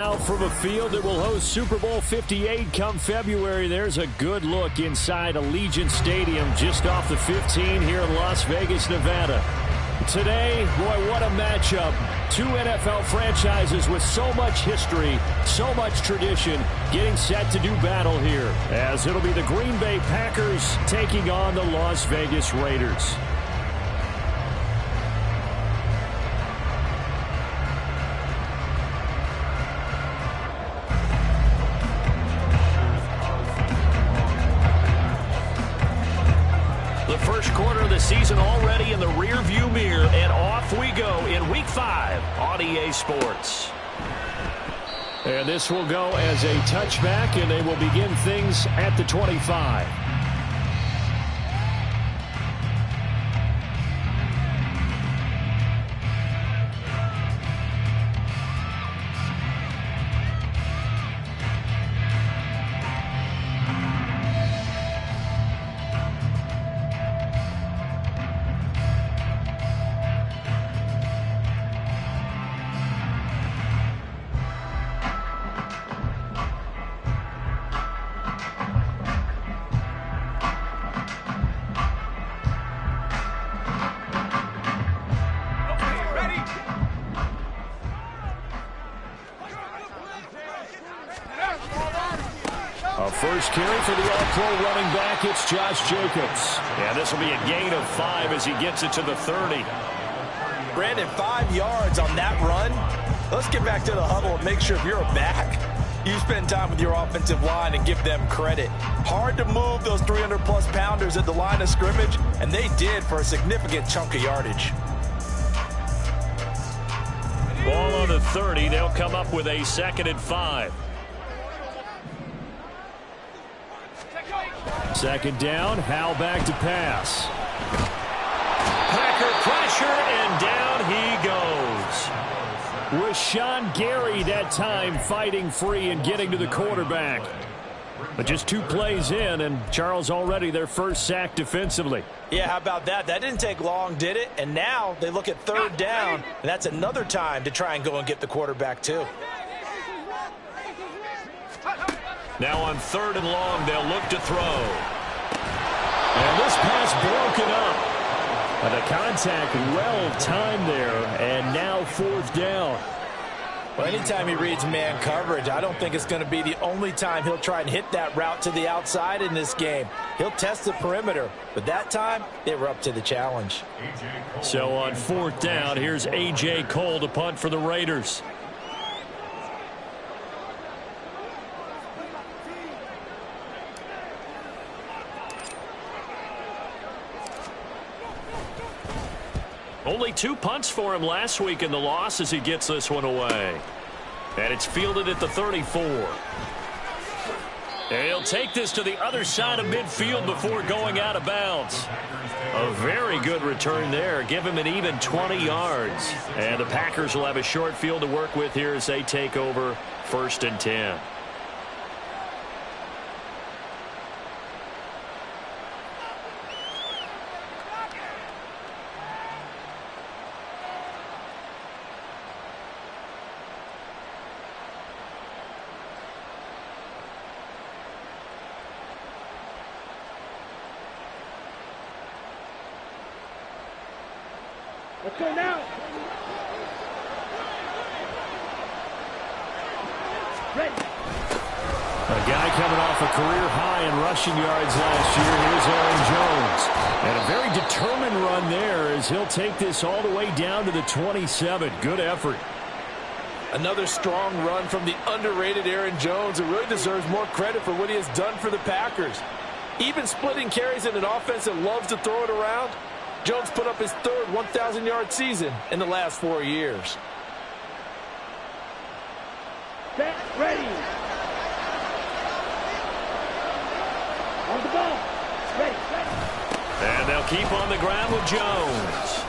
Now from a field that will host Super Bowl 58 come February, there's a good look inside Allegiant Stadium just off the 15 here in Las Vegas, Nevada. Today, boy, what a matchup. Two NFL franchises with so much history, so much tradition, getting set to do battle here, as it'll be the Green Bay Packers taking on the Las Vegas Raiders. First quarter of the season already in the rear-view mirror, and off we go in Week 5 on EA Sports. And this will go as a touchback, and they will begin things at the 25. First carry for the all-pro running back, it's Josh Jacobs. And this will be a gain of 5 as he gets it to the 30. Brandon, 5 yards on that run. Let's get back to the huddle and make sure if you're a back, you spend time with your offensive line and give them credit. Hard to move those 300-plus pounders at the line of scrimmage, and they did for a significant chunk of yardage. Ball on the 30. They'll come up with a 2nd and 5. Second down, Hal back to pass. Packer pressure, and down he goes. Rashawn Gary that time fighting free and getting to the quarterback. But just 2 plays in, and Charles already their first sack defensively. Yeah, how about that? That didn't take long, did it? And now they look at 3rd down, and that's another time to try and go and get the quarterback too. Now on 3rd and long, they'll look to throw. And this pass broken up. But the contact well-timed there, and now 4th down. Well, anytime he reads man coverage, I don't think it's going to be the only time he'll try and hit that route to the outside in this game. He'll test the perimeter, but that time, they were up to the challenge. So on 4th down, here's A.J. Cole to punt for the Raiders. Only 2 punts for him last week in the loss as he gets this one away. And it's fielded at the 34. And he'll take this to the other side of midfield before going out of bounds. A very good return there. Give him an even 20 yards. And the Packers will have a short field to work with here as they take over 1st and 10. Let's go now. Ready. A guy coming off a career high in rushing yards last year. Here's Aaron Jones. And a very determined run there as he'll take this all the way down to the 27. Good effort. Another strong run from the underrated Aaron Jones, who really deserves more credit for what he has done for the Packers. Even splitting carries in an offense that loves to throw it around, Jones put up his 3rd 1,000-yard season in the last 4 years. Set, ready. On the ball. Ready. And they'll keep on the ground with Jones.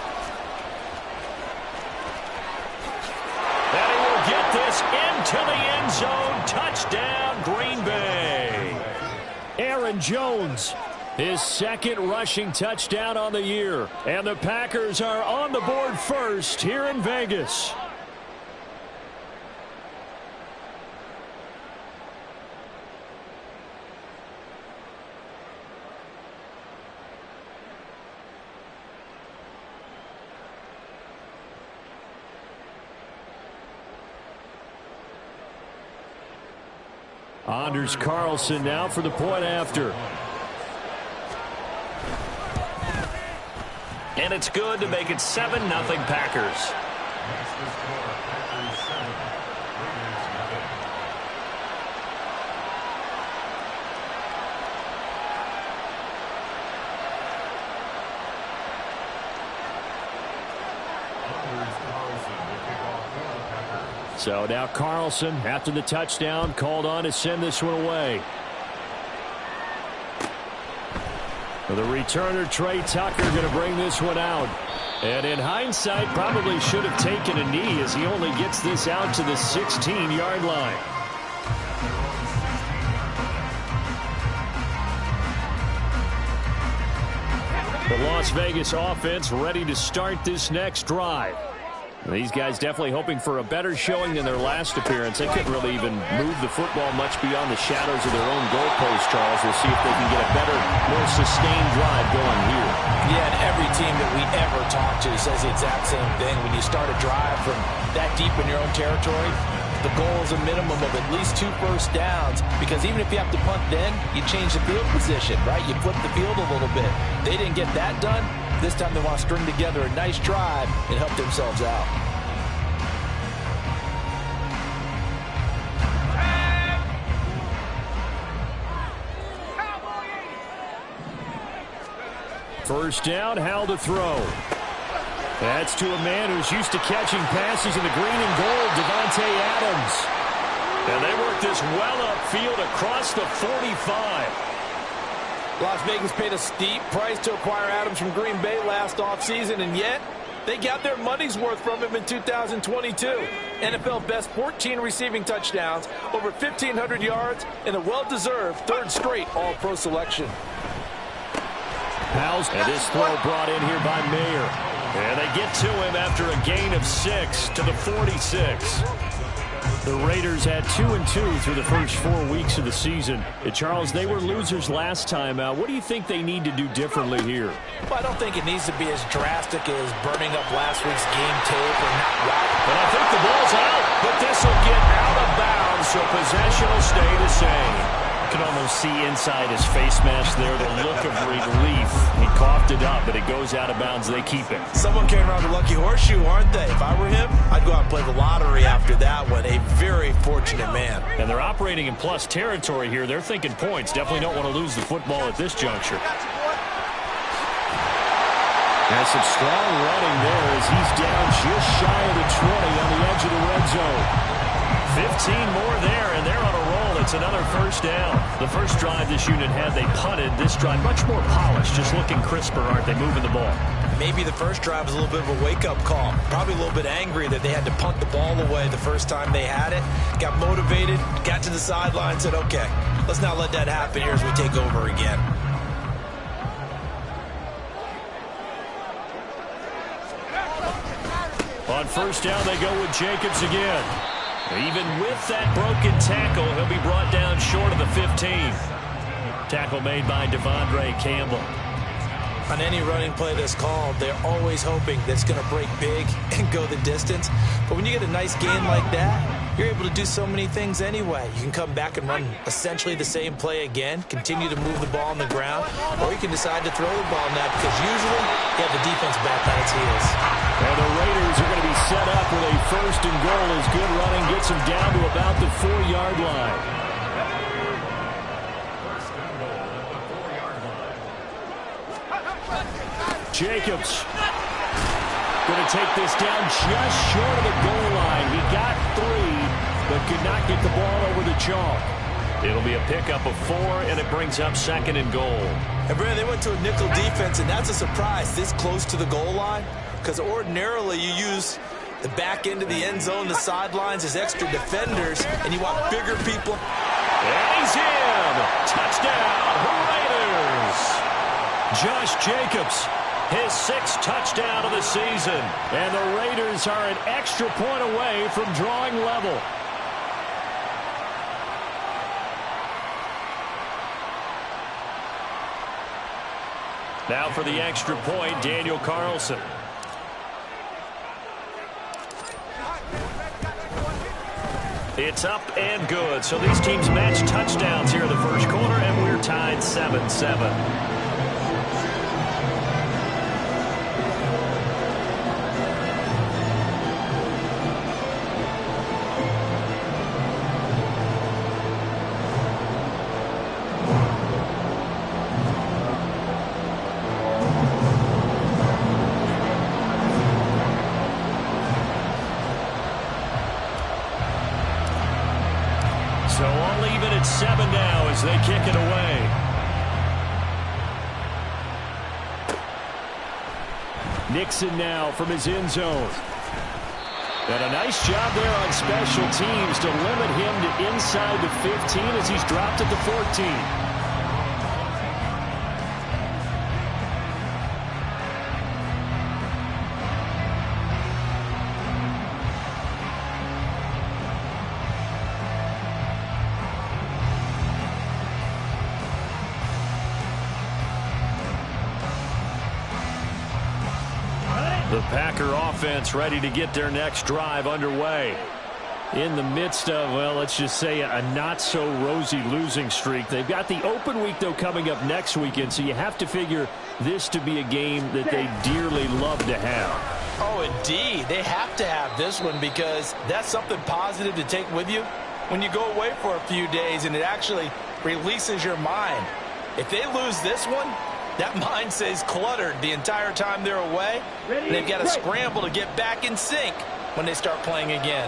And he will get this into the end zone. Touchdown, Green Bay. Aaron Jones, his 2nd rushing touchdown on the year. And the Packers are on the board first here in Vegas. Anders Carlson now for the point after. And it's good to make it 7-0 Packers. So now Carlson, after the touchdown, called on to send this one away. The returner, Trey Tucker, going to bring this one out. And in hindsight, probably should have taken a knee as he only gets this out to the 16-yard line. The Las Vegas offense ready to start this next drive. These guys definitely hoping for a better showing than their last appearance. They couldn't really even move the football much beyond the shadows of their own goalpost, Charles. We'll see if they can get a better, more sustained drive going here. Yeah, and every team that we ever talk to says the exact same thing. When you start a drive from that deep in your own territory, the goal is a minimum of at least 2 first downs, because even if you have to punt then, you change the field position, right? You flip the field a little bit. They didn't get that done. This time they want to string together a nice drive and help themselves out. First down, Howell to throw. That's to a man who's used to catching passes in the green and gold, Devontae Adams. And they work this well upfield across the 45. Las Vegas paid a steep price to acquire Adams from Green Bay last offseason, and yet they got their money's worth from him in 2022. NFL best 14 receiving touchdowns, over 1,500 yards, and a well-deserved third straight All-Pro selection. And this throw brought in here by Mayer. And they get to him after a gain of 6 to the 46. The Raiders had 2-2 through the first 4 weeks of the season. Charles, they were losers last time out. What do you think they need to do differently here? Well, I don't think it needs to be as drastic as burning up last week's game tape or not right. But I think the ball's out, but this will get out of bounds, so possession will stay the same. You can almost see inside his face mask there the look of relief. He coughed it up, but it goes out of bounds. They keep it. Someone came around the lucky horseshoe, aren't they? If I were him, I'd go out and play the lottery after that one. A very fortunate man. And they're operating in plus territory here. They're thinking points. Definitely don't want to lose the football at this juncture. Has some strong running there as he's down just shy of the 20 on the edge of the red zone. 15 more there, and they're on a roll. It's another first down. The first drive this unit had, they punted. This drive, much more polished, just looking crisper, aren't they, moving the ball? Maybe the first drive was a little bit of a wake-up call. Probably a little bit angry that they had to punt the ball away the first time they had it. Got motivated, got to the sideline, said, okay, let's not let that happen here as we take over again. On first down, they go with Jacobs again. Even with that broken tackle, he'll be brought down short of the 15. Tackle made by Devondre Campbell. On any running play that's called, they're always hoping that it's going to break big and go the distance. But when you get a nice gain like that, you're able to do so many things anyway. You can come back and run essentially the same play again, continue to move the ball on the ground, or you can decide to throw the ball now because usually you have the defense back on its heels. And the Raiders are going to be set up with a first and goal as good running gets them down to about the 4-yard line. Jacobs going to take this down just short of the goal line. He got 3, but could not get the ball over the chalk. It'll be a pickup of 4, and it brings up 2nd and goal. And Brandon, they went to a nickel defense, and that's a surprise this close to the goal line, because ordinarily you use the back end of the end zone, the sidelines as extra defenders, and you want bigger people. And he's in. Touchdown, Raiders. Josh Jacobs, his 6th touchdown of the season. And the Raiders are an extra point away from drawing level. Now for the extra point, Daniel Carlson. It's up and good. So these teams match touchdowns here in the first quarter, and we're tied 7-7. So all even at 7 now as they kick it away. Nixon now from his end zone. And a nice job there on special teams to limit him to inside the 15 as he's dropped at the 14. The Packer offense ready to get their next drive underway. In the midst of, well, let's just say a not-so-rosy losing streak. They've got the open week, though, coming up next weekend, so you have to figure this to be a game that they dearly love to have. Oh, indeed. They have to have this one because that's something positive to take with you when you go away for a few days, and it actually releases your mind. If they lose this one, that mind stays cluttered the entire time they're away. And they've got to scramble to get back in sync when they start playing again.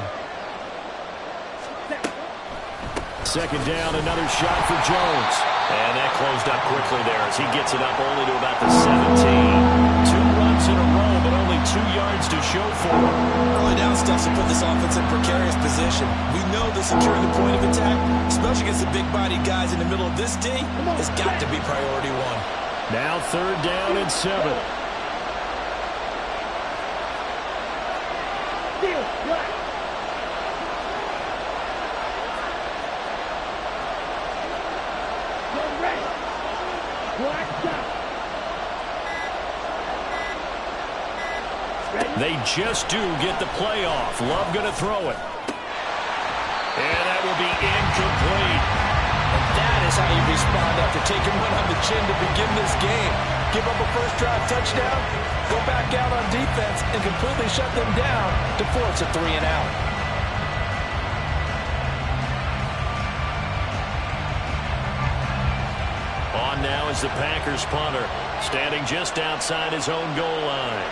Second down, another shot for Jones. And that closed up quickly there as he gets it up only to about the 17. 2 runs in a row, but only 2 yards to show for him. Early down stuff to put this offense in precarious position. We know that securing the point of attack, especially against the big-bodied guys in the middle of this D, has got to be priority 1. Now 3rd down and 7. They just do get the playoff. Love going to throw it. And that will be incomplete. And that is how you respond after taking one on the chin to begin this game. Give up a first-drive touchdown, go back out on defense, and completely shut them down to force a 3-and-out. On now is the Packers punter, standing just outside his own goal line.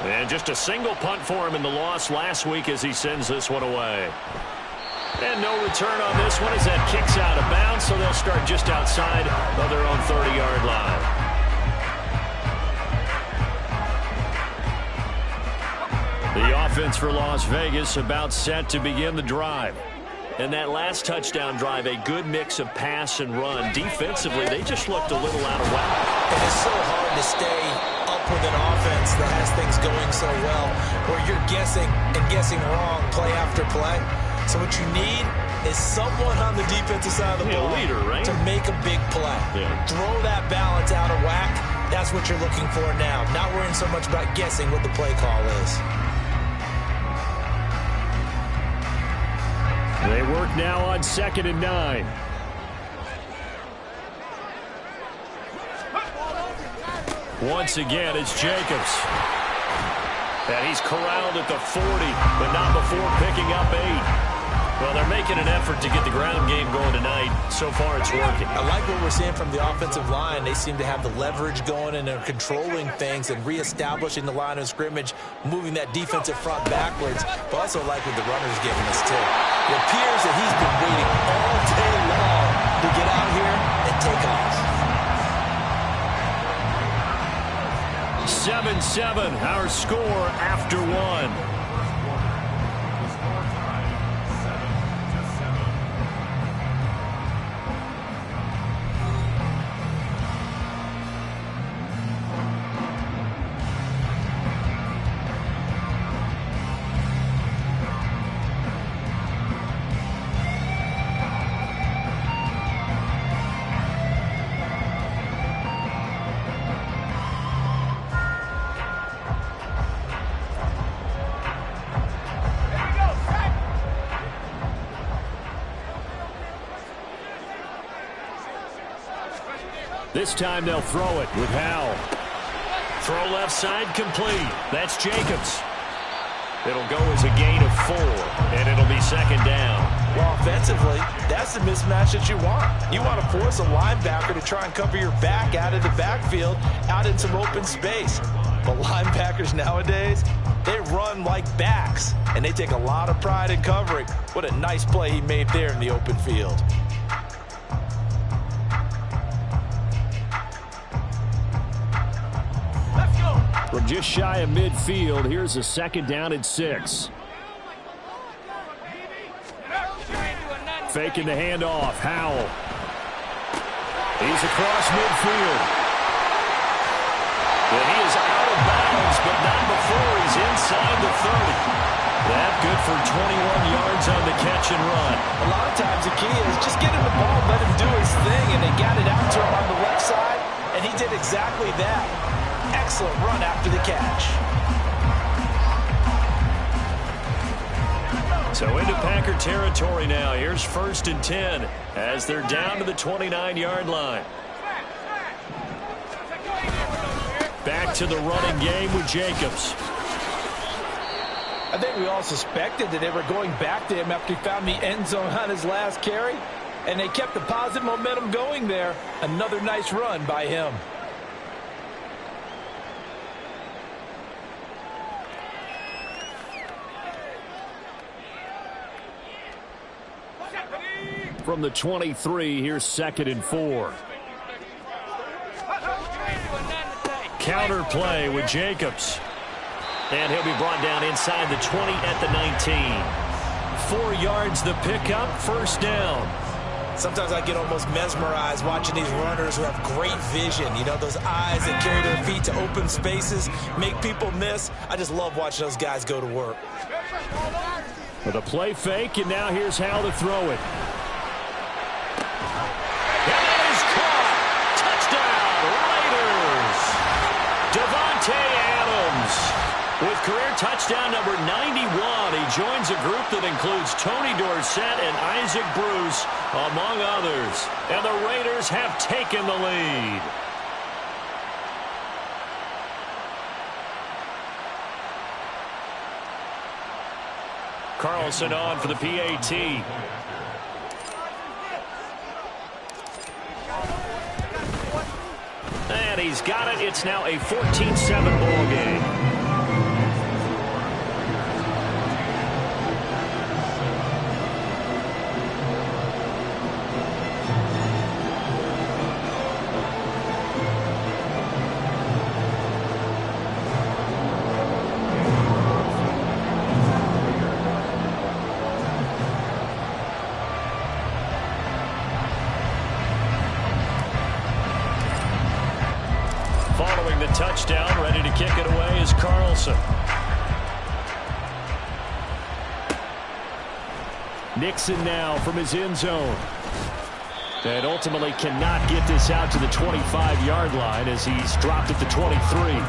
And just a single punt for him in the loss last week as he sends this one away. And no return on this one as that kicks out of bounds, so they'll start just outside of their own 30-yard line. The offense for Las Vegas about set to begin the drive. And that last touchdown drive, a good mix of pass and run. Defensively, they just looked a little out of whack. And it's so hard to stay up with an offense that has things going so well, where you're guessing and guessing wrong play after play. So what you need is someone on the defensive side of the ball, a leader, right? to make a big play. Yeah. Throw that balance out of whack. That's what you're looking for now. Not worrying so much about guessing what the play call is. They work now on 2nd and 9. Once again, it's Jacobs. And he's corralled at the 40, but not before picking up 8. Well, they're making an effort to get the ground game going tonight. So far, it's working. I like what we're seeing from the offensive line. They seem to have the leverage going, and they're controlling things and reestablishing the line of scrimmage, moving that defensive front backwards, but also like what the runner's giving us, too. It appears that he's been waiting all day long to get out here and take off. 7-7, our score after 1. This time they'll throw it with Howell. Throw left side complete. That's Jacobs. It'll go as a gain of 4, and it'll be second down. Well, offensively, that's the mismatch that you want. You want to force a linebacker to try and cover your back out of the backfield, out in some open space. But linebackers nowadays, they run like backs, and they take a lot of pride in covering. What a nice play he made there in the open field. From just shy of midfield, here's a second down and 6. Faking the handoff. Howell. He's across midfield. And he is out of bounds, but not before he's inside the 30. That good for 21 yards on the catch and run. A lot of times the key is just get him the ball, let him do his thing, and they got it out to him on the left side, and he did exactly that. Excellent run after the catch. So into Packer territory now. Here's 1st and 10 as they're down to the 29-yard line. Back to the running game with Jacobs. I think we all suspected that they were going back to him after he found the end zone on his last carry, and they kept the positive momentum going there. Another nice run by him. From the 23, here's 2nd and 4. Counter play with Jacobs. And he'll be brought down inside the 20 at the 19. 4 yards the pickup, 1st down. Sometimes I get almost mesmerized watching these runners who have great vision. You know, those eyes that carry their feet to open spaces, make people miss. I just love watching those guys go to work. With a play fake, and now here's how to throw it. With career touchdown number 91, he joins a group that includes Tony Dorsett and Isaac Bruce, among others. And the Raiders have taken the lead. Carlson on for the PAT. And he's got it. It's now a 14-7 ball game. Following the touchdown, ready to kick it away is Carlson. Nixon now from his end zone. And ultimately cannot get this out to the 25-yard line as he's dropped at the 23.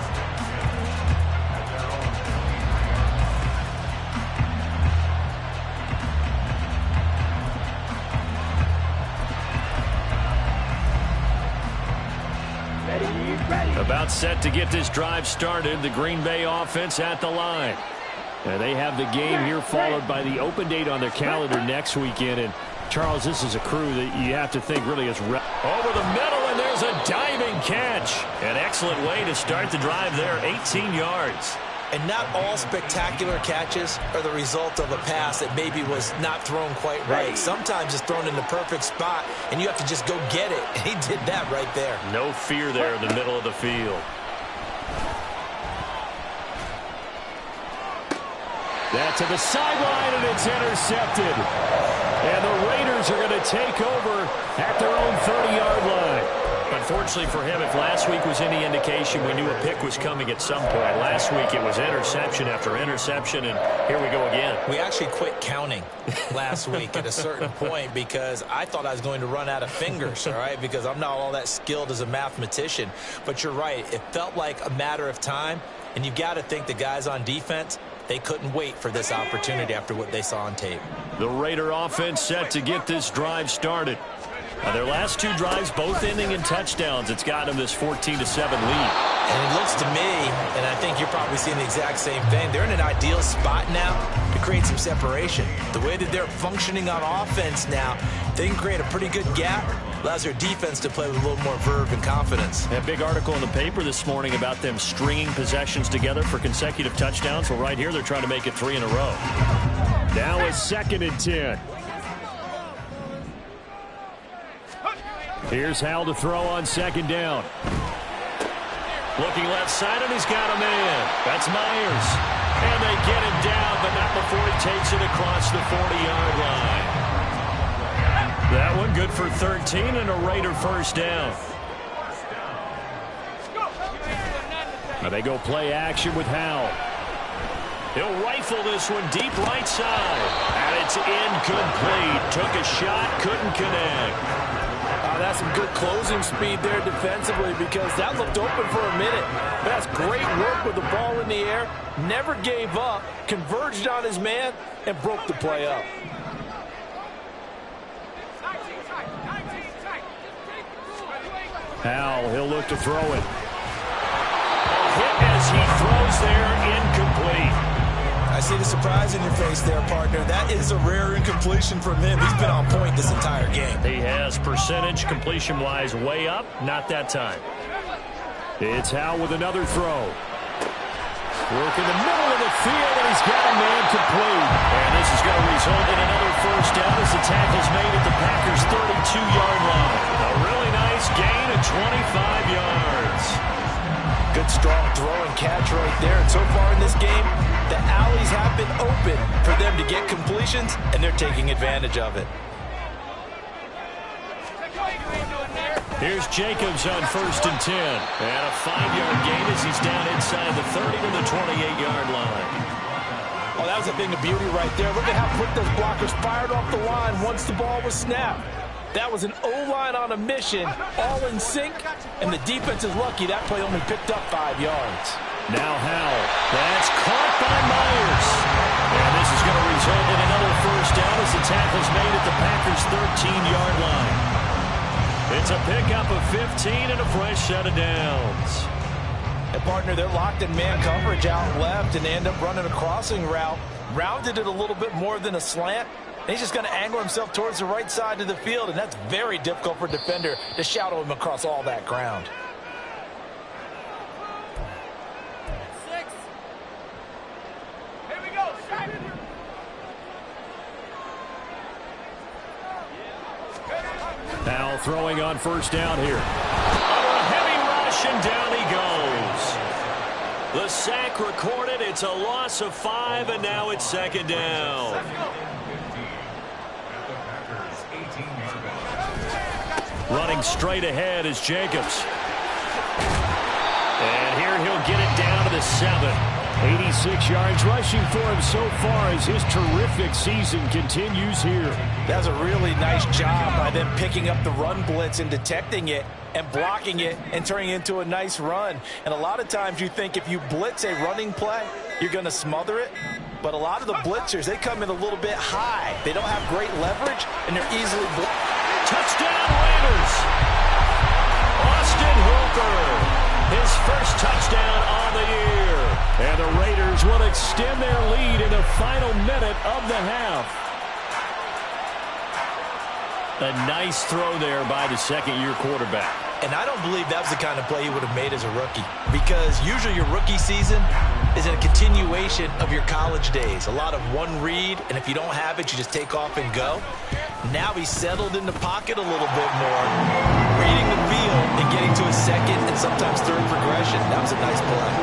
About set to get this drive started. The Green Bay offense at the line. And they have the game here followed by the open date on their calendar next weekend. And Charles, this is a crew that you have to think really is over the middle, and there's a diving catch. An excellent way to start the drive there, 18 yards. And not all spectacular catches are the result of a pass that maybe was not thrown quite right. Sometimes it's thrown in the perfect spot, and you have to just go get it. And he did that right there. No fear there in the middle of the field. That's to the sideline, and it's intercepted. And the Raiders are going to take over at their own 30-yard line. Unfortunately for him, if last week was any indication, we knew a pick was coming at some point. Last week it was interception after interception, and here we go again. We actually quit counting last week at a certain point because I thought I was going to run out of fingers, all right, because I'm not all that skilled as a mathematician. But you're right. It felt like a matter of time, and you've got to think the guys on defense, they couldn't wait for this opportunity after what they saw on tape. The Raider offense set to get this drive started. Their last two drives, both ending in touchdowns. It's got them this 14-7 lead. And it looks to me, and I think you're probably seeing the exact same thing, they're in an ideal spot now to create some separation. The way that they're functioning on offense now, they can create a pretty good gap. Allows their defense to play with a little more verve and confidence. A big article in the paper this morning about them stringing possessions together for consecutive touchdowns. Well, right here, they're trying to make it 3 in a row. Now a 2nd and 10. Here's Hal to throw on 2nd down. Looking left side, and he's got a man. That's Myers. And they get him down, but not before he takes it across the 40-yard line. That one good for 13 and a Raider first down. Now they go play action with Hal. He'll rifle this one deep right side. And it's incomplete. Took a shot, couldn't connect. That's some good closing speed there defensively because that looked open for a minute. That's great work with the ball in the air. Never gave up, converged on his man, and broke the play up. Hal, he'll look to throw it. Hit as he throws there, incomplete. I see the surprise in your face there, partner. That is a rare incompletion from him. He's been on point this entire game. He has percentage completion-wise way up. Not that time. It's Hal with another throw. Work in the middle of the field, and he's got a man complete. And this is going to result in another first down as the tackle's made at the Packers' 32-yard line. A really nice gain of 25 yards. Good strong throw and catch right there. And so far in this game, the alleys have been open for them to get completions, and they're taking advantage of it. Here's Jacobs on 1st and 10. And a 5-yard gain as he's down inside the 30 to the 28-yard line. Oh, that was a thing of beauty right there. Look at how quick those blockers fired off the line once the ball was snapped. That was an O-line on a mission, all in sync, and the defense is lucky that play only picked up 5 yards. Now Hal. That's caught by Myers. And this is going to result in another first down as the tackle's made at the Packers' 13-yard line. It's a pickup of 15 and a fresh set of downs. And partner, they're locked in man coverage out left, and they end up running a crossing route. Rounded it a little bit more than a slant. And he's just going to angle himself towards the right side of the field, and that's very difficult for a defender to shadow him across all that ground. Hal throwing on 1st down here. On a heavy rush, and down he goes. The sack recorded. It's a loss of 5, and now it's 2nd down. Running straight ahead is Jacobs. And here he'll get it down to the 7. 86 yards rushing for him so far as his terrific season continues here. That's a really nice job by them picking up the run blitz and detecting it and blocking it and turning it into a nice run. And a lot of times you think if you blitz a running play, you're going to smother it. But a lot of the blitzers, they come in a little bit high. They don't have great leverage, and they're easily touchdown Raiders. Austin Hooper. His first touchdown on the year. And the Raiders will extend their lead in the final minute of the half. A nice throw there by the second-year quarterback. And I don't believe that was the kind of play he would have made as a rookie. Because usually your rookie season is a continuation of your college days. A lot of one read, and if you don't have it, you just take off and go. Now he's settled in the pocket a little bit more, reading the field and getting to his second and sometimes third progression. That was a nice play.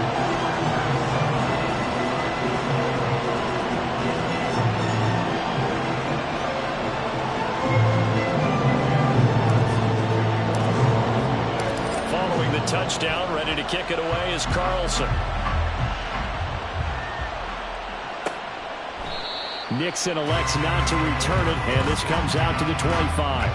Following the touchdown, ready to kick it away is Carlson. Nixon elects not to return it, and this comes out to the 25.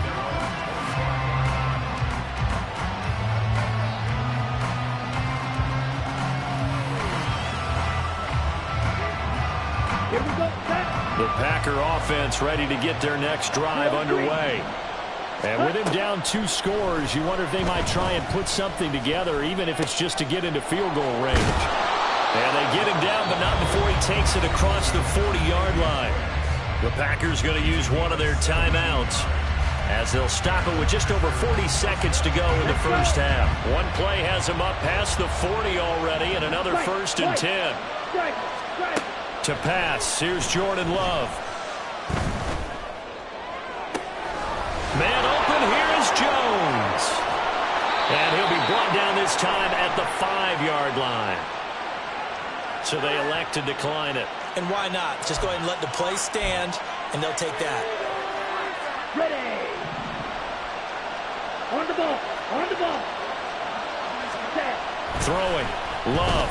Here we go. The Packer offense ready to get their next drive underway. And with him down 2 scores, you wonder if they might try and put something together, even if it's just to get into field goal range. And they get him down, but not before he takes it across the 40-yard line. The Packers going to use one of their timeouts as they'll stop it with just over 40 seconds to go in the first half. One play has him up past the 40 already, and another 1st and 10. To pass, here's Jordan Love. Man open, here is Jones. And he'll be brought down this time at the 5-yard line. So they elect to decline it. And why not? Just go ahead and let the play stand, and they'll take that. Ready. On the ball. On the ball. Set. Throwing. Love.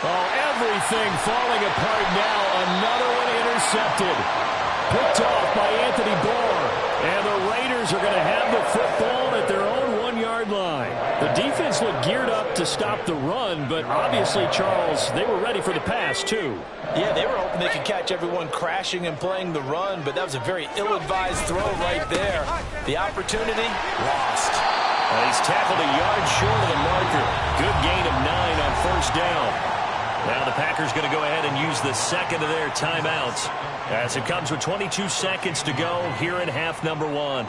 Oh, everything falling apart now. Another one intercepted. Picked off by Anthony Barr. And the Raiders are going to have the football at their own 1-yard line. The defense looked geared up to stop the run, but obviously, Charles, they were ready for the pass, too. Yeah, they were hoping they could catch everyone crashing and playing the run, but that was a very ill-advised throw right there. The opportunity, lost. He's tackled a yard short of the marker. Good gain of 9 on 1st down. Now the Packers going to go ahead and use the second of their timeouts as it comes with 22 seconds to go here in half number 1.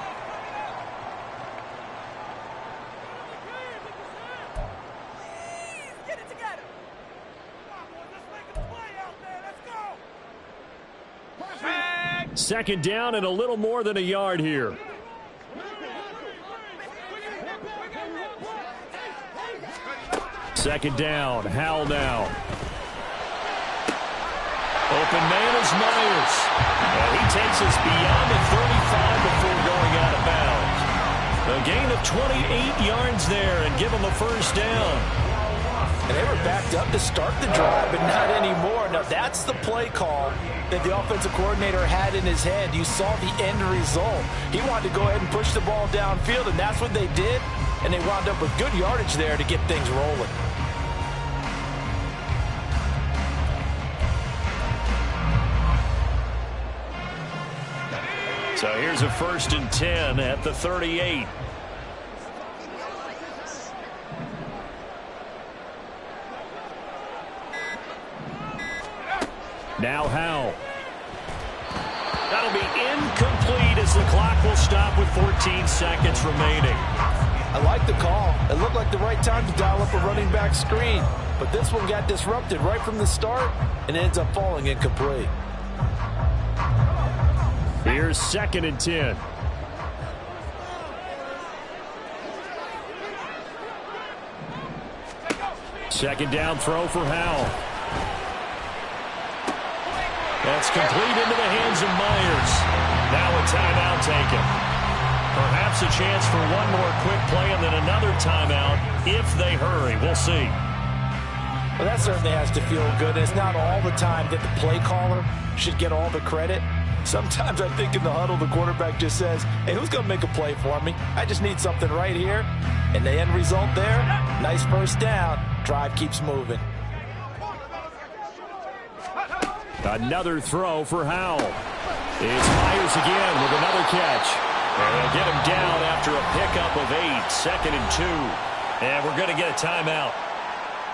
Second down and a little more than a yard here. Second down. Howell now. Open man is Myers. And he takes us beyond the 35 before going out of bounds. A gain of 28 yards there and give him a 1st down. And they were backed up to start the drive, but not anymore. Now, that's the play call that the offensive coordinator had in his head. You saw the end result. He wanted to go ahead and push the ball downfield, and that's what they did. And they wound up with good yardage there to get things rolling. So here's a 1st and 10 at the 38. Now Howell. That'll be incomplete as the clock will stop with 14 seconds remaining. I like the call. It looked like the right time to dial up a running back screen. But this one got disrupted right from the start and ends up falling incomplete. Here's 2nd and 10. Second down throw for Howell. That's complete into the hands of Myers. Now a timeout taken. Perhaps a chance for one more quick play and then another timeout if they hurry. We'll see. Well, that certainly has to feel good. It's not all the time that the play caller should get all the credit. Sometimes I think in the huddle, the quarterback just says, hey, who's going to make a play for me? I just need something right here. And the end result there, nice 1st down. Drive keeps moving. Another throw for Howell. It's Myers again with another catch. And they'll get him down after a pickup of 8. 2nd and 2. And we're going to get a timeout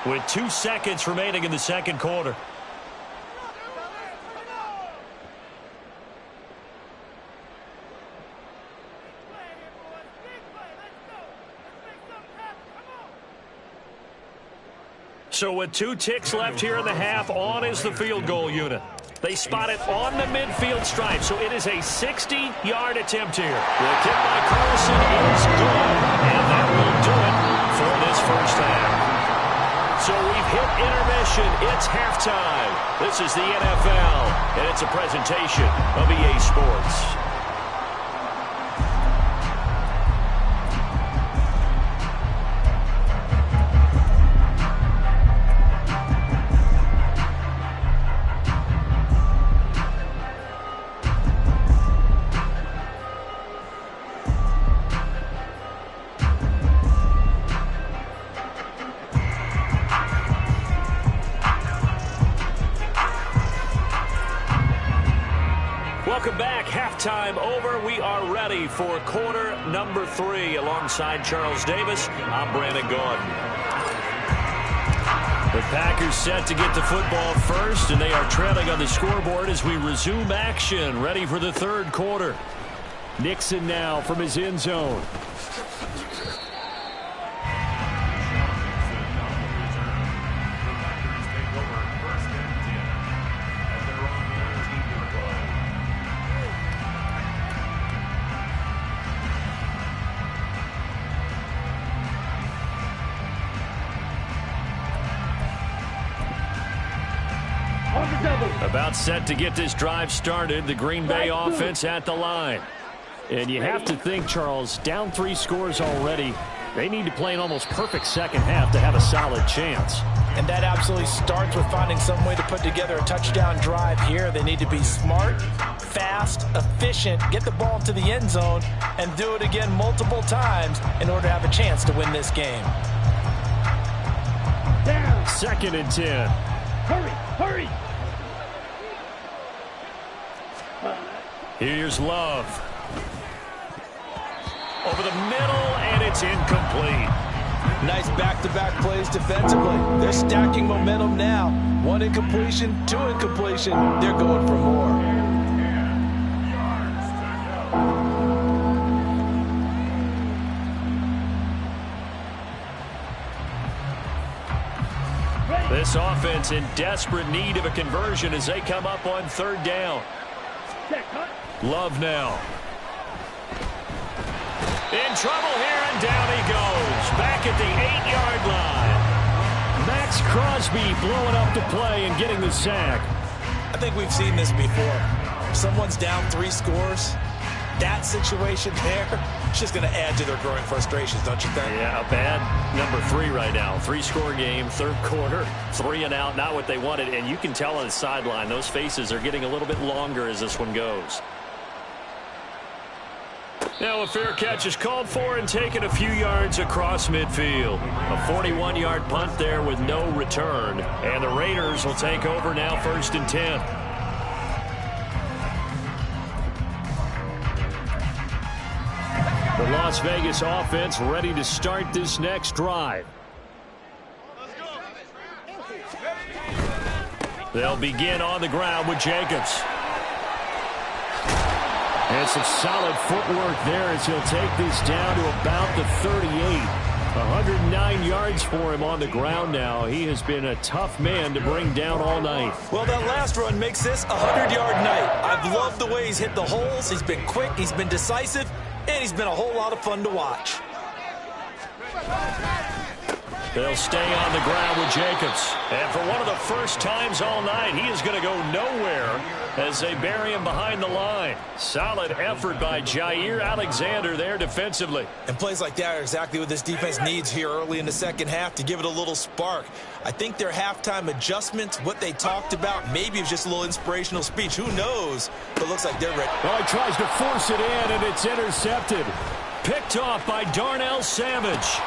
with 2 seconds remaining in the second quarter. So with 2 ticks left here in the half, on is the field goal unit. They spot it on the midfield stripe, so it is a 60-yard attempt here. The kick by Carlson is good, and that will do it for this first half. So we've hit intermission. It's halftime. This is the NFL, and it's a presentation of EA Sports. Welcome back. Halftime over. We are ready for quarter number 3. Alongside Charles Davis, I'm Brandon Gaudin. The Packers set to get the football first, and they are trailing on the scoreboard as we resume action, ready for the third quarter. Nixon now from his end zone. About set to get this drive started. The Green Bay offense at the line. And you have to think, Charles, down 3 scores already. They need to play an almost perfect second half to have a solid chance. And that absolutely starts with finding some way to put together a touchdown drive here. They need to be smart, fast, efficient, get the ball to the end zone, and do it again multiple times in order to have a chance to win this game. Down. 2nd and 10. Hurry, hurry. Here's Love. Over the middle, and it's incomplete. Nice back-to-back plays defensively. They're stacking momentum now. 1 incompletion, 2 incompletion. They're going for more. This offense in desperate need of a conversion as they come up on 3rd down. Love now. In trouble here, and down he goes. Back at the 8-yard line. Max Crosby blowing up the play and getting the sack. I think we've seen this before. Someone's down 3 scores. That situation there, it's just going to add to their growing frustrations, don't you think? Yeah, a bad number 3 right now. 3-score game, 3rd quarter, 3 and out, not what they wanted. And you can tell on the sideline, those faces are getting a little bit longer as this one goes. Now a fair catch is called for and taken a few yards across midfield. A 41-yard punt there with no return. And the Raiders will take over now 1st and 10. The Las Vegas offense ready to start this next drive. They'll begin on the ground with Jacobs. And some solid footwork there as he'll take this down to about the 38. 109 yards for him on the ground now. He has been a tough man to bring down all night. Well, that last run makes this a 100-yard night. I've loved the way he's hit the holes. He's been quick, he's been decisive, and he's been a whole lot of fun to watch. They'll stay on the ground with Jacobs. And for one of the first times all night, he is going to go nowhere as they bury him behind the line. Solid effort by Jair Alexander there defensively. And plays like that are exactly what this defense needs here early in the second half to give it a little spark. I think their halftime adjustments, what they talked about, maybe it was just a little inspirational speech. Who knows? But it looks like they're ready. Well, he tries to force it in, and it's intercepted. Picked off by Darnell Savage.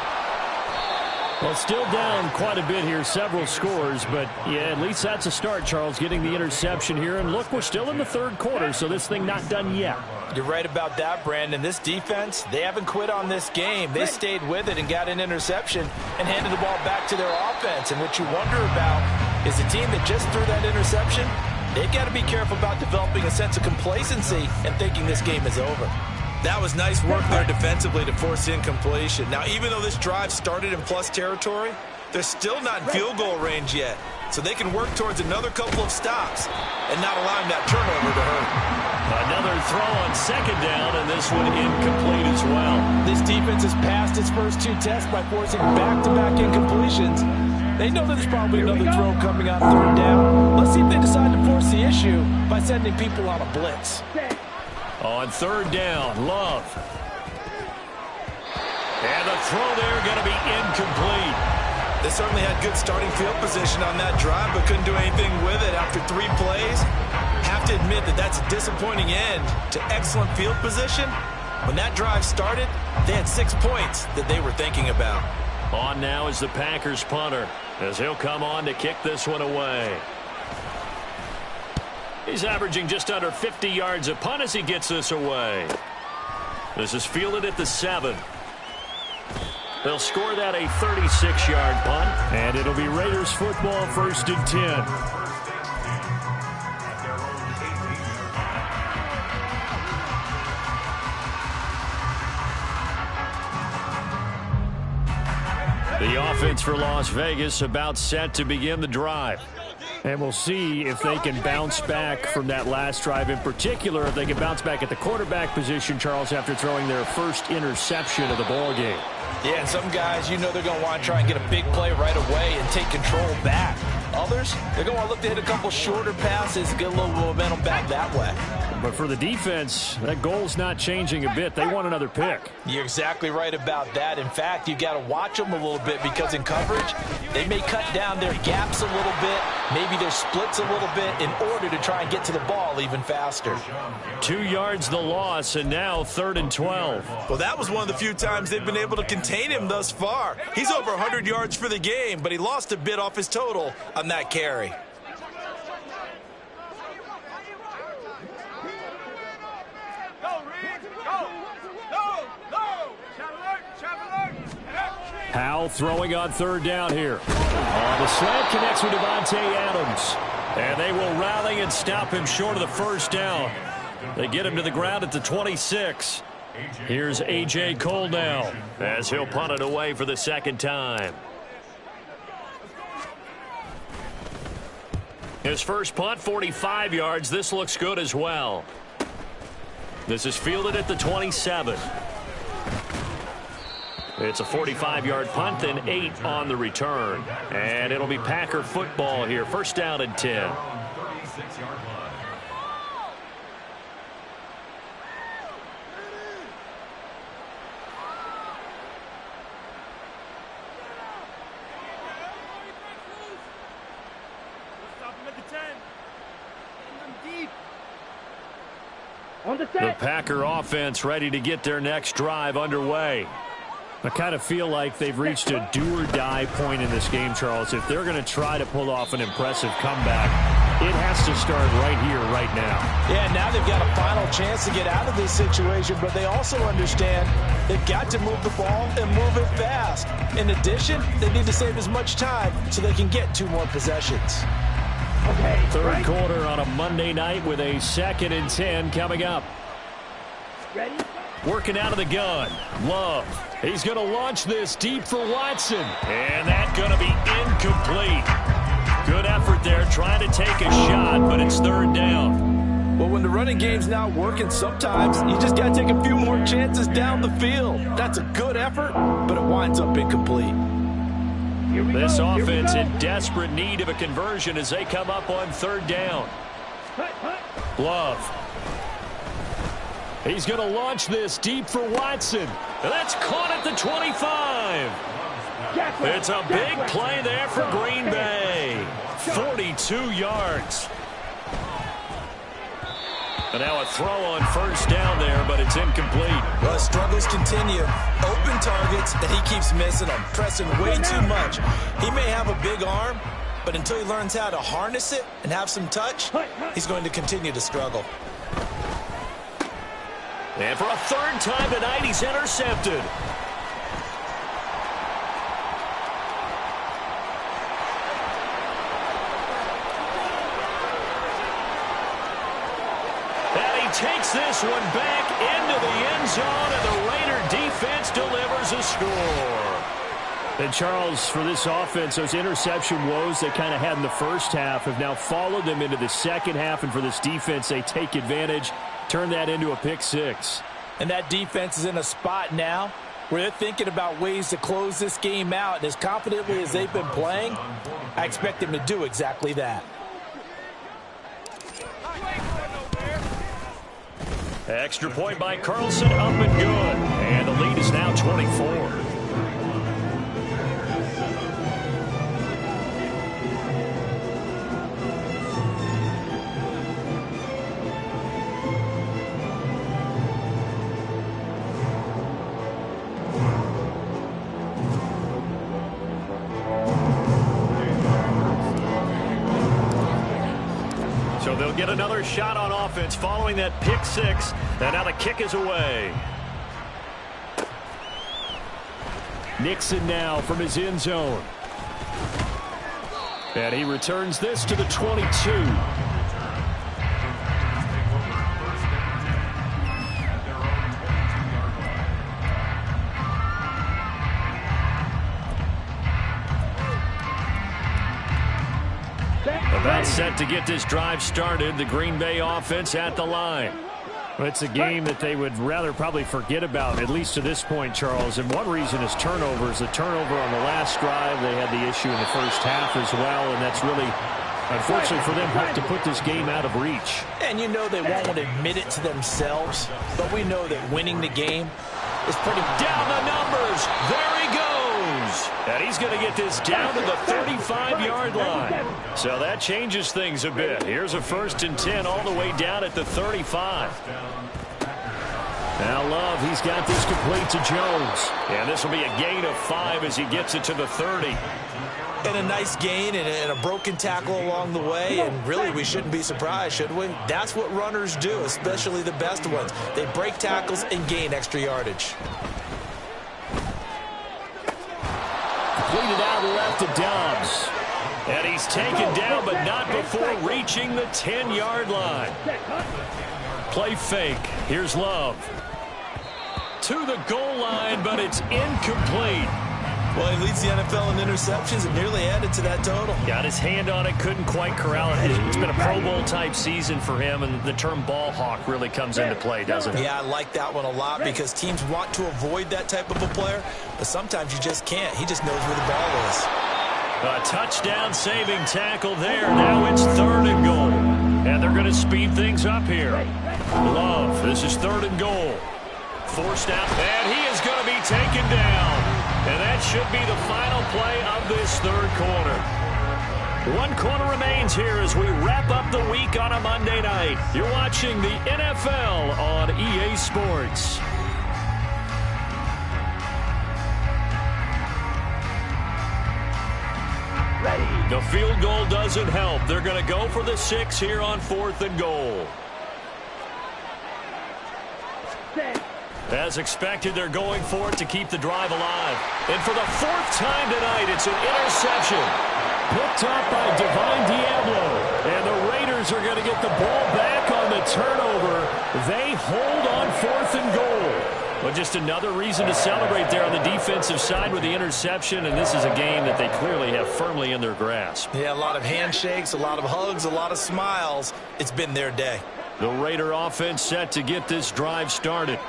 Well, still down quite a bit here, several scores, but yeah, at least that's a start, Charles, getting the interception here. And look, we're still in the 3rd quarter, so this thing not done yet. You're right about that, Brandon. This defense, they haven't quit on this game. They stayed with it and got an interception and handed the ball back to their offense. And what you wonder about is the team that just threw that interception, they've got to be careful about developing a sense of complacency and thinking this game is over. That was nice work there defensively to force incompletion. Now, even though this drive started in plus territory, they're still not in field goal range yet. So they can work towards another couple of stops and not allowing that turnover to hurt. Another throw on 2nd down, and this one incomplete as well. This defense has passed its first 2 tests by forcing back-to-back incompletions. They know that there's probably another throw coming on 3rd down. Let's see if they decide to force the issue by sending people on a blitz. On 3rd down, Love. And the throw there going to be incomplete. They certainly had good starting field position on that drive, but couldn't do anything with it after 3 plays. Have to admit that that's a disappointing end to excellent field position. When that drive started, they had 6 points that they were thinking about. On now is the Packers punter as he'll come on to kick this one away. He's averaging just under 50 yards a punt as he gets this away. This is fielded at the 7. They'll score that a 36-yard punt. And it'll be Raiders football, 1st and 10. The offense for Las Vegas about set to begin the drive. And we'll see if they can bounce back from that last drive. In particular, if they can bounce back at the quarterback position, Charles, after throwing their first interception of the ball game. Yeah, and some guys, you know they're going to want to try and get a big play right away and take control back. Others, they're going to look to hit a couple shorter passes, get a little momentum back that way. But for the defense, that goal's not changing a bit. They want another pick. You're exactly right about that. In fact, you got to watch them a little bit because in coverage, they may cut down their gaps a little bit, maybe their splits a little bit in order to try and get to the ball even faster. 2 yards the loss, and now 3rd and 12. Well, that was one of the few times they've been able to contain him thus far. He's over 100 yards for the game, but he lost a bit off his total on that carry. Powell throwing on 3rd down here. The slant connects with Devontae Adams. And they will rally and stop him short of the 1st down. They get him to the ground at the 26. Here's A.J. Cole now as he'll punt it away for the 2nd time. His first punt, 45 yards. This looks good as well. This is fielded at the 27. It's a 45-yard punt, then 8 on the return. And it'll be Packer football here. 1st down and 10. The Packer offense ready to get their next drive underway. I kind of feel like they've reached a do-or-die point in this game, Charles. If they're going to try to pull off an impressive comeback, it has to start right here, right now. Yeah, now they've got a final chance to get out of this situation, but they also understand they've got to move the ball and move it fast. In addition, they need to save as much time so they can get 2 more possessions. Okay, 3rd quarter on a Monday night with a 2nd and 10 coming up. Ready? Working out of the gun. Love. He's going to launch this deep for Watson. And that's going to be incomplete. Good effort there trying to take a shot, but it's 3rd down. Well, when the running game's not working, sometimes you just got to take a few more chances down the field. That's a good effort, but it winds up incomplete. This offense in desperate need of a conversion as they come up on 3rd down. Love. He's going to launch this deep for Watson. That's caught at the 25. It's a big play there for Green Bay. 42 yards. And now a throw on 1st down there, but it's incomplete. Well, struggles continue. Open targets, and he keeps missing them, pressing way too much. He may have a big arm, but until he learns how to harness it and have some touch, he's going to continue to struggle. And for a 3rd time tonight, he's intercepted. And he takes this one back into the end zone, and the Raider defense delivers a score. And Charles, for this offense, those interception woes they kind of had in the 1st half have now followed them into the 2nd half, and for this defense, they take advantage. Turn that into a pick 6. And that defense is in a spot now where they're thinking about ways to close this game out. And as confidently as they've been playing, I expect them to do exactly that. Extra point by Carlson, up and good. And the lead is now 24. So they'll get another shot on offense following that pick six. And now the kick is away. Nixon now from his end zone. And he returns this to the 22. About set to get this drive started. The Green Bay offense at the line. Well, it's a game that they would rather probably forget about, at least to this point, Charles. And one reason is turnovers. The turnover on the last drive, they had the issue in the first half as well, and that's really, unfortunately for them, helped to put this game out of reach. And you know they won't admit it to themselves, but we know that winning the game is pretty... Down the numbers. There he goes. And he's going to get this down to the 35-yard line. So that changes things a bit. Here's a 1st and 10 all the way down at the 35. Now Love, he's got this complete to Jones. And this will be a gain of 5 as he gets it to the 30. And a nice gain and a broken tackle along the way. And really, we shouldn't be surprised, should we? That's what runners do, especially the best ones. They break tackles and gain extra yardage. Completed out left to Dobbs. And he's taken down, but not before reaching the 10-yard line. Play fake. Here's Love. To the goal line, but it's incomplete. Well, he leads the NFL in interceptions and nearly added to that total. Got his hand on it, couldn't quite corral it. It's been a Pro Bowl-type season for him, and the term ball hawk really comes into play, doesn't it? Yeah, I like that one a lot because teams want to avoid that type of a player, but sometimes you just can't. He just knows where the ball is. A touchdown-saving tackle there. Now it's 3rd and goal. And they're going to speed things up here. Love, this is 3rd and goal. Forced out, and he is going to be taken down. And that should be the final play of this 3rd quarter. 1 quarter remains here as we wrap up the week on a Monday night. You're watching the NFL on EA Sports. The field goal doesn't help. They're going to go for the 6 here on 4th and goal. As expected, they're going for it to keep the drive alive. And for the 4th time tonight, it's an interception. Picked up by Divine Diablo. And the Raiders are going to get the ball back on the turnover. They hold on 4th and goal. Well, just another reason to celebrate there on the defensive side with the interception, and this is a game that they clearly have firmly in their grasp. Yeah, a lot of handshakes, a lot of hugs, a lot of smiles. It's been their day. The Raider offense set to get this drive started.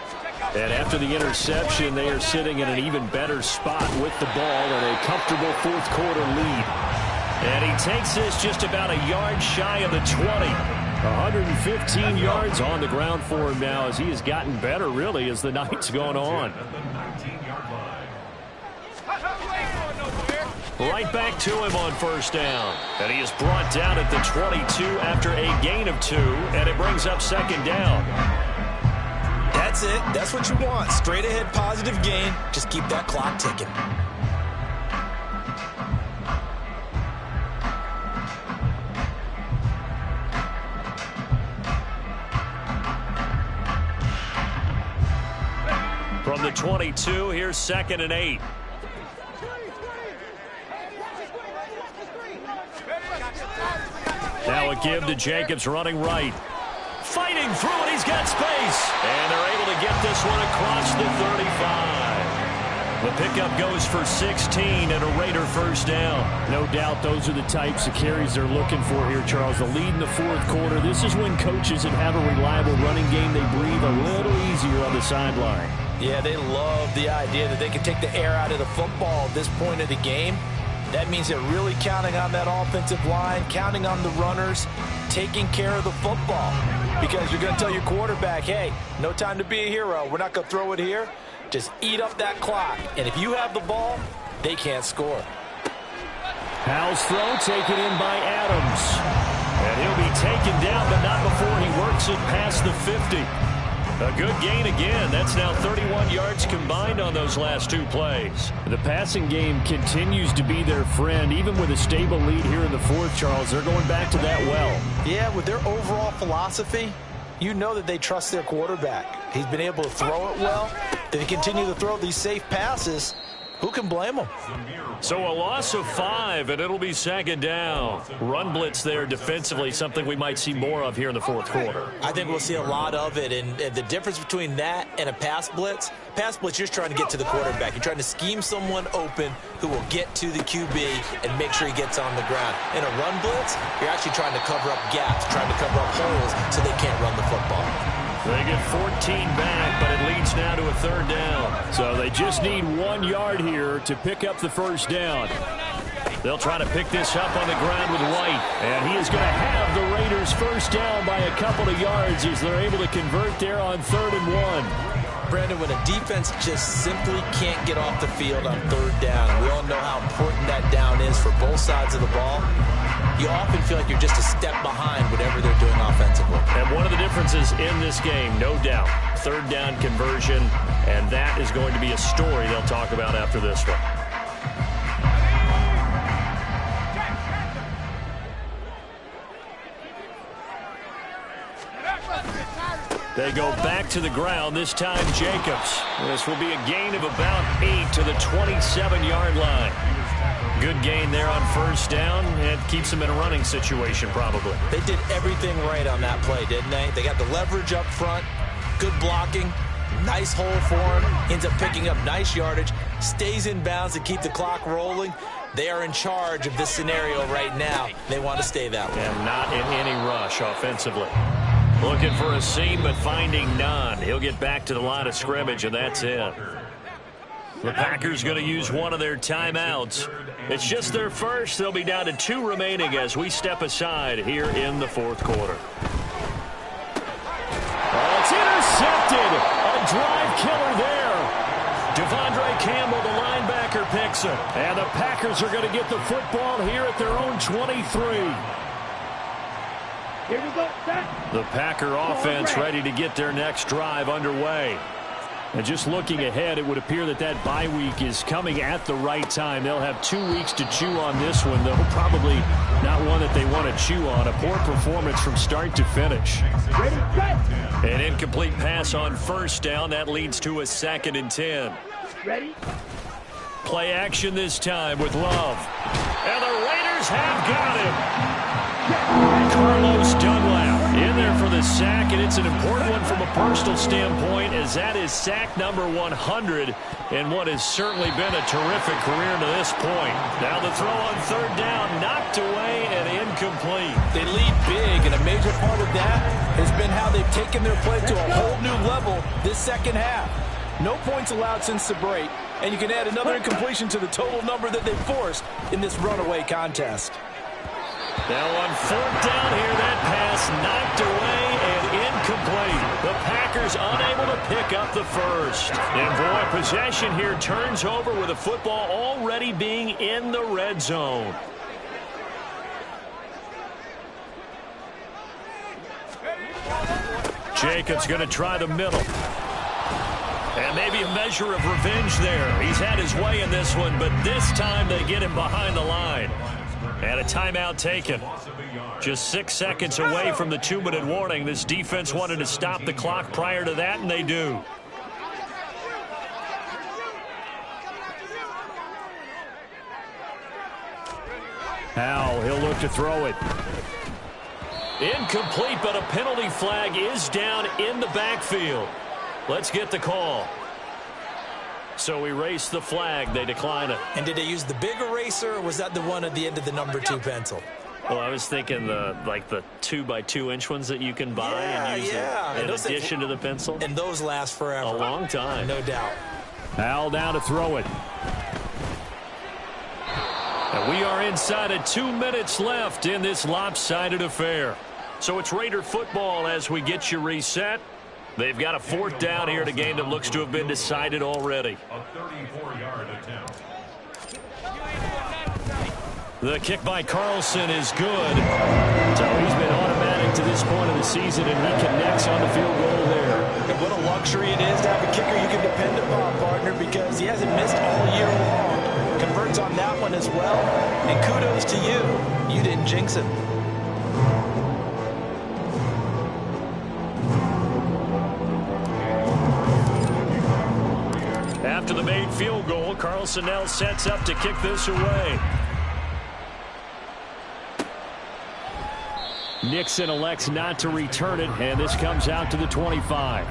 And after the interception, they are sitting in an even better spot with the ball and a comfortable 4th quarter lead. And he takes this just about a yard shy of the 20. 115 yards on the ground for him now as he has gotten better, really, as the night's gone on. Right back to him on 1st down. And he is brought down at the 22 after a gain of 2, and it brings up 2nd down. That's it. That's what you want. Straight ahead positive gain. Just keep that clock ticking. From the 22, here's 2nd and 8. Now a give to Jacobs running right. Fighting through it, he's got space. And they're able to get this one across the 35. The pickup goes for 16 and a Raider 1st down. No doubt those are the types of carries they're looking for here, Charles. The lead in the 4th quarter. This is when coaches that have a reliable running game, they breathe a little easier on the sideline. Yeah, they love the idea that they can take the air out of the football at this point of the game. That means they're really counting on that offensive line, counting on the runners, taking care of the football. Because you're going to tell your quarterback, hey, no time to be a hero. We're not going to throw it here. Just eat up that clock. And if you have the ball, they can't score. Howell's throw taken in by Adams. And he'll be taken down, but not before he works it past the 50. A good gain again. That's now 31 yards combined on those last two plays. The passing game continues to be their friend. Even with a stable lead here in the fourth, Charles, they're going back to that well. Yeah, with their overall philosophy, you know that they trust their quarterback. He's been able to throw it well. They continue to throw these safe passes. Who can blame them? So a loss of 5, and it'll be second down. Run blitz there defensively, something we might see more of here in the fourth quarter. I think we'll see a lot of it, and the difference between that and a pass blitz, you're just trying to get to the quarterback. You're trying to scheme someone open who will get to the QB and make sure he gets on the ground. In a run blitz, you're actually trying to cover up gaps, trying to cover up holes so they can't run the football. They get 14 back, but it leads now to a third down. So they just need 1 yard here to pick up the first down. They'll try to pick this up on the ground with White. And he is going to have the Raiders first down by a couple of yards as they're able to convert there on 3rd and 1. Brandon, when a defense just simply can't get off the field on third down, we all know how important that down is for both sides of the ball. You often feel like you're just a step behind whatever they're doing offensively. And one of the differences in this game, no doubt, third down conversion, and that is going to be a story they'll talk about after this one. They go back to the ground, this time Jacobs. This will be a gain of about 8 to the 27-yard line. Good gain there on first down. It keeps them in a running situation probably. They did everything right on that play, didn't they? They got the leverage up front, good blocking, nice hole for him, ends up picking up nice yardage, stays in bounds to keep the clock rolling. They are in charge of this scenario right now. They want to stay that way. And not in any rush offensively. Looking for a seam, but finding none. He'll get back to the line of scrimmage, and that's it. The Packers going to use one of their timeouts. It's just their first. They'll be down to 2 remaining as we step aside here in the fourth quarter. Oh, it's intercepted. A drive killer there. Devondre Campbell, the linebacker, picks it. And the Packers are going to get the football here at their own 23. Here we go, set. The Packer offense ready to get their next drive underway. And just looking ahead, it would appear that that bye week is coming at the right time. They'll have 2 weeks to chew on this one, though probably not one that they want to chew on. A poor performance from start to finish. Ready, set. An incomplete pass on first down. That leads to a 2nd and 10. Ready. Play action this time with Love. And the Raiders have got him. Carlos Dunlap in there for the sack, and it's an important one from a personal standpoint, as that is sack number 100 in what has certainly been a terrific career to this point. Now the throw on third down, knocked away and incomplete. They lead big, and a major part of that has been how they've taken their play to a whole new level this second half. No points allowed since the break, and you can add another incompletion to the total number that they've forced in this runaway contest. Now on fourth down here, that pass knocked away and incomplete. The Packers unable to pick up the first. And boy, possession here turns over with the football already being in the red zone. Jacobs going to try the middle. And maybe a measure of revenge there. He's had his way in this one, but this time they get him behind the line. And a timeout taken. Just 6 seconds away from the 2-minute warning. This defense wanted to stop the clock prior to that, and they do. Now he'll look to throw it. Incomplete, but a penalty flag is down in the backfield. Let's get the call. So erase the flag. They decline it. And did they use the big eraser, or was that the one at the end of the number 2 pencil? Well, I was thinking the 2x2-inch ones that you can buy and use in addition to the pencil. And those last forever. A long time. No doubt. Al down to throw it. And we are inside of 2 minutes left in this lopsided affair. So it's Raider football as we get you reset. They've got a fourth down here in a game that looks to have been decided already. A 34-yard attempt. The kick by Carlson is good. So he's been automatically get to this point of the season, and he connects on the field goal there. And what a luxury it is to have a kicker you can depend upon, partner, because he hasn't missed all year long. Converts on that one as well, and kudos to you. You didn't jinx him. After the made field goal, Carlson now sets up to kick this away. Nixon elects not to return it, and this comes out to the 25.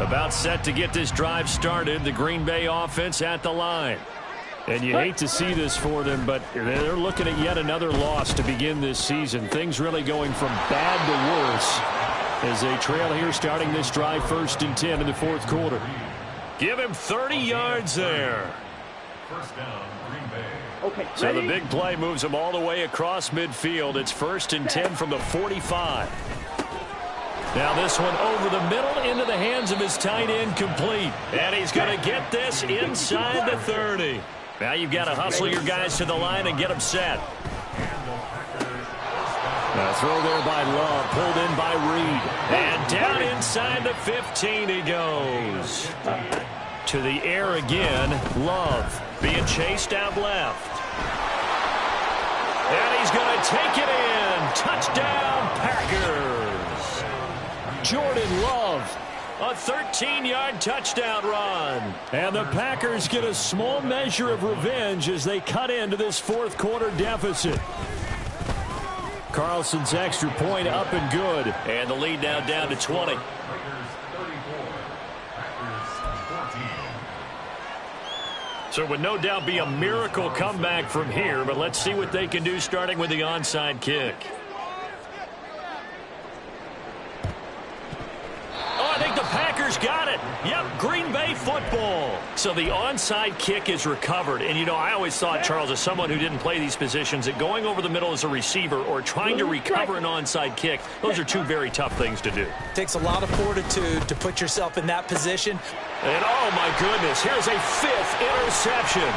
About set to get this drive started, the Green Bay offense at the line. And you hate to see this for them, but they're looking at yet another loss to begin this season. Things really going from bad to worse as they trail here starting this drive 1st and 10 in the 4th quarter. Give him 30 yards there. First down, Green Bay. Okay, So ready? the big play moves him all the way across midfield. It's 1st and 10 from the 45. Now this one over the middle into the hands of his tight end, complete. And he's going to get this inside the 30. Now you've got to hustle your guys to the line and get them set. A throw there by Love, pulled in by Reed. And down inside the 15 he goes. To the air again, Love being chased out left. And he's going to take it in. Touchdown, Packers. Jordan Love, a 13-yard touchdown run. And the Packers get a small measure of revenge as they cut into this 4th quarter deficit. Carlson's extra point up and good. And the lead now down to 20. Raiders 34, Packers 14. So it would no doubt be a miracle comeback from here, but let's see what they can do starting with the onside kick. I think the Packers got it. Yep, Green Bay football. So the onside kick is recovered. And, you know, I always thought, Charles, as someone who didn't play these positions, that going over the middle as a receiver or trying to recover an onside kick, those are two very tough things to do. Takes a lot of fortitude to put yourself in that position. And, oh, my goodness, here's a 5th interception.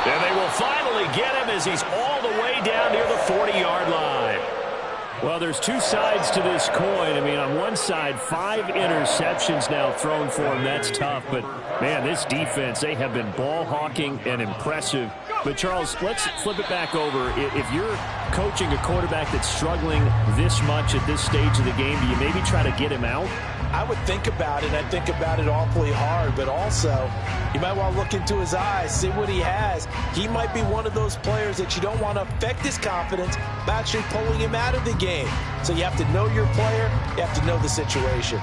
And they will finally get him as he's all the way down near the 40-yard line. Well, there's two sides to this coin. I mean, on one side, 5 interceptions now thrown for him. That's tough. But, man, this defense, they have been ball hawking and impressive. But, Charles, let's flip it back over. If you're coaching a quarterback that's struggling this much at this stage of the game, do you maybe try to get him out? I would think about it. I think about it awfully hard, but also you might want to look into his eyes, see what he has. He might be one of those players that you don't want to affect his confidence by actually pulling him out of the game. So you have to know your player. You have to know the situation.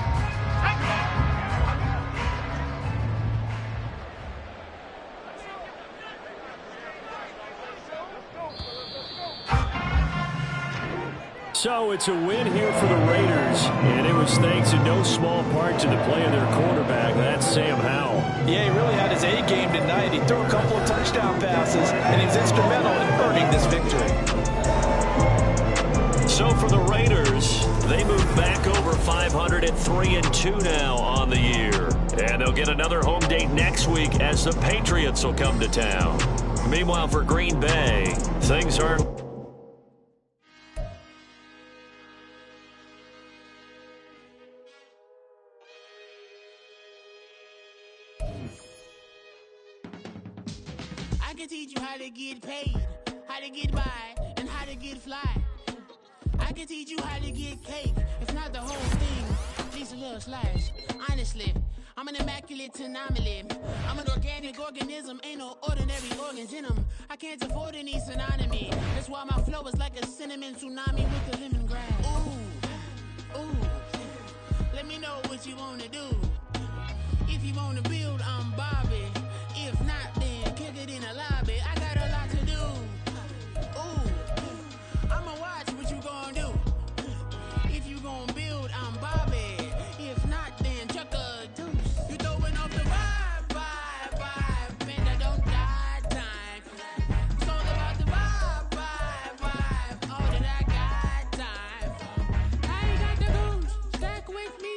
So it's a win here for the Raiders, and it was thanks in no small part to the play of their quarterback. That's Sam Howell. Yeah, he really had his A game tonight. He threw a couple of touchdown passes, and he was instrumental in earning this victory. So for the Raiders, they move back over 500 at 3-2 now on the year. And they'll get another home date next week as the Patriots will come to town. Meanwhile, for Green Bay, things aren't... I can teach you how to get paid, how to get by, and how to get fly. I can teach you how to get cake, if not the whole thing, just a little slice. Honestly, I'm an immaculate anomaly. I'm an organic organism, ain't no ordinary organs in them. I can't afford any synonymy. That's why my flow is like a cinnamon tsunami with the lemongrass. Ooh, ooh, let me know what you wanna do. If you wanna build, I'm Bobby. If not, then kick it in the lobby. I got a lot to do. Ooh, I'ma watch what you gon' do. If you gon' build, I'm Bobby. If not, then chuck a deuce. You throwing off the vibe, man, I don't die time. It's all about the vibe, all that I got time. I ain't got the goose, stack with me.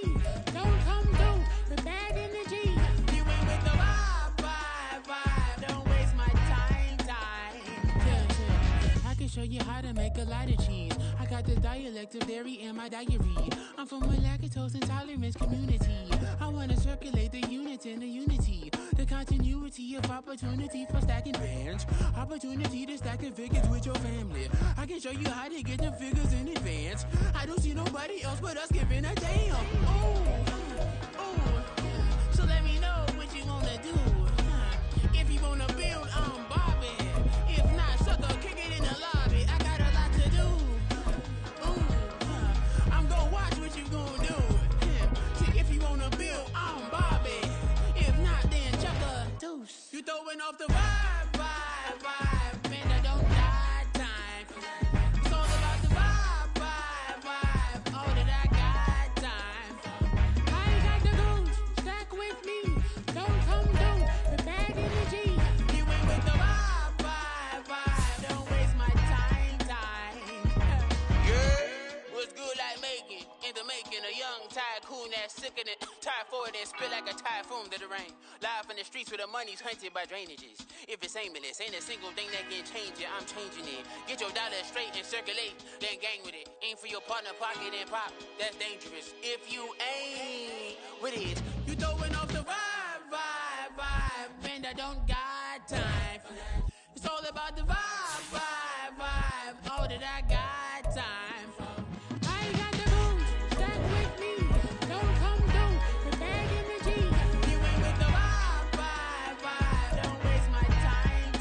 Don't come through the bad energy. You ain't with the vibe, show you how to make a lot of cheese. I got the dialect of dairy in my diary. I'm from a lactose intolerance community. I wanna circulate the units in the unity. The continuity of opportunity for stacking bands. Opportunity to stack the figures with your family. I can show you how to get the figures in advance. I don't see nobody else but us giving a damn. So let me know what you wanna do. If you wanna build, I'm Bobby. If not, sucker, kick it in the lobby. I got a lot to do. I'm gonna watch what you gonna do. See, if you wanna build, I'm Bobby. If not, then chuck a deuce. You throwing off the vibe, man, I don't die time. It's all about the vibe, all that I got time. I ain't got the goose, stack with me. Don't come down with bad energy. You ain't with the vibe, don't waste my time. Yeah, what's good like making, in the making, a young tycoon that's sickening. Tire forward and spit like a typhoon to the rain. Live in the streets where the money's hunted by drainages. If it's aimless, ain't a single thing that can change it, I'm changing it. Get your dollar straight and circulate, then gang with it. Aim for your partner, pocket and pop, that's dangerous. If you ain't with it, you throwing off the vibe, man, I don't got time for that. It's all about the vibe, all that I got time for. I ain't got the goons, stack with me. Don't come down with bad energy. You ain't with the vibe, don't waste my time.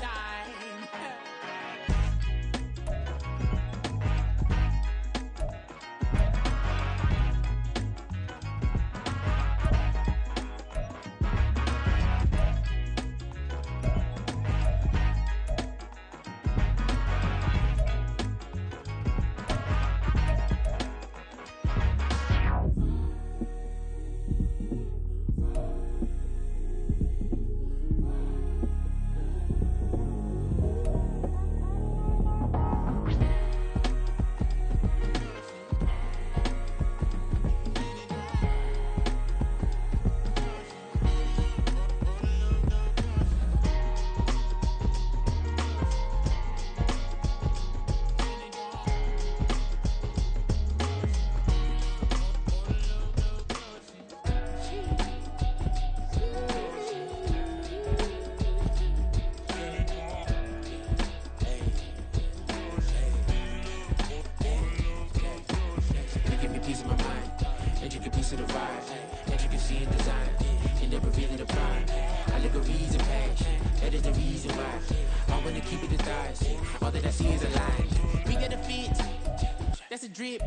That's a drip.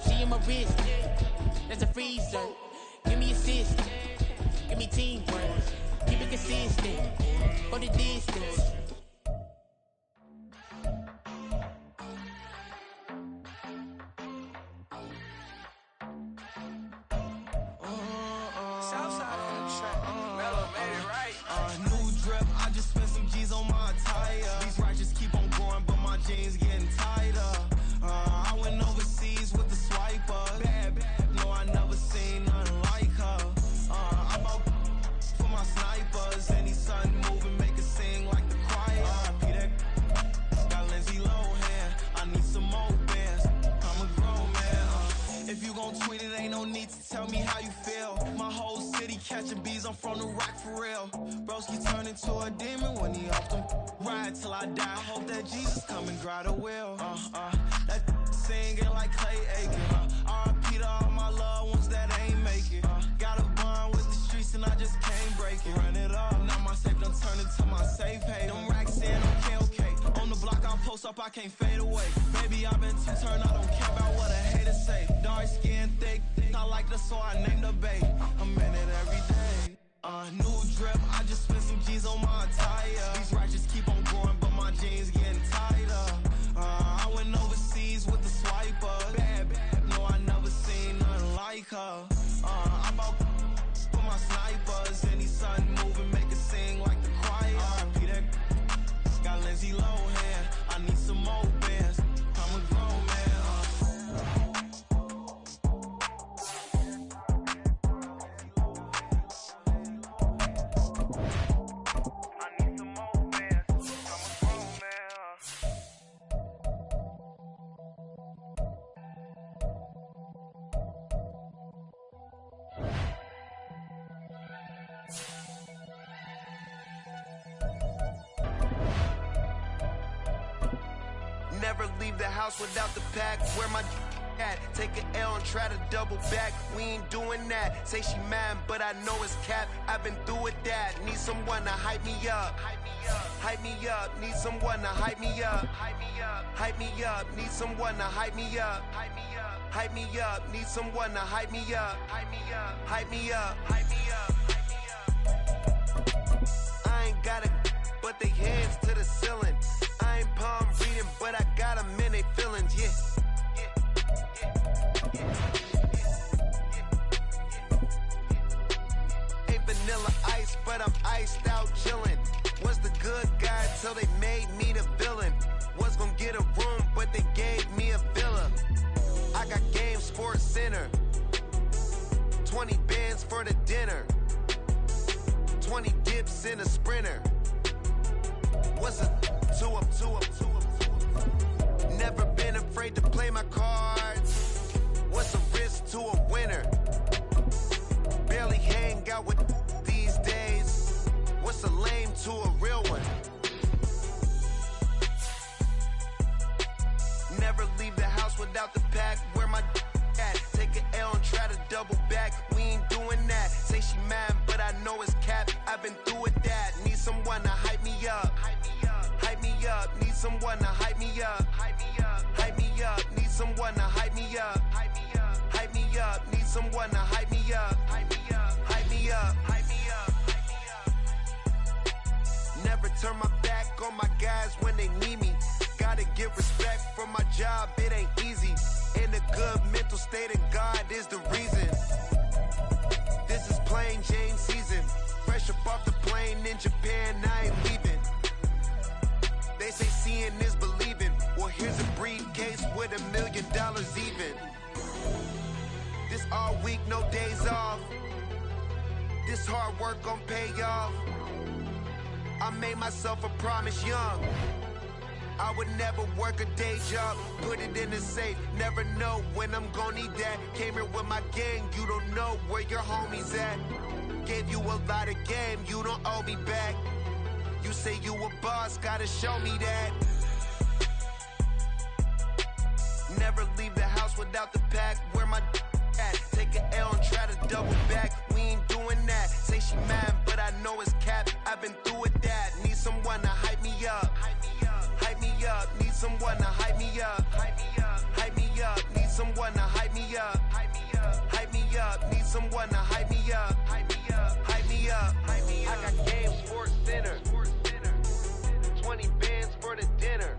She in my wrist. That's a freezer. Give me assist. Give me teamwork. Keep it consistent. For the distance. Southside on the track. Mellow made it right. New drip. I just spent some G's on my attire. These righteous keep on going, but my jeans getting tighter. I went overseas with the swiper. Bad, no, I never seen nothing like her. I bought for my snipers. Any sun moving, make it sing like the choir. Peter got Lindsay Lohan. I need some more bands. I'm a grown man. If you gon' tweet it, ain't no need to tell me how you feel. My whole city catching bees, I'm from the rock for real. Broski turned into a demon when he off them. Ride till I die. I hope that Jesus come and dry the wheel. That singing like Clay Aiken. R.I.P. to all my loved ones that ain't make it. Got a bond with the streets and I just can't break it. Run it up, now my safe done turn into my safe haven. Them racks in, okay. On the block I'll post up, I can't fade away. Baby, I've been too turned, I don't care about what a hater say. Dark skin, thick, I like the so I named the babe. I'm in it every day. New drip, I just spent some G's on my attire. These righteous keep on growing, but my jeans getting tighter. I went overseas with the swiper. Bad, no, I never seen nothing like her. I bought for my snipers. Any sun moving, make it sing like the choir. Peter got Lindsay Lohan. I need some more bands. I'm a grown man. I need some more. Never leave the house without the pack. Where my at? Take an L and try to double back. We ain't doing that. Say she mad, but I know it's cap. I've been through with that. Need someone to hype me up. Hype me up. Need someone to hype me up. Hype me up. Need someone to hype me up. Hype me up. Need someone to hype me up. Hype me up. Hype me up. Hype me up. I ain't got it, but they hands to the ceiling. I ain't palm reading, but I got them in they feelings, yeah. Ain't vanilla ice, but I'm iced out chillin'. Was the good guy till they made me the villain. Was gonna get a room, but they gave me a villa. I got Game Sports Center. 20 bands for the dinner. 20 dips in a sprinter. What's a 2 up, 2 up, 2 up, 2 up? Never been afraid to play my cards. What's a risk to a winner? Barely hang out with these days. What's a lame to a real one? Never leave the house without the pack. Where my at? Take an L and try to double back. We ain't doing that. Say she mad, but I know it's cap. I've been through with that. Need someone to hype me up. Hype me up. Need someone to hype me up. Hype me up. Need someone to hype me up. Hype me up. Need someone to hype me up. Hype me up. Hype me up. Hype me up. Never turn my back on my guys when they need me. Gotta give respect for my job, it ain't easy. In a good mental state, and God is the reason. This is plain Jane season. Fresh up off the plane in Japan, I ain't leaving. They say seeing is believing. Well, here's a briefcase with $1 million even. This all week, no days off. This hard work gon' pay off. I made myself a promise young. I would never work a day job, put it in the safe, never know when I'm gon' need that. Came here with my gang, you don't know where your homies at. Gave you a lot of game, you don't owe me back. You say you a boss, gotta show me that. Never leave the house without the pack, where my at? Take an L and try to double back, we ain't doing that. Say she mad, but I know it's cap, I've been through with that. Need someone to hype me up. Hype me up, need someone to hype me up. Hype me up, need someone to hype me up. Hype me up, need someone to hype me up. Hype me up, I got Game Sports Center. 20 bands for the dinner.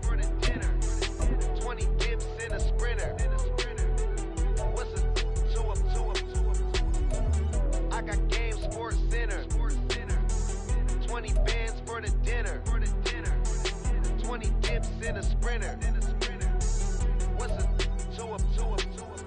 20 dips in a sprinter. What's a 2 up, 2 up, 2 up? I got Game Sports Center. 20 bands for the dinner. 20 dips in a sprinter. What's a 2 up, 2 up, 2 up?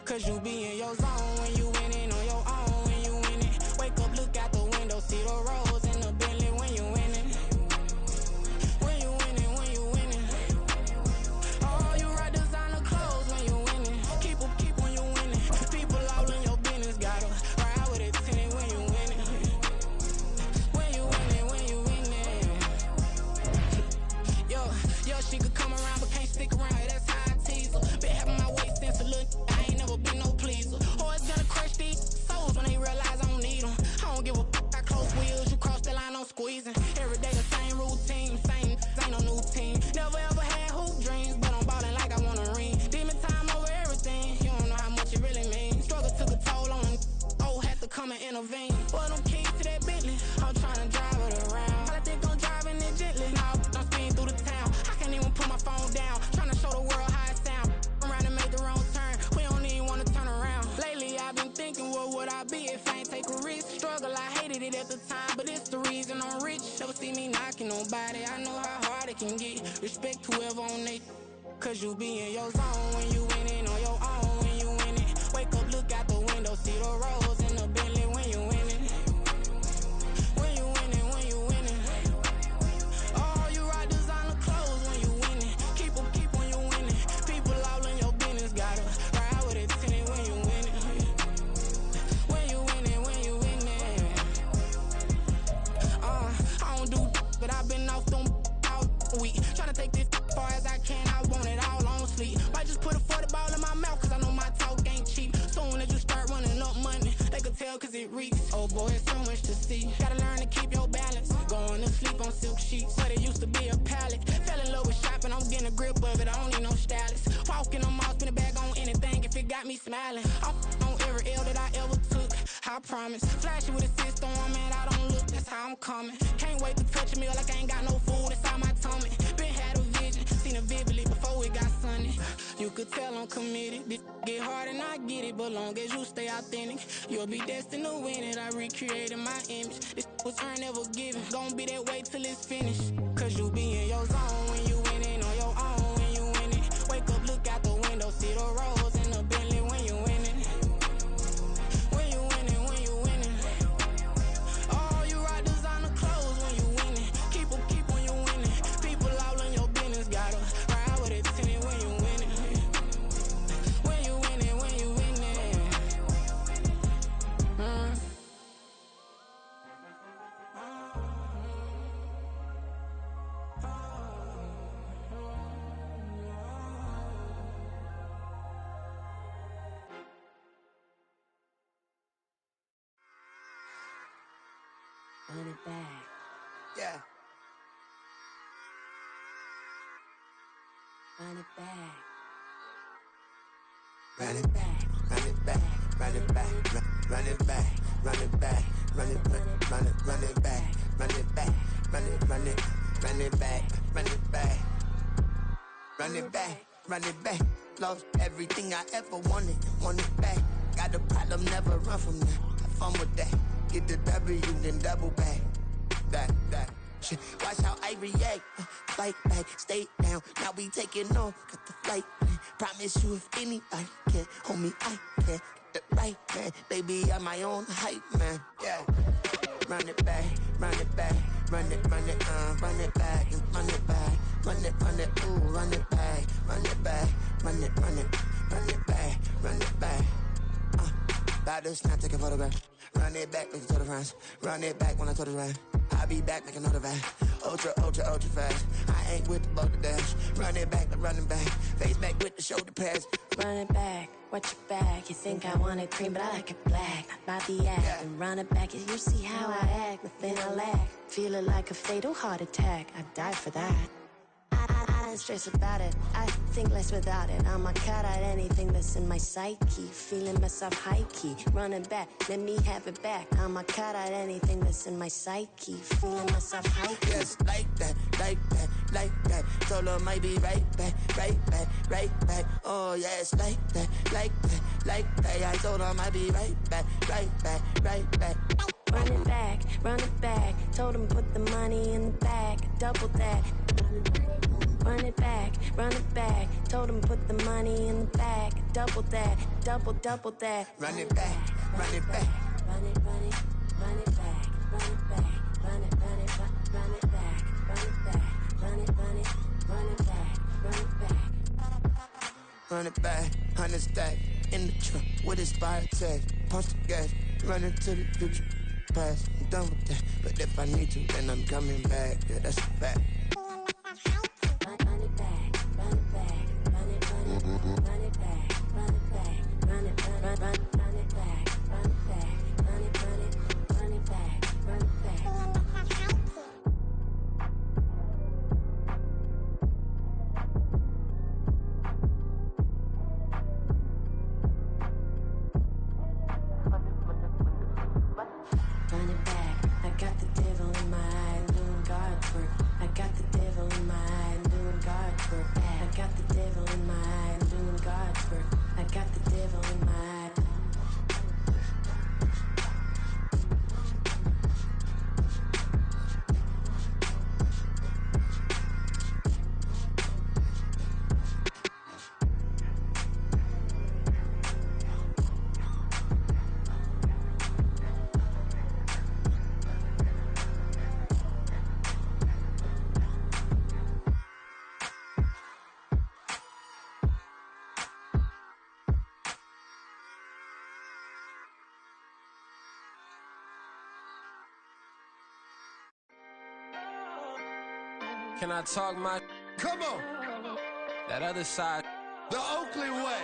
Cause you be in your zone when you winning on your own when you winning. Wake up, look out the window, see the rose in the Bentley when you winning. When you winning, when you winning. Oh, you rock designer clothes when you winning. Keep when you winning. People all in your business, gotta ride with it tinted when you winning. When you winning, when you winning. Yo, she could come around but can't stick around. That's how I tease her. Been having my waist since a little. I ain't never been no pleaser. Always gonna crush these souls when they realize I don't need them. I don't give a f***, I close wheels, you cross the line, I'm squeezing. Every day the same routine, same, ain't no new team. Never ever had hoop dreams, but I'm ballin' like I want a ring. Demon time over everything, you don't know how much it really means. Struggle took a toll on them, had to come and intervene. Boy, them keys to that Bentley, I'm tryna drive me if I ain't take a risk. Struggle, I hated it at the time, but it's the reason I'm rich. Never see me knocking nobody, I know how hard it can get. Respect whoever on they, cause you be in your zone when you winning on your own when you winning. Wake up, look out the window, see the rose in the Bentley when you winning. When you winning, when you winning. Oh, you rock designer clothes when you winning. Keep when you winning. People all in your business, gotta ride with it tinted when you winning. When you winning, when you winning. I don't do but I've been off them all week. Tryna take this far as I can, I want it all on sleep. Might just put a 40 ball in my mouth, cause I know my talk ain't cheap. Soon as you start running up money, they can tell cause it reeks. Oh boy, it's so much to see. Gotta learn to keep your balance. Going to sleep on silk sheets, but it used to be a pallet. Fell in love with shopping, I'm getting a grip of it, I don't need no stylist. Walking on mouth, spin a bag on anything if it got me smiling. I'm on every L that I ever took, I promise. Flashy with a system on, man, I don't look, that's how I'm coming. Can't wait to touch a meal like I ain't got no food inside my tummy. Been had a vision, seen it vividly before it got sunny. You could tell I'm committed. This get hard and I get it, but long as you stay authentic, you'll be destined to win it. I recreated my image. This was earned, never given. Gonna be that way till it's finished. Cause you be in your zone when you winning on your own when you winning. Wake up, look out the window, see the rose in the Bentley when you winning. When you winning, when you winning. Oh, you rock designer clothes when you winning. Keep when you winning. People all in your business, gotta ride with it tinted when you winning. When you winning, when you winning. Run it back. Yeah. Run it back. Run it back, run it back, run it back, run it back, run it back, run it back, run it back, run it back, run it back, run it back, run it back, run it back. Lost everything I ever wanted it back. Got a problem, never run from that. Have fun with that. Get the W, then double back. That shit. Watch how I react. Fight back, stay down. Now we taking off. Got the flight plan. Promise you if anybody can, homie, I can. Get the right man. Baby, I'm my own hype man. Yeah. Run it back, run it back, run it back, run it back, run it back, ooh, run it back, run it back, run it back, run it back. About to snap, take a photograph. Run it back, make it to the friends. Run it back when I told it right. I'll be back, make another back. Ultra fast. I ain't with the boulder dash. Run it back, running back. Face back with the shoulder pads. Run it back, watch your back. You think I want it cream, but I like it black. Not by the act. Yeah. And run it back, you see how I act. Nothing I lack. Feel it like a fatal heart attack. I'd die for that. I don't stress about it. I think less without it. I'ma cut out anything that's in my psyche. Feeling myself high key. Running back, let me have it back. I'ma cut out anything that's in my psyche. Feeling myself high key. Yes, like that, like that, like that. Solo might be right back, right back, right back. Oh yes, like that, like that, like that. I told her I might be right back, right back, right back. Run it back, run it back. Told him put the money in the bag. Double that. Run it back, run it back. Told him put the money in the bag. Double that, double that. Run it back, run it back. Run it, run it, run it back. Run it back, run it, run it, run it back. Run it back, run it, run it, run it back. Run it back. Run it back, 100 stack. In the trunk with his fire tag. Punch the gas, running to the future. Past, I'm done with that. But if I need to, then I'm coming back. Yeah, that's a fact. Run it back, run it back, run it, run it, run it back, run it back, run it, run it back, run it back, run it, run it, run it back, run it back. Run it back, I got the devil in my eye, doing guard work. I got the devil in my eye, doing guard work. I got the devil in my eye, doing guard work. I got the devil in my eye. Can I talk my? Come on. That other side. The Oakley way.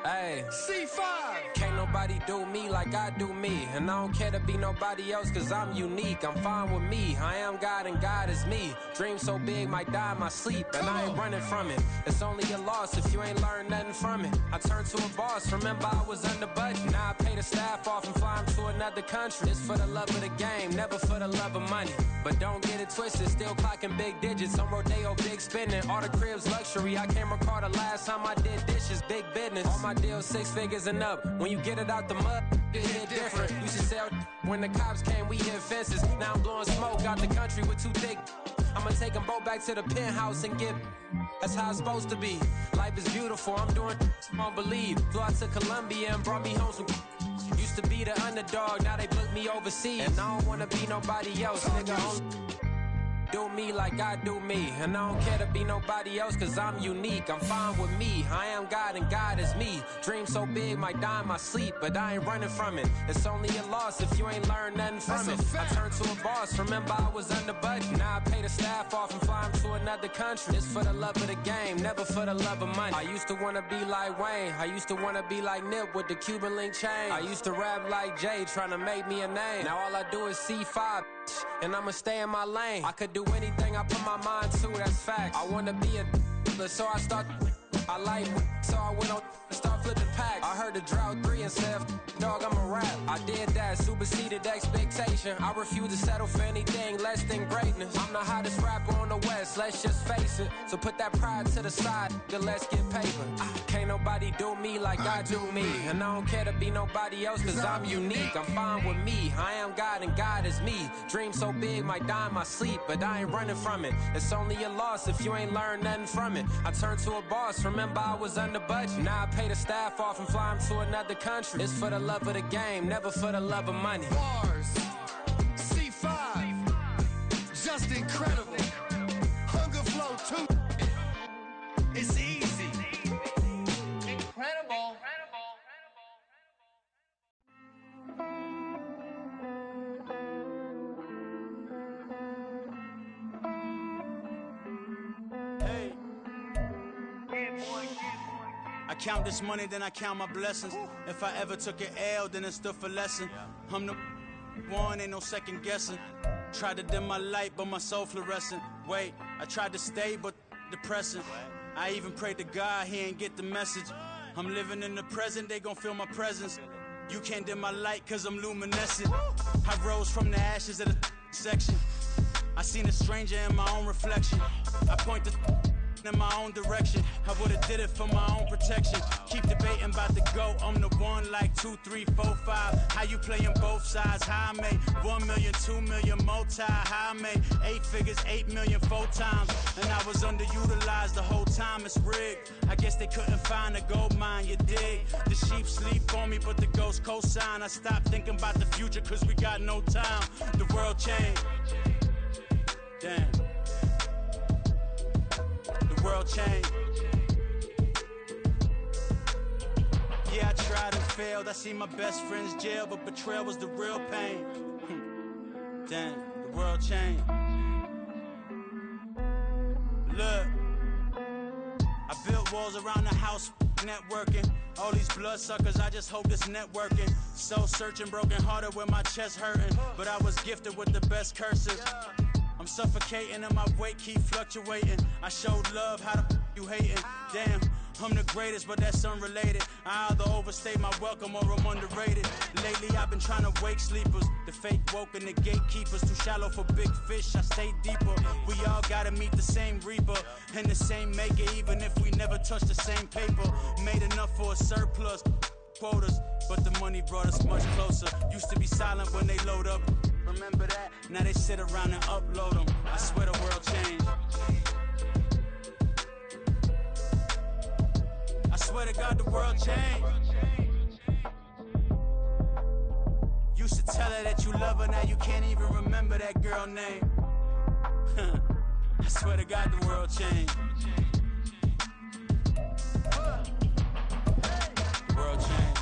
Hey, C5. Can't nobody do me like I do me. And I don't care to be nobody else cause I'm unique. I'm fine with me. I am God and God is me. Dream so big might die in my sleep. And I ain't running from it. It's only a loss if you ain't learned nothing from it. I turned to a boss. Remember I was under budget. Now I pay the staff off and fly them to another country. It's for the love of the game, never for the love of money. But don't get it twisted, still clocking big digits. On Rodeo, big spending. All the cribs luxury. I can't recall the last time I did dishes. Big business. All my deals 6 figures and up. When you get it out the mud, it hit different. Used to sell when the cops came, we hit fences. Now I'm blowing smoke out the country with 2 thick. I'ma take them both back to the penthouse and get. That's how it's supposed to be. Life is beautiful, I'm doing won't believe. Flew out to Colombia and brought me home some. Used to be the underdog, now they book me overseas. And I don't wanna be nobody else, nigga. Do me like I do me. And I don't care to be nobody else cause I'm unique. I'm fine with me. I am God and God is me. Dream so big might die in my sleep. But I ain't running from it. It's only a loss if you ain't learned nothing from it. I turned to a boss. Remember I was under budget. Now I pay the staff off and fly them to another country. It's for the love of the game, never for the love of money. I used to wanna be like Wayne. I used to wanna be like Nip with the Cuban link chain. I used to rap like Jay trying to make me a name. Now all I do is C5 and I'ma stay in my lane. I could do anything I put my mind to, that's fact. I wanna be a so I start. I like so I went on and start flipping packs. I heard the drought 3 and said, dog, I'm a rap. I did that, superseded expectation. I refuse to settle for anything less than greatness. I'm the hottest rapper on the West, let's just face it. So put that pride to the side, then let's get paper. Can't nobody do me like I do me. And I don't care to be nobody else cause I'm unique. I'm fine with me, I am God and God is me. Dream so big might die in my sleep, but I ain't running from it. It's only a loss if you ain't learned nothing from it. I turned to a boss, remember I was under budget. Now I pay the staff off and fly them to another country. It's for the love of the game, never for the love of money. Bars. C5. Just incredible. Hunger Flow 2. It's easy. Incredible. Hey. I count this money, then I count my blessings. If I ever took an L, then it stood for lesson. I'm the one, ain't no second guessing. Tried to dim my light, but my soul fluorescent. Wait, I tried to stay, but depressing. I even prayed to God, he ain't get the message. I'm living in the present, they gon' feel my presence. You can't dim my light, cause I'm luminescent. I rose from the ashes of the section. I seen a stranger in my own reflection. I point the in my own direction. I would've did it for my own protection. Keep debating about the GOAT. I'm the one like 2, 3, 4, 5. How you playing both sides? How I made 1 million, 2 million multi. How I made 8 figures, 8 million 4 times. And I was underutilized the whole time. It's rigged. I guess they couldn't find a gold mine, you dig? The sheep sleep on me, but the ghost co-sign. I stopped thinking about the future cause we got no time. The world changed. Damn. The world changed. Yeah, I tried and failed. I seen my best friends jail, but betrayal was the real pain. Damn, the world changed. Look, I built walls around the house, networking. All these bloodsuckers, I just hope this networking. Soul searching, broken hearted with my chest hurting. But I was gifted with the best curses. I'm suffocating and my weight keep fluctuating. I showed love, how the you hating? Damn, I'm the greatest, but that's unrelated. I either overstay my welcome or I'm underrated. Lately I've been trying to wake sleepers. The fake woke and the gatekeepers. Too shallow for big fish, I stay deeper. We all gotta meet the same reaper and the same maker, even if we never touch the same paper. Made enough for a surplus quotas, but the money brought us much closer. Used to be silent when they load up. Remember that? Now they sit around and upload them. I swear the world changed. I swear to God the world changed. Used to tell her that you love her, now you can't even remember that girl name. I swear to God the world changed. The world changed.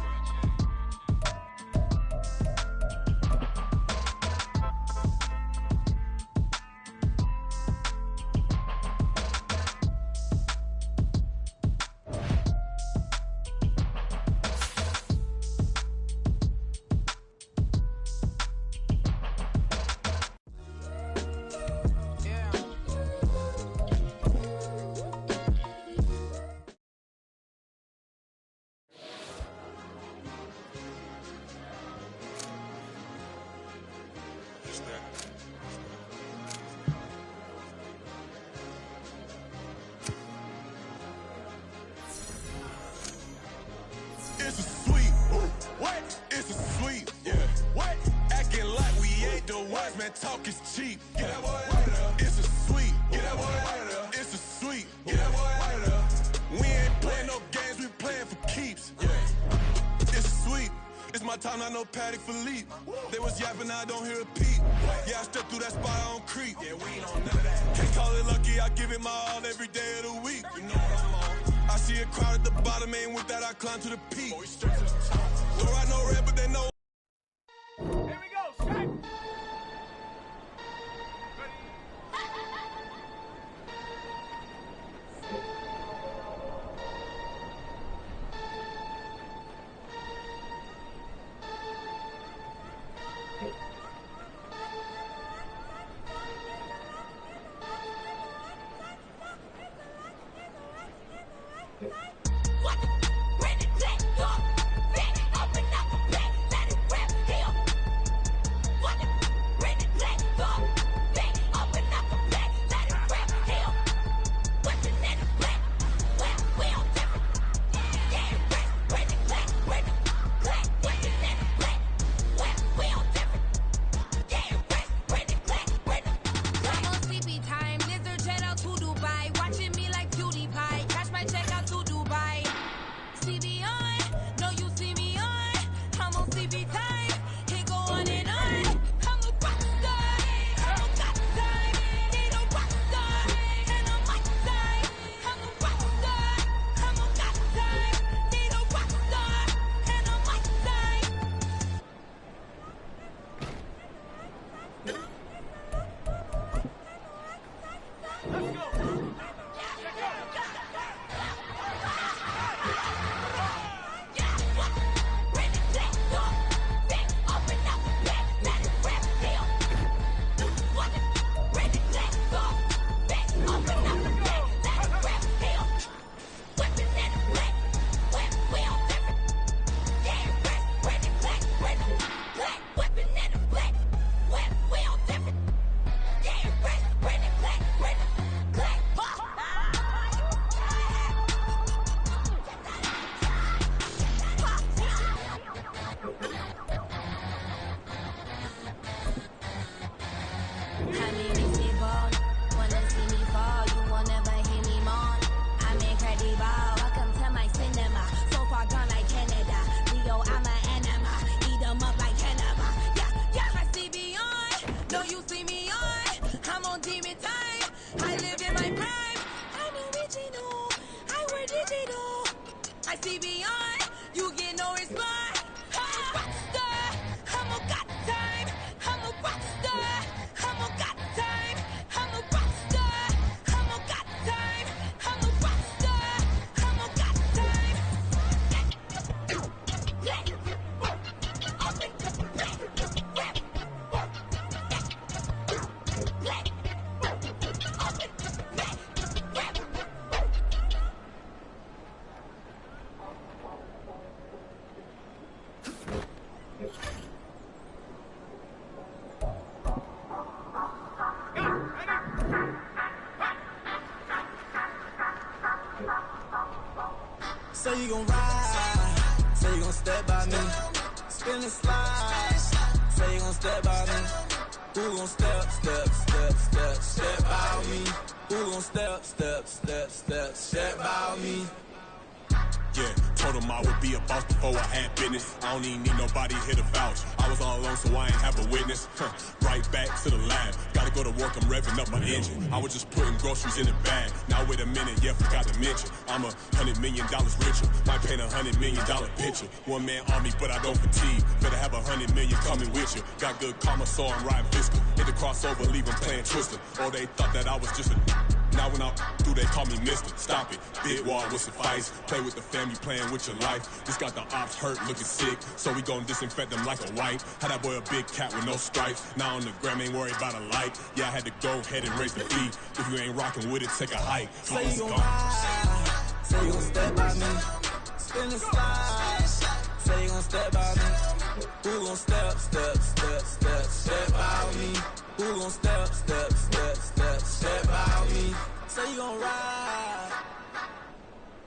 It's a sweep. What? It's a sweep. Yeah. What? Acting like we ain't the ones, man. Talk is cheap. Get that boy out of there. It's a sweep. Get that boy out of there. It's a sweep. Get that boy out of there. We ain't playing no games. We playing for keeps. Yeah. It's a sweep. It's my time, not no Paddock Philippe. They was yapping, I don't hear a peep. Yeah, I stepped through that spot, I don't creep. Yeah, we ain't on none of that. Can't call it lucky, I give it my all every day of the week. You know what I'm on. I see a crowd at the bottom, and with that I climb to the peak. Don't ride no red, but they know. Here we go, strike. Say you gon' ride, say you gon' step by me, spin and slide, say you gon' step by me. Who gon' step by me? Who gon' step by me? Yeah, told him I would be a boss before I had business. I don't even need nobody here to vouch. I was all alone, so I ain't have a witness. Right back to the lab. Gotta go to work, I'm revving up my engine. I was just putting groceries in the bag. Now wait a minute, yeah, forgot to mention. I'm $100 million richer. Might paint $100 million picture. One man army, but I don't fatigue. Better have 100 million coming with you. Got good karma, so I'm riding fiscal. Hit the crossover, leave them playing Twister. Or they thought that I was just a... Now when I'm through, they call me Mister. Stop it. Big wall will suffice. Play with the family, playing with your life. Just got the ops hurt, looking sick. So we gon' disinfect them like a wipe. Had that boy a big cat with no stripes. Now on the gram, ain't worried about a light. Yeah, I had to go ahead and raise the fee. If you ain't rocking with it, take a hike. Say you gon' ride, say you gon' step by me. Spin and slide, say you gon' step by me. Who gon' step by me? me? Who gon' step by me? Say you gon' ride.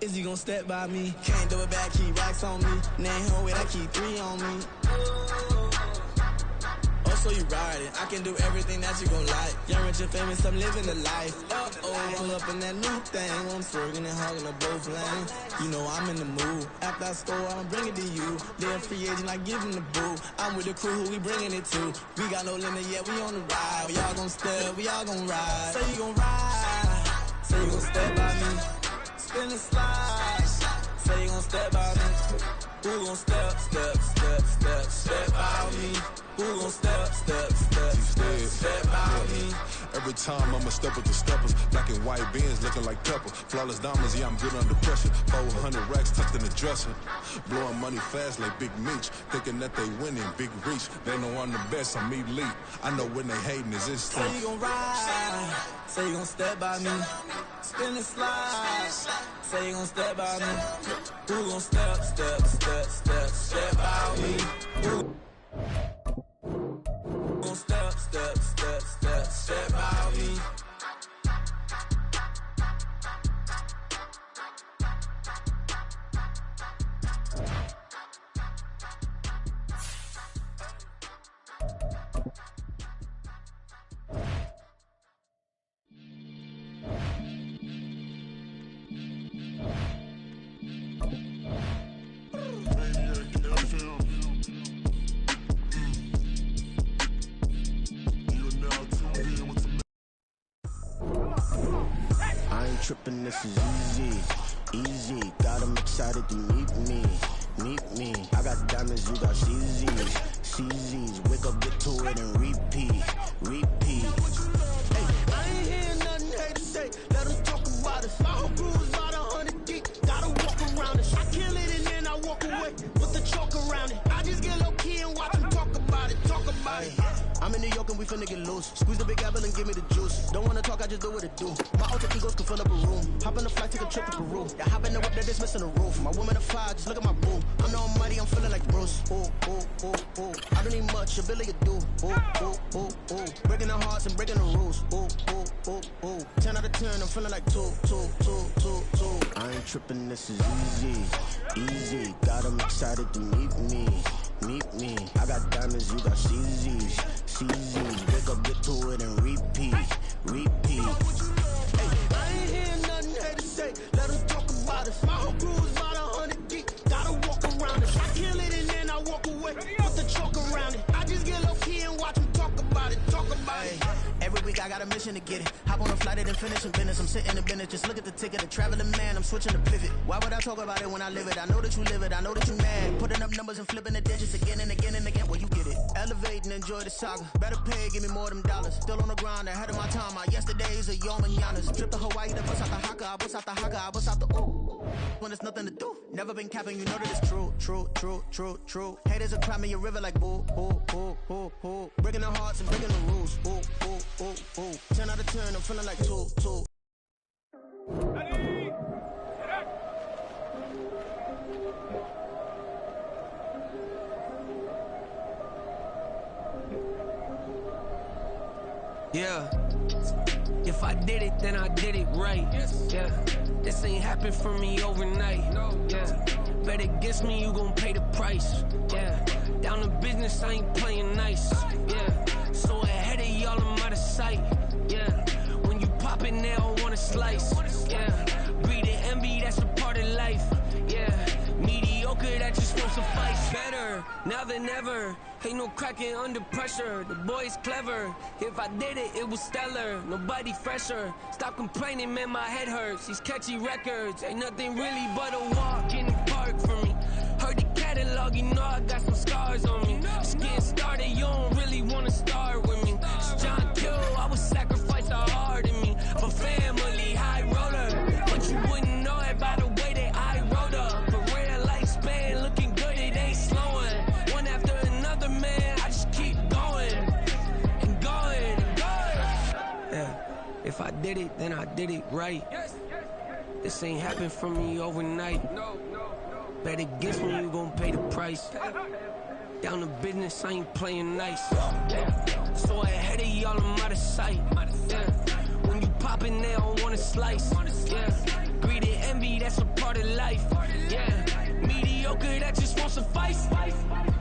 Is he gon' step by me? Can't do it back, keep racks on me. Name home with I keep 3 on me. Oh, so you riding? I can do everything that you gon' like. Young, rich, and famous, I'm living the life. Pull up in that new thing. I'm swerving and hogging up both lanes. You know I'm in the mood. After I score, I'ma bring it to you. They're a free agent, I give him the boo. I'm with the crew, who we bringing it to. We got no limit yet, we on the ride. We all gon' step, we all gon' ride. Say you gon' ride. Say you gon' step by me. Spin and slide. Say you gon' step by me. Who gon' step by me? Who gon' step by me? Every time I'ma step with the steppers. Black and white beans looking like pepper. Flawless diamonds, yeah, I'm good under pressure. 400 racks tucked in the dresser. Blowing money fast like Big Meech. Thinking that they winning, big reach. They know I'm the best, I'm elite. I know when they hating is this thing. Say you gon' ride. Say you gon' step by me. Spin and slide. Say you gon' step by me. Who gon' step by me? Who gon' step by me? Trippin', this is easy. Got them excited to meet me. I got diamonds, you got CZs. Wake up, get to it, and repeat. Hey, I ain't hearing nothing hate to say. Let them talk about us. My whole crew is about 100 deep. Gotta walk around it. I kill it and then I walk away with the chalk around it. I just get low key and watch them talk about it. I'm in New York and we finna get loose. Squeeze the big apple and give me the juice. Don't wanna talk, I just do what it do. My alter egos can fill up a room. Hop in the flight, take a trip to Peru. Yeah, hop in the whip that is missing the roof. My woman a fire, just look at my boo. I'm the almighty, I'm feeling like Bruce. Ooh. I don't need much, ability to do. Ooh. Breaking the hearts and breaking the rules. Ooh. 10 out of 10, I'm feeling like 2. I ain't tripping, this is easy. Got them excited to meet me. I got diamonds, you got CZs. Wake up, get to it, and repeat. Hey, I ain't hearing nothing hate to say. Let them talk about us. My whole crew is about 100 deep. Gotta walk around it. I kill it and then I walk away with the chalk around it. I just get low key and watch them talk about it. Every week I got a mission to get it. Hop on a flight and finish in business. I'm sitting in business, just look at the ticket. A traveling man, I'm switching to pivot. Why would I talk about it when I live it? I know that you live it, I know that you mad. Putting up numbers and flipping the digits again and again. Well, you get it. Elevate and enjoy the saga. Better pay, give me more of them dollars. Still on the grind, ahead of my time. My yesterdays are yo mananas. Trip to Hawaii, to bust out the haka. I bust out the haka, I bust out the ooh. When there's nothing to do. Never been capping, you know that it's true. Haters are climbing your river like boo. Breaking their hearts and breaking the rules. Ooh. 10 out of 10, I'm feeling like 2. Yeah. If I did it, then I did it right. Yeah. This ain't happened for me overnight. Yeah. Bet against me, you gon' pay the price. Yeah. Down to business, I ain't playing nice. Yeah. So ahead of y'all, I'm out of sight. Yeah. When you pop it, they don't wanna slice. Yeah. Greed and envy, that's a part of life. Yeah. Mediocre, that just won't suffice. Better now than ever. Ain't no cracking under pressure. The boy's clever. If I did it, it was stellar. Nobody fresher. Stop complaining, man, my head hurts. These catchy records ain't nothing really but a walk in the park for me. Heard the catalog, you know I got some scars on me. Just getting started, you don't really wanna start with me. It's John Kill, I would sacrifice a heart in me for family, high roller. But you wouldn't know it by the way that I wrote up. For real lifespan, looking good, it ain't slowing. One after another, man, I just keep going and going and going. Yeah, if I did it, then I did it right. This ain't happened for me overnight. Bet against me, you gon' pay the price. Down to business, I ain't playing nice. Yeah. So ahead of y'all, I'm out of sight. Yeah. When you poppin', they don't wanna slice. Yeah. Greed and envy, that's a part of life. Yeah. Mediocre, that just won't suffice.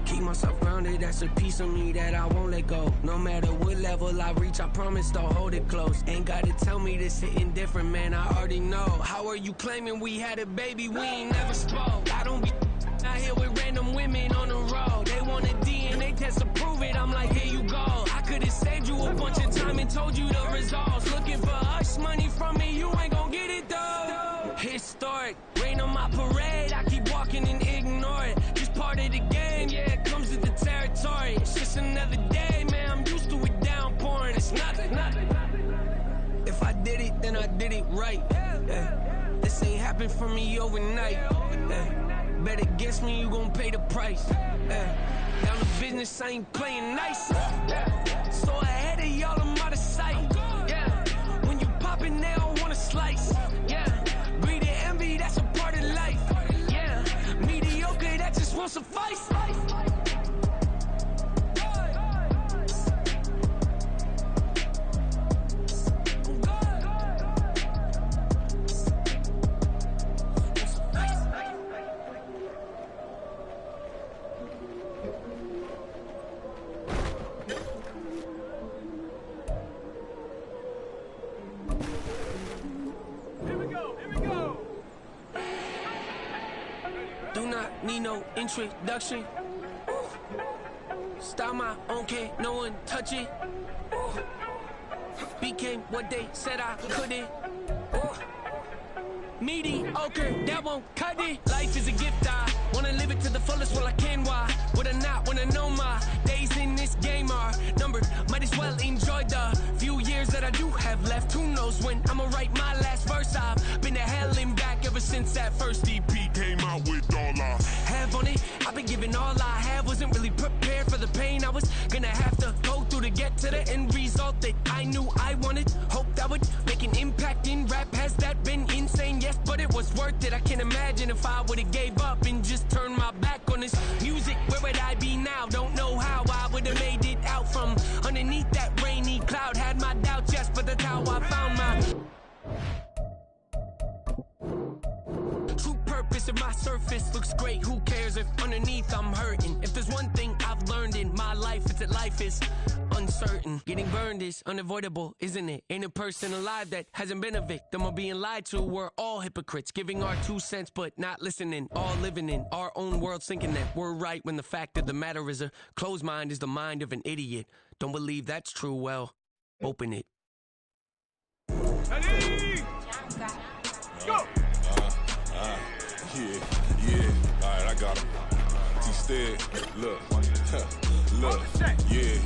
Keep myself grounded, that's a piece of me that I won't let go. No matter what level I reach, I promise to hold it close. Ain't gotta tell me this hitting different, man, I already know. How are you claiming we had a baby, we ain't never spoke? I don't be out here with random women on the road. They want a DNA test to prove it, I'm like, here you go. I could've saved you a bunch of time and told you the results. Looking for hush money from me, you ain't gon' get it though. Historic, rain on my parade, I keep walking and ignore it. Just part of the game, yeah, it comes with the territory. It's just another day, man, I'm used to it downpouring. It's nothing. If I did it, then I did it right. Yeah. This ain't happened for me overnight. Yeah. Bet against me, you gon' pay the price. Yeah. Down to business, I ain't playing nice. Yeah. So ahead of y'all, I'm out of sight. Yeah. When you poppin', they don't wanna slice. Yeah. Greed and envy, that's a part of life. Yeah. Mediocre, that just won't suffice. Need no introduction. Style my own, can't no one touch it. Became what they said I couldn't. Mediocre, that won't cut it. Life is a gift, I wanna live it to the fullest while I can. Why would I not wanna know my days in this game are numbered? Might as well enjoy the few years that I do have left. Who knows when I'ma write my last verse? I've been to hell and back ever since that first EP came out with all I have on it. I've been giving all I have, wasn't really prepared for the pain I was gonna have to go through to get to the end result that I knew I wanted. Hoped I would make an impact in rap. Has that been insane? Yes, but it was worth it. I can't imagine if I would've gave up and just turned my back on this music. Where would I be now? Don't know how I would've made it out from underneath that rainy cloud. Had my doubts, yes, but that's how I found my true purpose. If my surface looks great, who cares if underneath I'm hurting? If there's one thing I've learned in my life, it's that life is uncertain. Getting burned is unavoidable, isn't it? Ain't a person alive that hasn't been a victim of being lied to. We're all hypocrites, giving our 2 cents but not listening. All living in our own world, thinking that we're right when the fact of the matter is a closed mind is the mind of an idiot. Don't believe that's true? Well, open it. Ready? Go! Yeah. All right, I got him. Instead, look, yeah.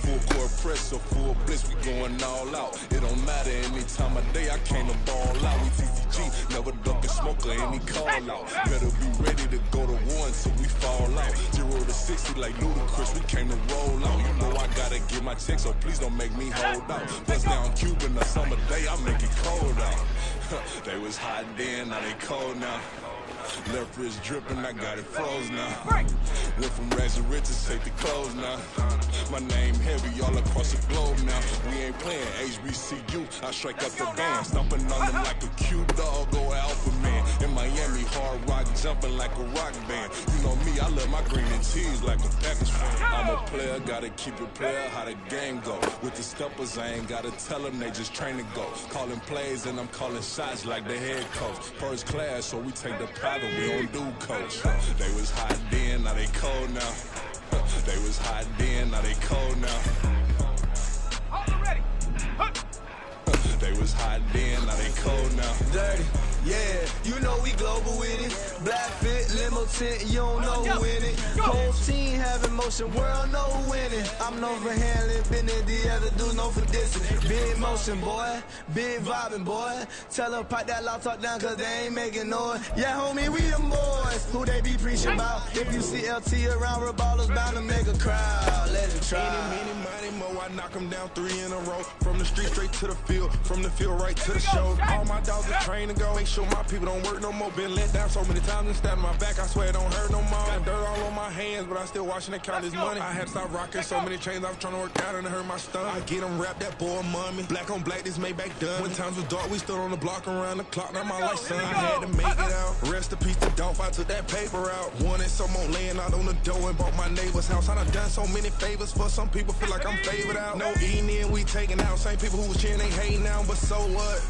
Full court press or full blitz, we going all out. It don't matter any time of day, I came to ball out. We TCG, never duck a smoker, any call out. Better be ready to go to war until we fall out. 0 to 60 like Ludacris, we came to roll out. You know I gotta get my check, so please don't make me hold out. Bust down Cuban, a summer day, I make it cold out. They was hot then, now they cold now. Left wrist dripping, I got it froze now. Went from rags to riches, take the clothes now. My name heavy all across the globe now. We ain't playing HBCU, I strike up the band. Stomping on them like a cute dog, go alpha man. In Miami, hard rock jumping like a rock band. You know me, I love my green and cheese like a Packers fan. I'm a player, gotta keep it player, how the game go. With the steppers, I ain't gotta tell them, they just train to go. Calling plays and I'm calling shots like the head coach. First class, so we take the private, we don't do coach. They was hot then, now they cold now. They was hot then, now they cold now. They was hot then, now they cold now. Dirty, yeah, you know we global with it. Black fit, limo tint, you don't know who in it. Whole team having motion, world know who winning. I'm known for handling, been in the other dudes known for dissing. Big motion, boy, big vibing, boy. Tell them pipe that loud talk down, cause they ain't making noise. Yeah, homie, we them boys, who they be preaching about. If you see LT around, Reballo's bound to make a crowd. Let it try. Many, money, more, I knock them down 3 in a row. From the street straight to the field, from the field right to the show. All my dogs are trained to go. Make sure my people don't work no more. Been let down so many times and stabbed my back. I swear it don't hurt no more. Got dirt all on my hands, but I still watching and count this money. I had to stop rocking so many chains. I was trying to work out and it hurt my stomach. I get them wrapped, that boy mummy. Black on black, this Maybach done. When times was dark, we stood on the block around the clock. Now my life, son. I had to make it out. Rest in peace to Dolph. I took that paper out. Wanted some more laying out on the door and bought my neighbor's house. I done done so many favors for some people. Feel like I'm favored out. No eating in, we taking out. Same people who was cheering, they hating now, but so what?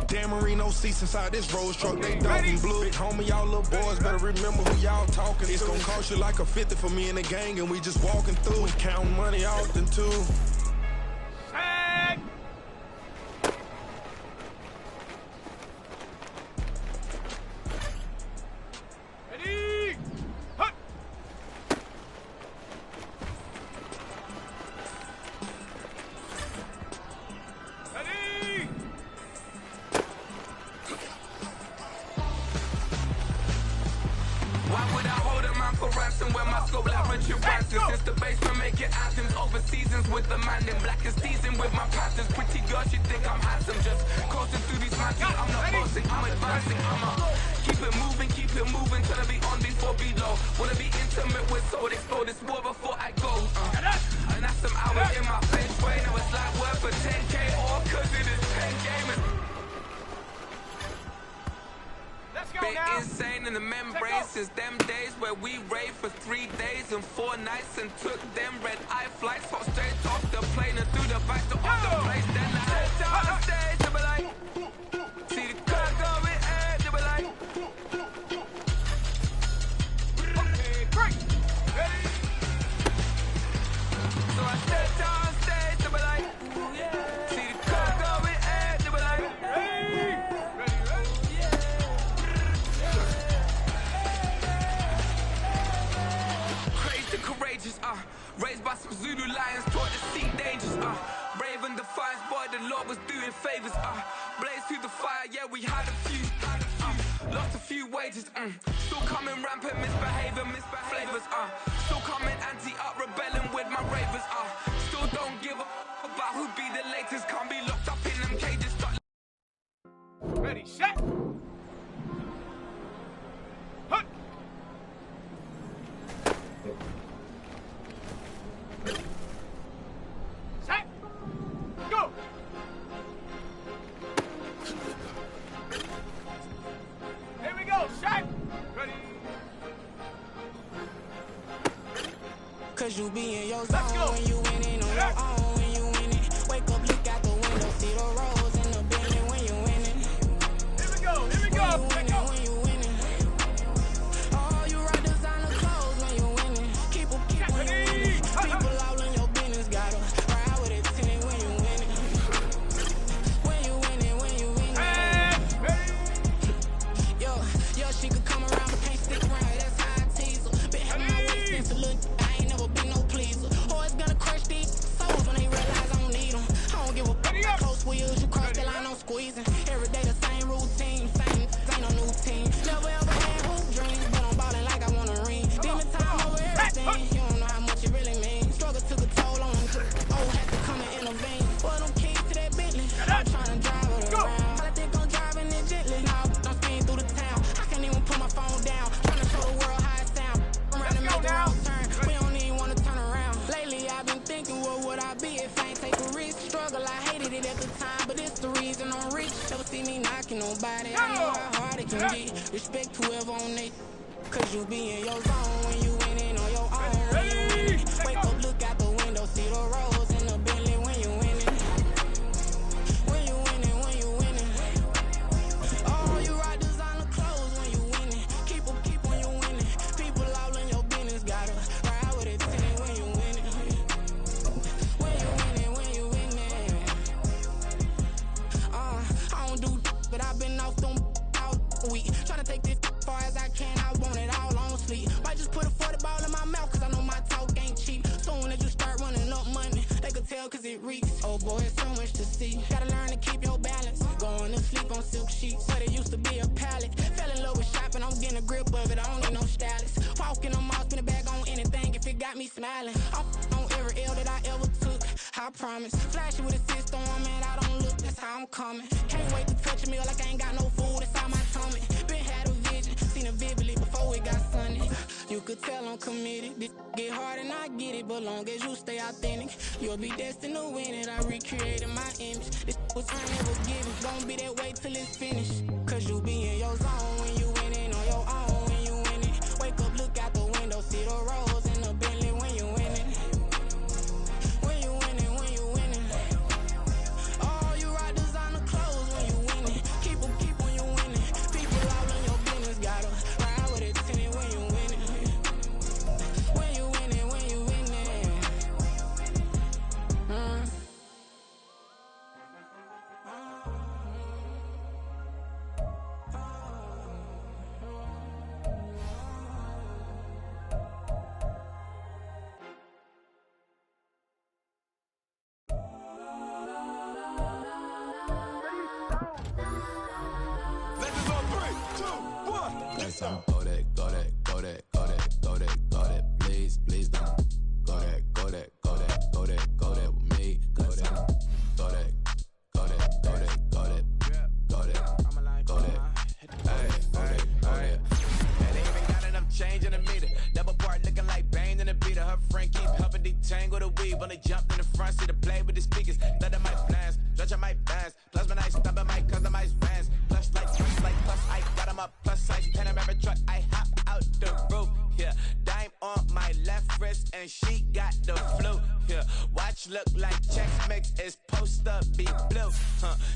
Dan Marino seats inside this Rolls truck, they dark and blue. Big homie, y'all little boys better remember who y'all talking to. It's gonna cost you like a 50 for me and the gang, and we just walking through. We counting money often too. Ready? Hut! Ready? Why would I hold a man for ransom when my scope like Richard Branson? Since the basement making anthems over seasons with the man in black is seasoned with my patterns. Pretty girl, she think I'm handsome. Just coasting through these mountains. I'm not bossing, I'm advancing. Keep it moving, trying to be on before below. Wanna be intimate with soul, explore this war before I go. And that's some hours in my face way. Now it's like work for 10K or cause it is 10 gamers. Been insane in the membrane since them days where we raved for 3 days and 4 nights and took them red eye flights. Hot straight off the plane and through the back to off the place. Then I head down the stage, they be like, see the car going air, they be like, okay, great, ready? So I step down stage, they be like, ooh, yeah. See the car going air, they be like, hey, ready, yeah. Courageous, raised by some Zulu lions, taught to see dangers, brave and defiant, boy, the Lord was doing favors, blaze through the fire, yeah, we had a few, lost a few wages, still coming rampant, misbehaving, flavors, still coming anti-up, rebelling with my ravers, still don't give a about who be the latest, can't be locked up in them cages, Ready, set! Hut! Set! Go! Here we go, set! Ready? Cause you be in your zone when you winning on your own, when you winning. Wake up, look out the window, see the rose in the building when you winning. Here we go, here we go! When you winning. Oh, you rock designer clothes when you winning. Keep when you winning. People all in your business, gotta ride with it 10 when you winning. When you winning. Yo, she could come around but can't stick around, that's how I tease her. Been having my way since a little, I ain't never been no pleaser. Always gonna crush these souls when they realize I don't need them. I don't give a fuck, close wheels, you cross the line, I'm squeezing. Every day the same routine, ain't no new team. Never ever had hoop dreams, but I'm ballin' like I want a ring. Demon time over everything, you don't know how much it really means. Struggle took a toll on them, had to come and intervene. Boy, them keys to that Bentley, I'm trying to drive it around. I think I'm driving it gently, now I'm speeding through the town. I can't even put my phone down, trying to show the world how it sound. I'm ready to make the wrong turn, we don't even want to turn around. Lately I've been thinking, what would I be if I ain't take a risk? Struggle, I hated it at the time, but it's the reason I'm rich. Never see me knocking nobody, I know how hard it can be. Respect whoever on they, cause you be in your zone when you winning on your own. When you winning, wake up, look out the window, see the rose in the Bentley when you winning. When you winning. Oh, you rock designer clothes when you winning. Keep when you winning. People all in your business, gotta ride with it 10 when you winning. When you winning. I don't do, but I've been off them all week. Tryna take this far as I can, I want it all on sleep. Might just put a 40 ball in my mouth, cause I know my talk ain't cheap. Soon as you start running up money, they could tell cause it reeks. Oh boy, it's so much to see. Gotta learn to keep your balance. Going to sleep on silk sheets, so they used to be a pallet. Fell in love with shopping, I'm getting a grip of it, I don't need no stylist. Walking them out, spin a bag on anything. if it got me smiling. I'm on every L that I ever took, I promise. Flashy with a system, man, I don't look, that's how I'm coming. Can't wait to touch a meal like I ain't got no food inside my tummy. Been had a vision, seen it vividly before it got sunny. You could tell I'm committed, this get hard and I get it, but long as you stay authentic, you'll be destined to win it. I recreated my image, this was never given, gon' be that way till it's finished. Cause you be in your zone when you winning on your own when you win it. Wake up, look out the window, see the rose in the Bentley when you win it. When you winning, when you winning. Oh, you rock designer clothes when you winning. Keep when you winning. People all in your business, gotta ride with it tinted when you winning. When you winning, when you winning. Go that, go that, go that, go that, go that, go that, please, please don't. Go that, go that, go that, go that, go that with me. Go that, go that, go that, go that, go that, go that, go that, hey, go that, go that. And they even got enough change in the meter. Double part looking like Bane in the beater. Her friend keep helping detangle the weave. When they jumped in the front, see the play with the speakers. Let them might blast, stretch might pass. Plus when I stop it, might customize fans. Plus I got them up. Plus size Panamera truck, I hop out the roof. Yeah, dime on my left wrist and she got the flu. Yeah, watch look like Chex Mix is supposed to be blue.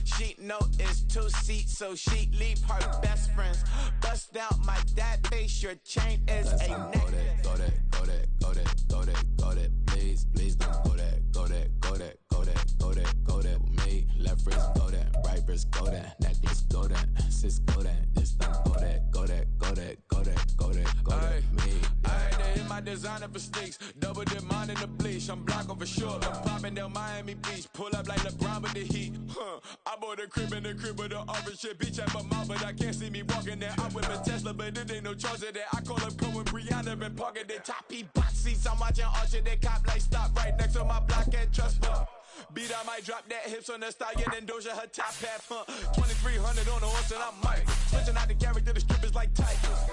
She know it's 2 seats, so she leave her best friends. Bust down my dad face, your chain is a necklace. Go that, go that, go that, go that, go that, please, please don't. Go that, go that, go that, go that, go that, go that with me. Left wrist, go that, right wrist, go that, necklace, go that, sis, go that, just don't go that, go that, go that, go that, go that, go that, me. I had to hit my designer for sneaks, double dip mine in the bleach. I'm block over short, I'm popping down Miami Beach, pull up like LeBron with the heat. I bought a crib in the crib with the orange shit, beach at my mouth, but I can't see me walking there. I whip a Tesla, but it ain't no charge of that. I call up Cohen, Brianna, and parking the top box seats. I'm watching Archer, they cop like stop right next to my block and trust fund. Beat, I might drop that hips on the stallion and Doja her top half, 2300 on the horse and I'm Mike. Switching out the character, the strippers like Tigers.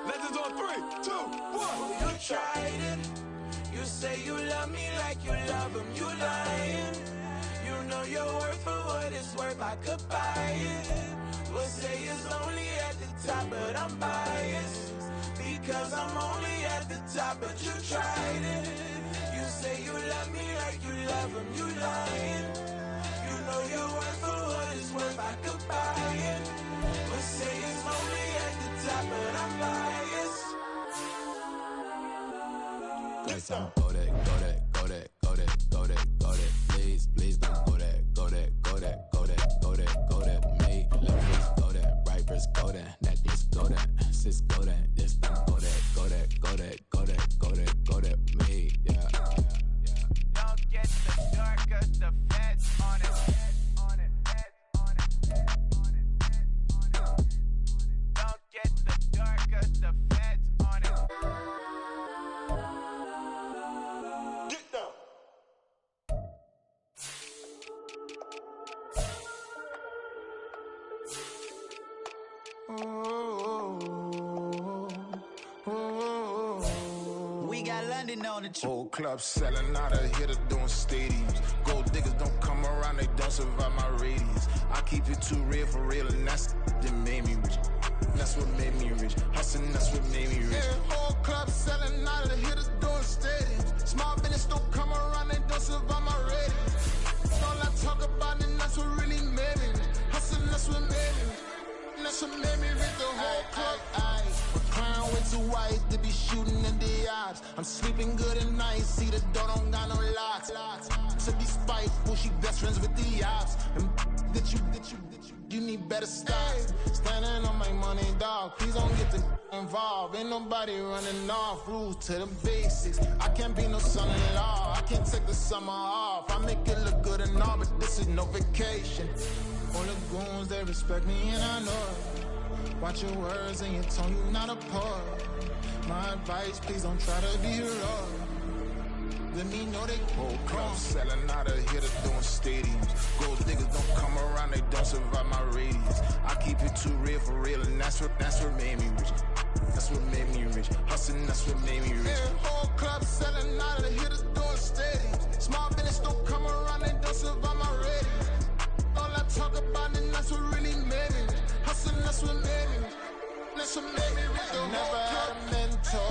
Legends on 3, 2, 1. You tried it. You say you love me like you love him. You lying. You know your worth for what it's worth. I could buy it. We'll say it's only at the top, but I'm biased because I'm only at the top. But you tried it. You say you love me like you love him. You lying. You know your worth for what it's worth. I could buy it. We'll say it's only at the top, but I'm biased. Guys, I'm go that, go that, go that, go that, go that, go that, please, please don't go that, go that, go that, go that, go that, go that with me. Left wrist, go that, right wrist, go that, necklace, go that, sis, go that, just don't go that, go that, go that, go that, go that, go that with me, yeah. Don't get the dark, cause the feds on it. Don't get the dark, cause the feds on it. Get down. We got London on the trip. Whole club selling out of here to doing stadiums. Gold diggers don't come around, they don't survive my radius. I keep it too real for real, and that's that made me rich. That's what made me rich. Hustling, that's what made me rich. Yeah, whole club selling out of here to doing stadiums. Small business don't come around, they don't survive my radius. All I talk about, and that's what really made me rich. Hustling, that's what made me rich. That's what made me rich. The whole club. My crown way too white to be shooting in the eyes. I'm sleeping good at night, see the door don't got no locks. To be spiteful, she best friends with the ops. And you need better stop. Standing on my money, dog. Please don't get the involved. Ain't nobody running off. Rules to the basics. I can't be no son-in-law. I can't take the summer off. I make it look good and all, but this is no vacation. All the goons, they respect me and I know it. Watch your words and your tone, you not a poet. My advice, please don't try to be rough. Let me know they whole club selling out of here to doing stadiums. Gold diggers don't come around, they don't survive my radius. I keep it too real for real, and that's what made me rich. That's what made me rich. Hustling, that's what made me rich. Yeah, whole club selling out of here to doing stadiums. Small business don't come around, they don't survive my radius. All I talk about, and that's what really made me rich. Hustling, that's what made me rich. That's what made me rich. The never had a mentor.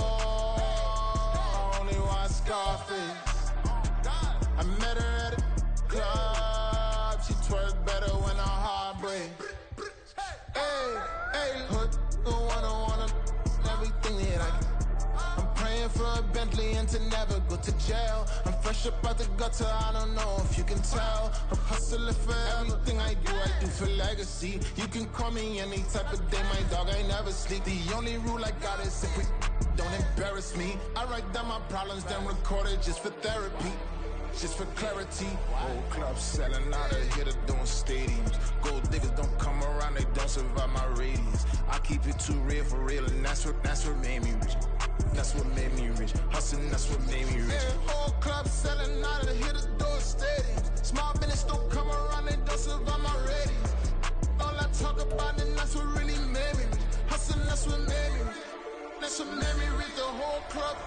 Only one Scarface. I met her at a club. She twerk better when her heart breaks. Hey, hood, wanna everything that I can. I'm praying for a Bentley and to never go to jail. I'm fresh up out the gutter, I don't know if you can tell. I'm hustling for everything I do for legacy. You can call me any type of day, my dog, I never sleep. The only rule I got is if we don't embarrass me. I write down my problems, then record it just for therapy. Just for clarity. Whole club selling out of here to doing stadiums. Gold diggers don't come around, they don't survive my radius. I keep it too real for real, and that's what made me rich. That's what made me rich. Hustling, that's what made me rich. Yeah, whole club selling out of here to doing stadiums. Small business don't come around, they don't survive my radius. All I talk about, and that's what really made me rich. Hustling, that's what made me rich. That's what made me rich. The whole club.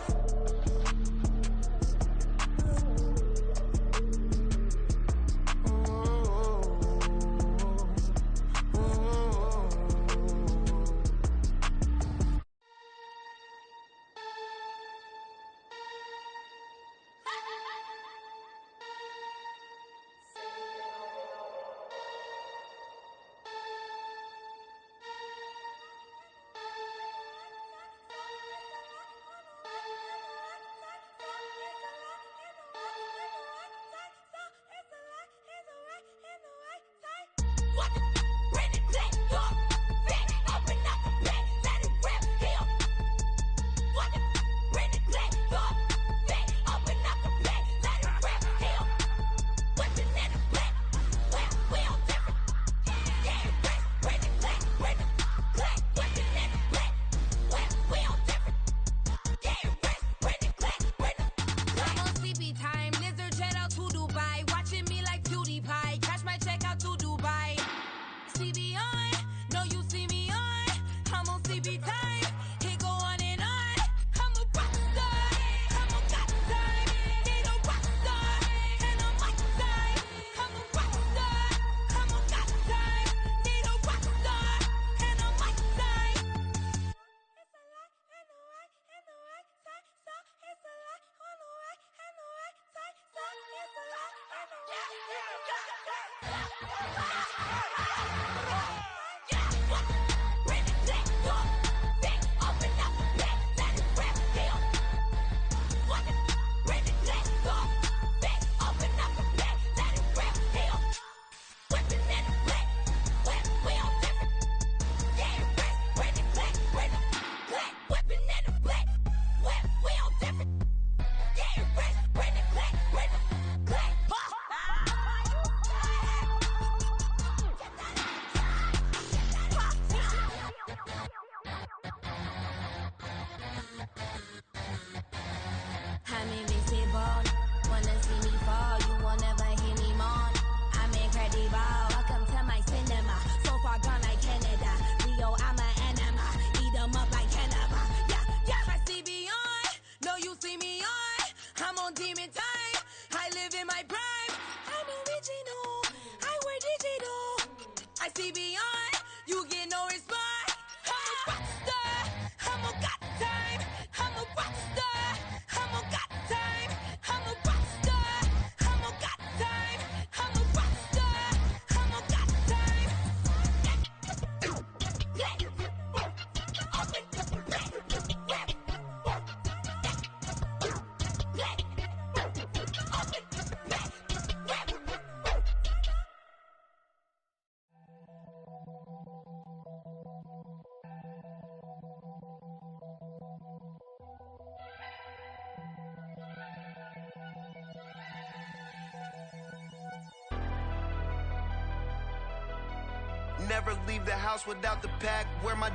Never leave the house without the pack. Where my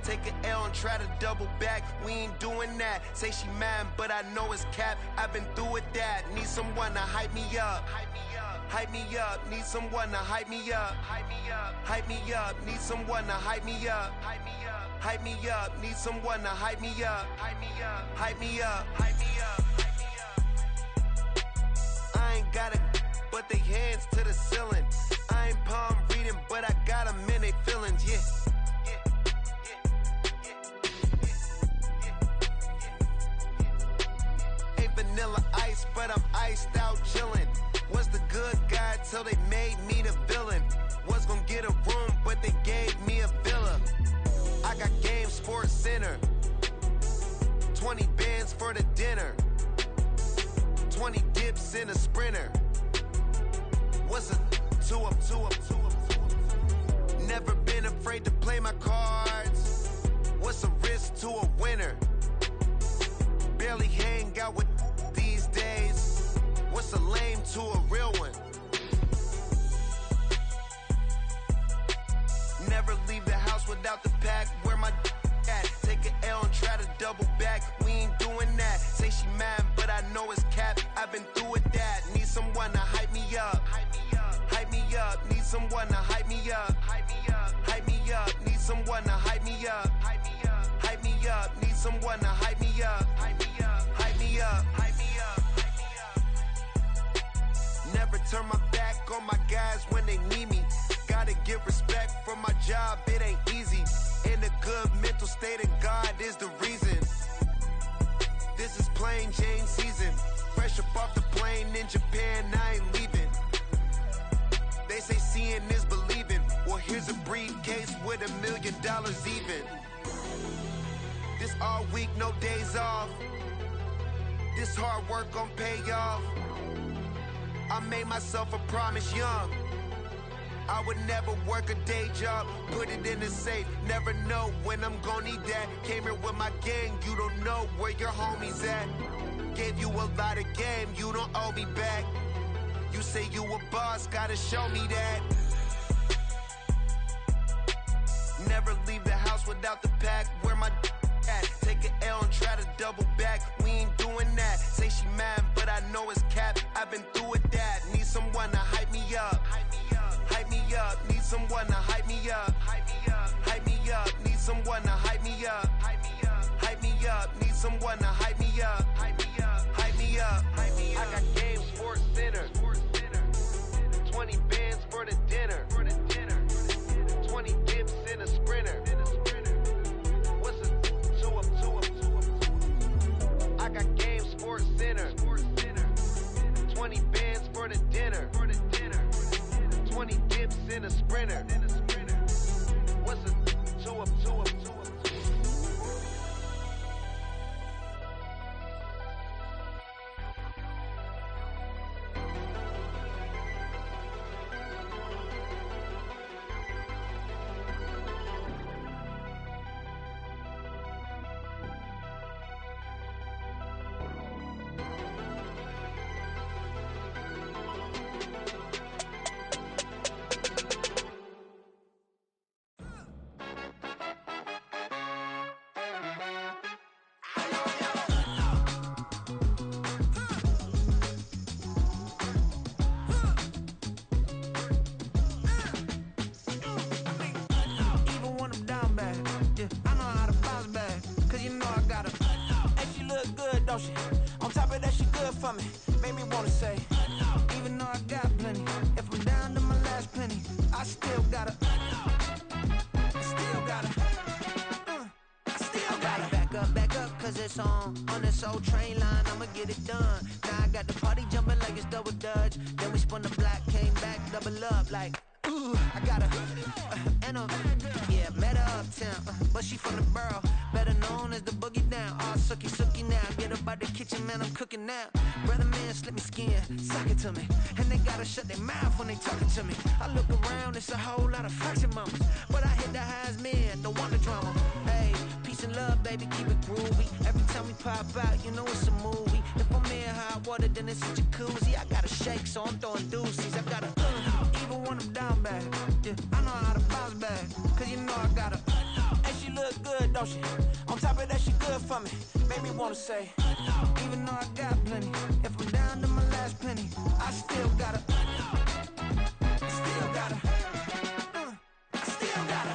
Take an L and try to double back. We ain't doing that. Say she mad, but I know it's cap. I've been through with that. Need someone to hype me up. Hype me up. Need someone to hype me up. Hype me up. Need someone to hype me up. Hype me up. Need someone to hype me up. Hype me up. Hype me up. Hype me up. I ain't got it, but they hands to the ceiling. I ain't palm reading, but I got them in they feelings. Yeah. Vanilla ice, but I'm iced out chillin'. Was the good guy till they made me the villain. Was gonna get a room, but they gave me a villa. I got Game Sports Center. 20 bands for the dinner. 20 dips in a sprinter. What's a 2 up, 2 up, 2 up, 2 up? Never been afraid to play my cards. What's a risk to a winner? Barely hang out with these days. What's a lame to a real one? Never leave the house without the pack. Where my at? Take an L and try to double back. We ain't doing that. Say she mad, but I know it's cap. I've been through with that. Need someone to hype me up. Hype me up. Need someone to hype me up. Hype me up. Hype me up. Need someone to hype me up. Hype me up. Hype me up. Need someone to hype me up. Hype me up. Hype me up. Hype me up. Never turn my back on my guys when they need me. Gotta give respect for my job, it ain't easy. In a good mental state of God is the reason. This is plain Jane season. Fresh up off the plane in Japan, I ain't leaving. They say seeing is believing. Well, here's a briefcase with $1 million even. This all week, no days off. This hard work gon' pay off. I made myself a promise young. I would never work a day job, put it in the safe. Never know when I'm gon' need that. Came here with my gang, you don't know where your homies at. Gave you a lot of game, you don't owe me back. You say you a boss, gotta show me that. Never leave the house without the pack. Where my at? Take an L and try to double back. We ain't doing that. Say she mad, but I know it's cap. I've been through with that. Need someone to hype me up. Hype me up. Need someone to hype me up. Hype me up. Hype me up. Need someone to hype me up. Hype me up. Hype me up. Need someone to hype me up. Hype me up. Hype me up. Hype me up. I got Game Sports Center. 20 bands for the dinner. 20 dips in a sprinter. What's a 2 up, 2 up, 2 up? I got Game Sports Center. 20 bands for the dinner. 20 dips in a sprinter. What's a 2 up, 2 up, 2 up? On top of that, she good for me. Made me wanna say, even though I got plenty, if I'm down to my last penny, I still gotta back up, cause it's on this old train line, I'ma get it done. Now I got the party jumping like it's double dutch. Then we spun the block, came back, double up like, ooh, I got her, yeah, met her uptown, but she from the borough, better known as the boogie down. All sookie now, get up out the kitchen, man, I'm cooking now. Brother man, slip me skin, suck it to me, and they gotta shut their mouth when they talking to me. I look around, it's a whole lot of fraction mamas, but I hit the highs, man, don't want the drama. Hey, peace and love, baby, keep it groovy. Every time we pop out, you know it's a movie. If I'm in hot water, then it's a jacuzzi. I gotta shake, so I'm throwing deuces. I gotta even when I'm down bad, yeah, I know how to bounce back, cause you know I gotta. And she look don't she? On top of that, she good for me. Made me wanna say, even though I got plenty, if I'm down to my last penny, I still gotta, still gotta, I still gotta.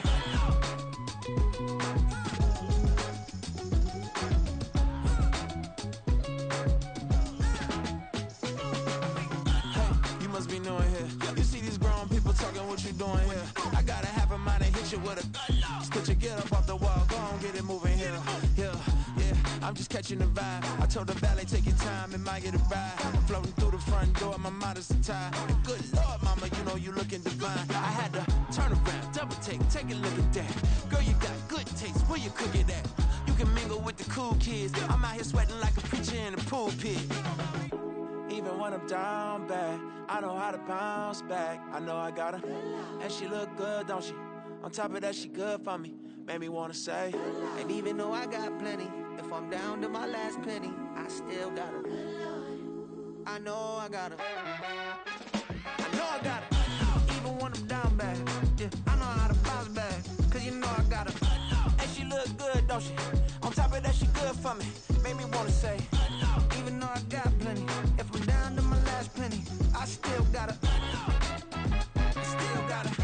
Hey, you must be new in here. You see these grown people talking, what you doing here? I gotta have a mind and hit you with a put your get up off the wall, go on, get it moving here. Yeah, I'm just catching the vibe. I told the valet, take your time, it might get a ride. Floating through the front door, my mind is a tie. And good Lord, mama, you know you looking divine. I had to turn around, double take a look at that. Girl, you got good taste, where you cook it at? You can mingle with the cool kids. I'm out here sweating like a preacher in a pulpit. Even when I'm down bad, I know how to bounce back. I know I got her, and she look good, don't she? On top of that, she good for me. Made me wanna say, and even though I got plenty, if I'm down to my last penny, I still got her. I know I got her. I know I got her. Even when I'm down bad, yeah, I know how to bounce back. Cause you know I got her. And she look good, don't she? On top of that, she good for me. Made me wanna say, even though I got plenty, if I'm down to my last penny, I still got her. Still got her.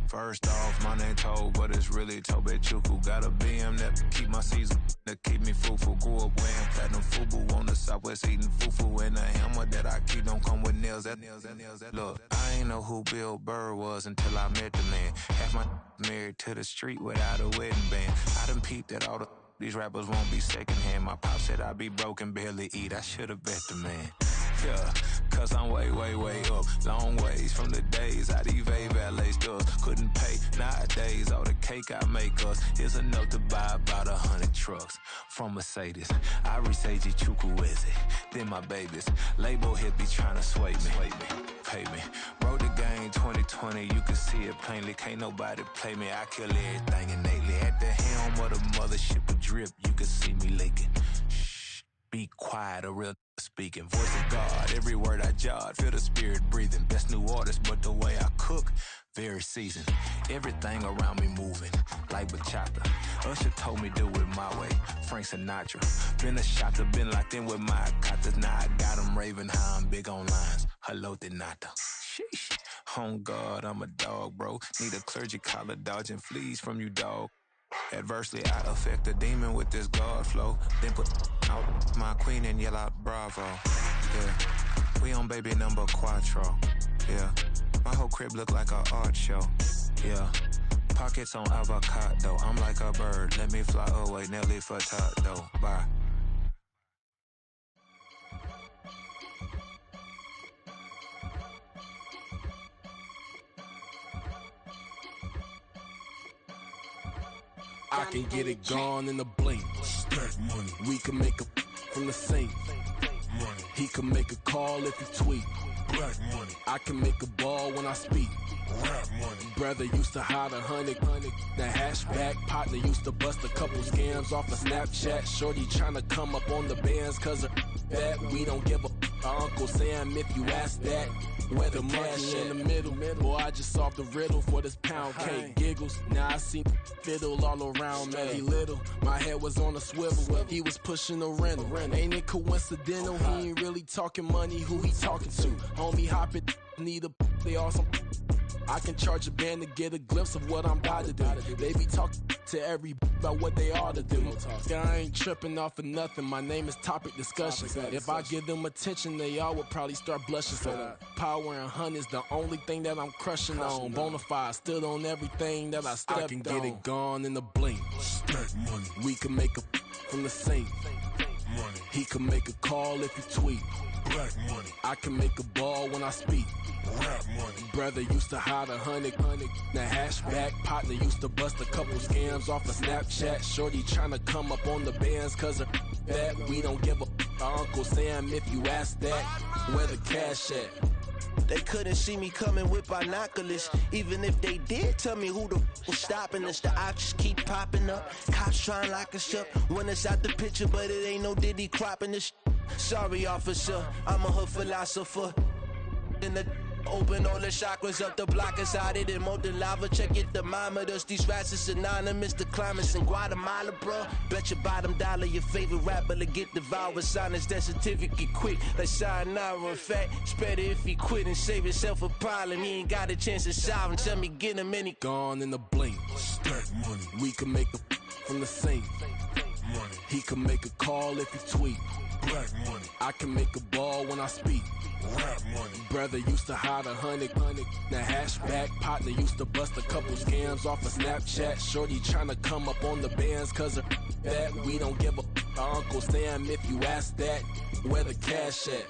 First off, my name Toe, but it's really Tobe Chuku. Got a BM that keep my season, that keep me fufu. Grew up wearing platinum fubu on the Southwest eating fufu. And a hammer that I keep don't come with nails. Look, I ain't know who Bill Burr was until I met the man. Half my married to the street without a wedding band. I done peeped at all these rappers won't be secondhand. My pop said I'd be broken, barely eat. I should've bet the man. Yeah, cause I'm way up. Long ways from the days I evade valet stores. Couldn't pay nowadays. All the cake I make us is enough to buy about 100 trucks from Mercedes. I resage Chukwueze, then my babies. Label hit be trying to sway me. Pay me. Wrote the game 2020, you can see it plainly. Can't nobody play me. I kill everything innately. At the helm of the mothership of drip, you can see me leaking. Shh, be quiet, a real speaking. Voice of God, every word I jot. Feel the spirit breathing. Best new artist, but the way I cook, very seasoned. Everything around me moving, like bachata. Usher told me do it my way. Frank Sinatra. Been a shotter, been locked in with my katas. Now I got them raving how I'm big on lines. Hello, Denata. Sheesh. On God, I'm a dog, bro. Need a clergy collar, dodging fleas from you, dog. Adversely, I affect a demon with this God flow. Then put out my queen and yell out bravo. Yeah, we on baby number quattro. Yeah, my whole crib look like an art show. Yeah, pockets on avocado. I'm like a bird, let me fly away. Nelly Furtado, bye. I can get it gone in a blink. Stack money. We can make a from the sink. Money. He can make a call if he tweet. Black money. I can make a ball when I speak. Rap money. Brother used to hide 100. The hashback partner used to bust a couple scams off of Snapchat. Shorty tryna come up on the bands cause of that. We don't give a Uncle Sam if you ask that. Where the money in the middle. Boy, I just solved the riddle for this pound cake. Giggles, now I see fiddle all around me. He little, my head was on a swivel. He was pushing a rental. Ain't it coincidental? He ain't really talking money. Who he talking to? Homie hopping, need a they awesome. I can charge a band to get a glimpse of what I'm about to do. They be talking to every about what they ought to do. I ain't tripping off of nothing. My name is Topic Discussion. If I give them attention, they all would probably start blushing. So power and hunt is the only thing that I'm crushing on. Bonafide stood on everything that I stepped on. I can get it gone in a blink. Stack money. We can make a from the sink. Money. He can make a call if he tweet. Black money. I can make a ball when I speak. Rap money. Brother used to hide 100. The hashback partner used to bust a couple scams off of Snapchat. Shorty tryna come up on the bands cause of that. We don't give a Uncle Sam if you ask that. Where the cash at? They couldn't see me coming with binoculars. Even if they did, tell me who the was stopping us. The options keep popping up. Cops trying to lock us up. When it's out the picture, but it ain't no Diddy cropping this. Sorry, officer, I'm a hood philosopher. In the open all the chakras up the block inside it and molten lava. Check your thermometers. These rats is synonymous to climates in Guatemala, bro. Bet your bottom dollar your favorite rapper to get devoured. Sign his death certificate quick. Like sayonara. In fact, it's better if he quit and save himself a problem. He ain't got a chance to solve and tell me get him any. Gone in the blink. Stack money. We can make a from the sink. Money. He can make a call if he tweet. Black money. I can make a ball when I speak. Rap money. Brother used to hide 100 the hashback. Partner used to bust a couple scams off of Snapchat. Shorty tryna come up on the bands cause of that. We don't give a Uncle Sam if you ask that. Where the cash at?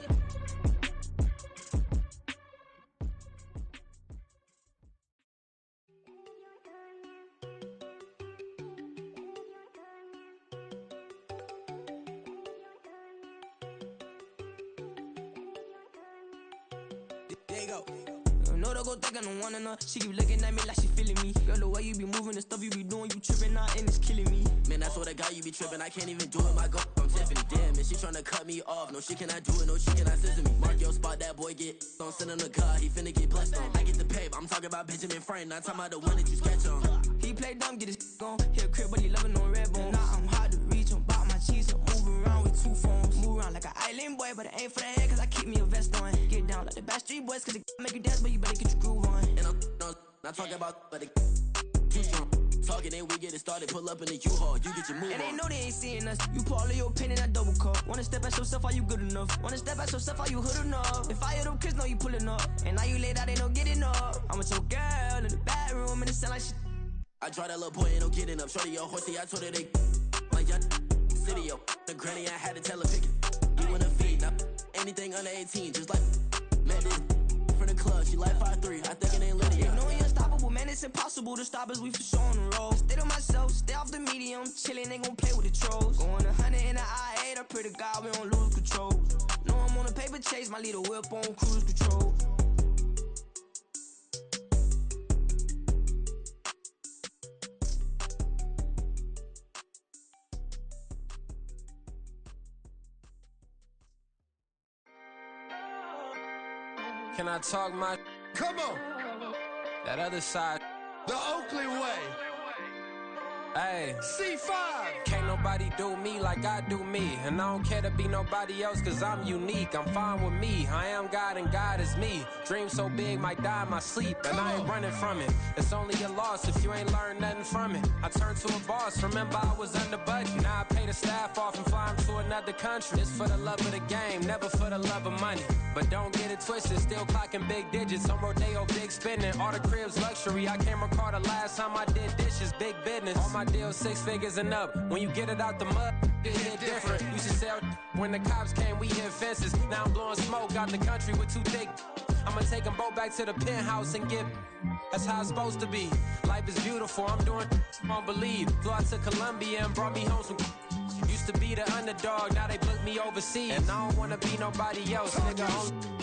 No, don't go think I don't wanna know. She keep looking at me like she feeling me. Girl, the way you be moving, the stuff you be doing, you tripping out and it's killing me. Man, that's what I got, you be tripping. I can't even do it, my girl. I'm Tiffany. Damn, and she tryna cut me off. No, she cannot do it, no, she cannot scissor me. Mark your spot, that boy get on. Send him the car, he finna get blessed on. I get the paper, I'm talking about Benjamin Franklin. Not talking about the one that you sketch on. He play dumb, get his on. Hit a crib, but he loving on red bone. Now I'm hard to reach, I'm bout my cheese. I'm moving around with two phones. Move around like an island boy, but it ain't for the head, cause I keep me a vest on. Get down like the Backstreet Boys, cause it make you dance, but you better get your groove on. And I'm not talking about, but it too strong. Talking, then we get it started. Pull up in the U-Haul, you get your move and on. they know they ain't seeing us. You pull all of your pin in that double cup. Wanna step at yourself, are you good enough? Wanna step at yourself, are you hood enough? If I hear them kids, know you pulling up. And now you laid out, they don't get enough. I'm with your girl in the bedroom, and it sound like shit. I draw that little boy, ain't no getting up. Shorty your horsey, I told her they like young city, yo. The granny, I had to tell her pick it. You wanna feed, now anything under 18, just like met this from the club. She like 5'3", I think it ain't Lydia. You know we unstoppable, man, it's impossible to stop us, we for sure on the road. Stay to myself, stay off the medium, chillin', ain't gon' play with the trolls. Going 100 in the I-8, I pray to God we don't lose control. Know I'm on a paper chase, my little whip on cruise control. Can I talk my? Come on. That other side. The Oakley way. Hey. C5. Can't nobody do me like I do me. And I don't care to be nobody else cause I'm unique. I'm fine with me. I am God and God is me. Dream so big might die in my sleep. And I ain't running from it. It's only a loss if you ain't learned nothing from it. I turned to a boss. Remember I was under budget. Now I pay the staff off and fly them to another country. It's for the love of the game, never for the love of money. But don't get it twisted, still clocking big digits. On Rodeo, big spending. All the cribs luxury. I can't recall the last time I did dishes, big business. All my deals 6 figures and up. When you get it out the mud, it hit different. Used to sell when the cops came, we hit fences. Now I'm blowing smoke out the country with 2 thick. I'ma take them both back to the penthouse and get. That's how it's supposed to be. Life is beautiful, I'm doing won't believe. Flew out to Colombia and brought me home some. Used to be the underdog, now they book me overseas. And I don't wanna be nobody else, nigga.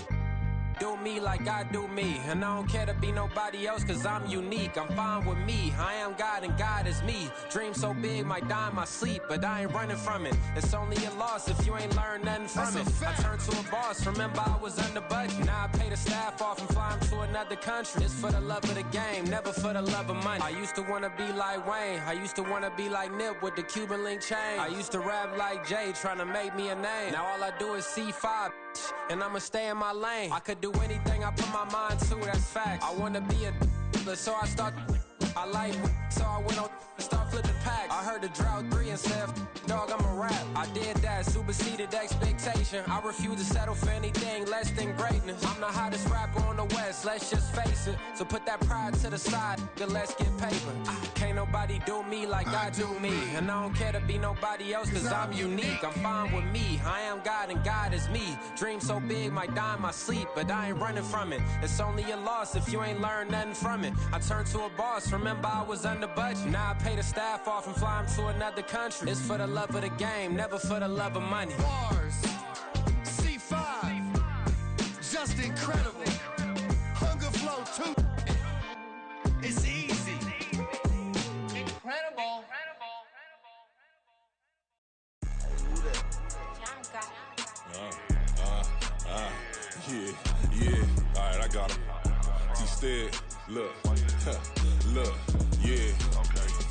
Do me like I do me. And I don't care to be nobody else cause I'm unique. I'm fine with me. I am God and God is me. Dream so big might die in my sleep, but I ain't running from it. It's only a loss if you ain't learned nothing from it. I turned to a boss. Remember I was under budget. Now I pay the staff off and fly them to another country. It's for the love of the game, never for the love of money. I used to wanna be like Wayne. I used to wanna be like Nip with the Cuban link chain. I used to rap like Jay, trying to make me a name. Now all I do is C5, and I'ma stay in my lane. I could do anything I put my mind to, that's facts. I wanna be a so I start. I like so I went on and start flipping packs. I heard the drought 3 and said, dog, I'm a rap. I did that, superseded expectation. I refuse to settle for anything less than greatness. I'm the hottest rapper on the West, let's just face it. So put that pride to the side, let's get paper. Can't nobody do me like I do me. And I don't care to be nobody else cause I'm unique. I'm fine with me, I am God and God is me. Dream so big might die in my sleep, but I ain't running from it. It's only a loss if you ain't learned nothing from it. I turned to a boss, remember I was under budget. Now I pay the staff off and fly them to another country. It's for the love of the game, never for the love of money. Bars. incredible. Hunger flow too. It's easy. Incredible. Yeah. Alright, I got him. T-Stead, look, look, yeah.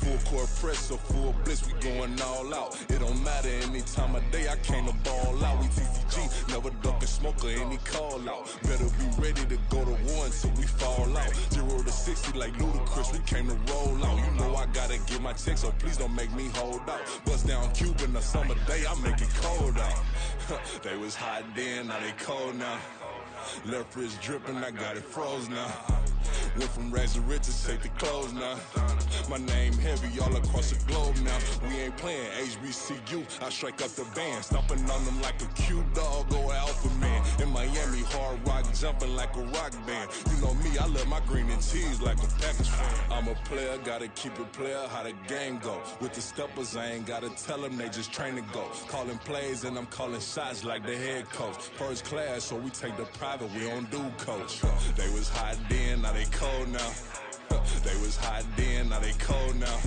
Full court press, so full blitz, we going all out. It don't matter any time of day, I came to ball out. We TCG, never ducking smoker, any call out. Better be ready to go to war until we fall out. 0 to 60 like Ludacris, we came to roll out. You know I gotta get my check, so please don't make me hold out. Bust down Cuban, a summer day, I make it cold out. They was hot then, now they cold now. Left wrist dripping, I got it froze now. Went from rags to riches, take the clothes now. My name heavy all across the globe now. We ain't playing HBCU, I strike up the band. Stomping on them like a cute dog or alpha man. In Miami, hard rock jumping like a rock band. You know me, I love my green and cheese like a Packers fan. I'm a player, gotta keep it player, how the game go. With the steppers, I ain't gotta tell them, they just train to go. Calling plays and I'm calling shots like the head coach. First class, so we take the private, we don't do coach. They was hot then, now they cold now. They was hot then, now they cold now.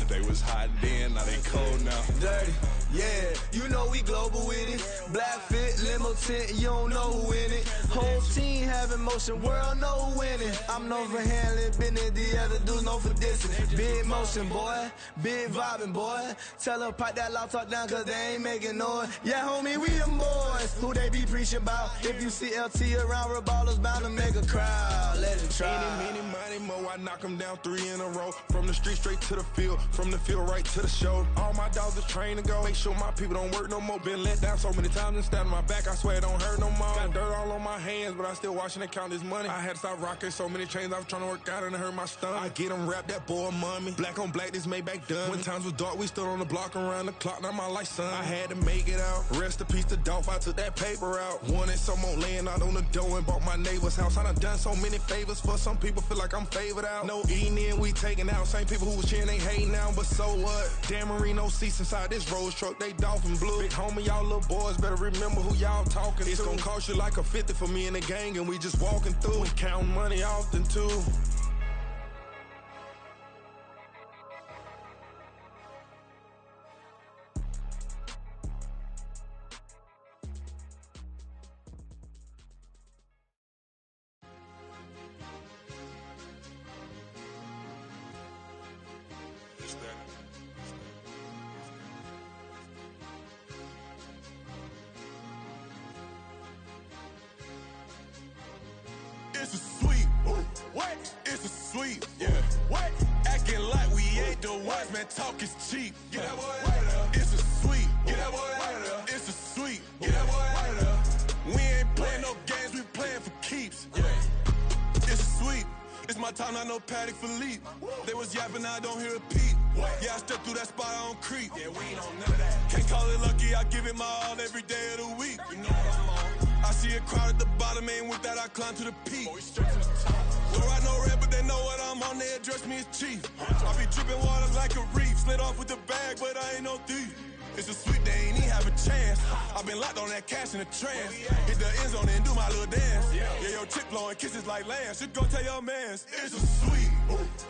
They was hot then, now they cold now. Dirty, yeah, you know we global with it. Black fit, limo tint, you don't know who in it. Whole team having motion, world know who winning. I'm known for handling business, the other dudes known for dissing. Big motion, boy, big vibing, boy. Tell her pipe that loud talk down, cause they ain't making noise. Yeah, homie, we them boys, who they be preaching about. If you see LT around, Reballo's bound to make a crowd. Let it try. Any, money, mo, I knock them down 3 in a row. From the street straight to the field, from the field right to the show. All my dogs are trained to go. Make sure my people don't work no more. Been let down so many times and stabbed my back, I swear it don't hurt no more. Got dirt all on my hands, but I still watching and count this money. I had to stop rocking so many chains, I was trying to work out and it hurt my stomach. I get them wrapped, that boy mommy. Black on black, this Maybach done. When times was dark, we stood on the block around the clock, now my life son. I had to make it out. Rest in peace to Dolph, I took that paper out. Wanted some more laying out on the dough and bought my neighbor's house. I done so many favors for some people, feel like I'm favored out. No eating in, we taking out. Same people who was cheering, they hating now, but so what? Dan Marino seats inside this Rolls truck, they dolphin blue. Big homie, y'all little boys better remember who y'all talking to. It's gonna cost you like a 50 for me and the gang, and we just walking through and counting money often too. It's a sweep. What? It's a sweep. Yeah. What? Acting like we ain't the ones, man. Talk is cheap. Get that boy out of there. It's a sweep. Get that boy out of there. It's a sweep. Get that boy out of there. We ain't playing no games, we playing for keeps. Yeah. It's a sweep. It's my time, not no Paddock Philippe. They was yapping, I don't hear a peep. Yeah, I step through that spot, I don't creep. Yeah, we ain't on none of that. Can't call it lucky, I give it my all every day of the week. You know what I'm on. I see a crowd at the bottom, and with that I climb to the peak. Don't ride no red, but they know what I'm on, they address me as chief. I be dripping water like a reef, slid off with the bag, but I ain't no thief. It's a sweep, they ain't even have a chance. I've been locked on that cash in a trance. Hit the end zone and do my little dance. Yeah, your chick blowing kisses like Lance. You go tell your mans. It's a sweep.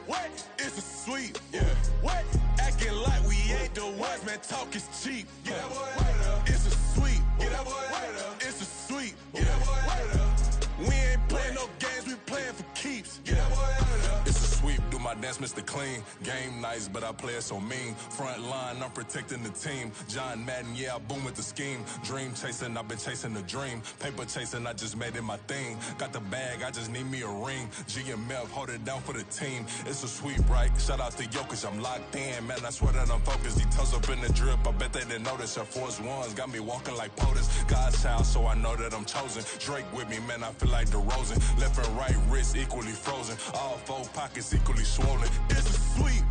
What? It's a sweep. Yeah. What? Acting like we ain't the ones, man. Talk is cheap. Get that boy out of there. It's a sweep. Get that boy out of there. It's a sweep. Get that boy out of there. We ain't playing no games, we playing for keeps. Get that boy out of there. It's a sweep, do my dance, Mr. Clean. Game nice, but I play it so mean. Front line, I'm protecting the team. John Madden, yeah, I boom with the scheme. Dream chasing, I've been chasing the dream. Paper chasing, I just made it my thing. Got the bag, I just need me a ring. GMF, hold it down for the team. It's a sweep, right? Shout out to Jokic, I'm locked in. Man, I swear that I'm focused. He toes up in the drip, I bet they didn't notice. Air Force Ones got me walking like POTUS. God's child, so I know that I'm chosen. Drake with me, man, I feel like DeRozan. Left and right wrist equally frozen. All 4 pockets equally swollen. It's a sweep.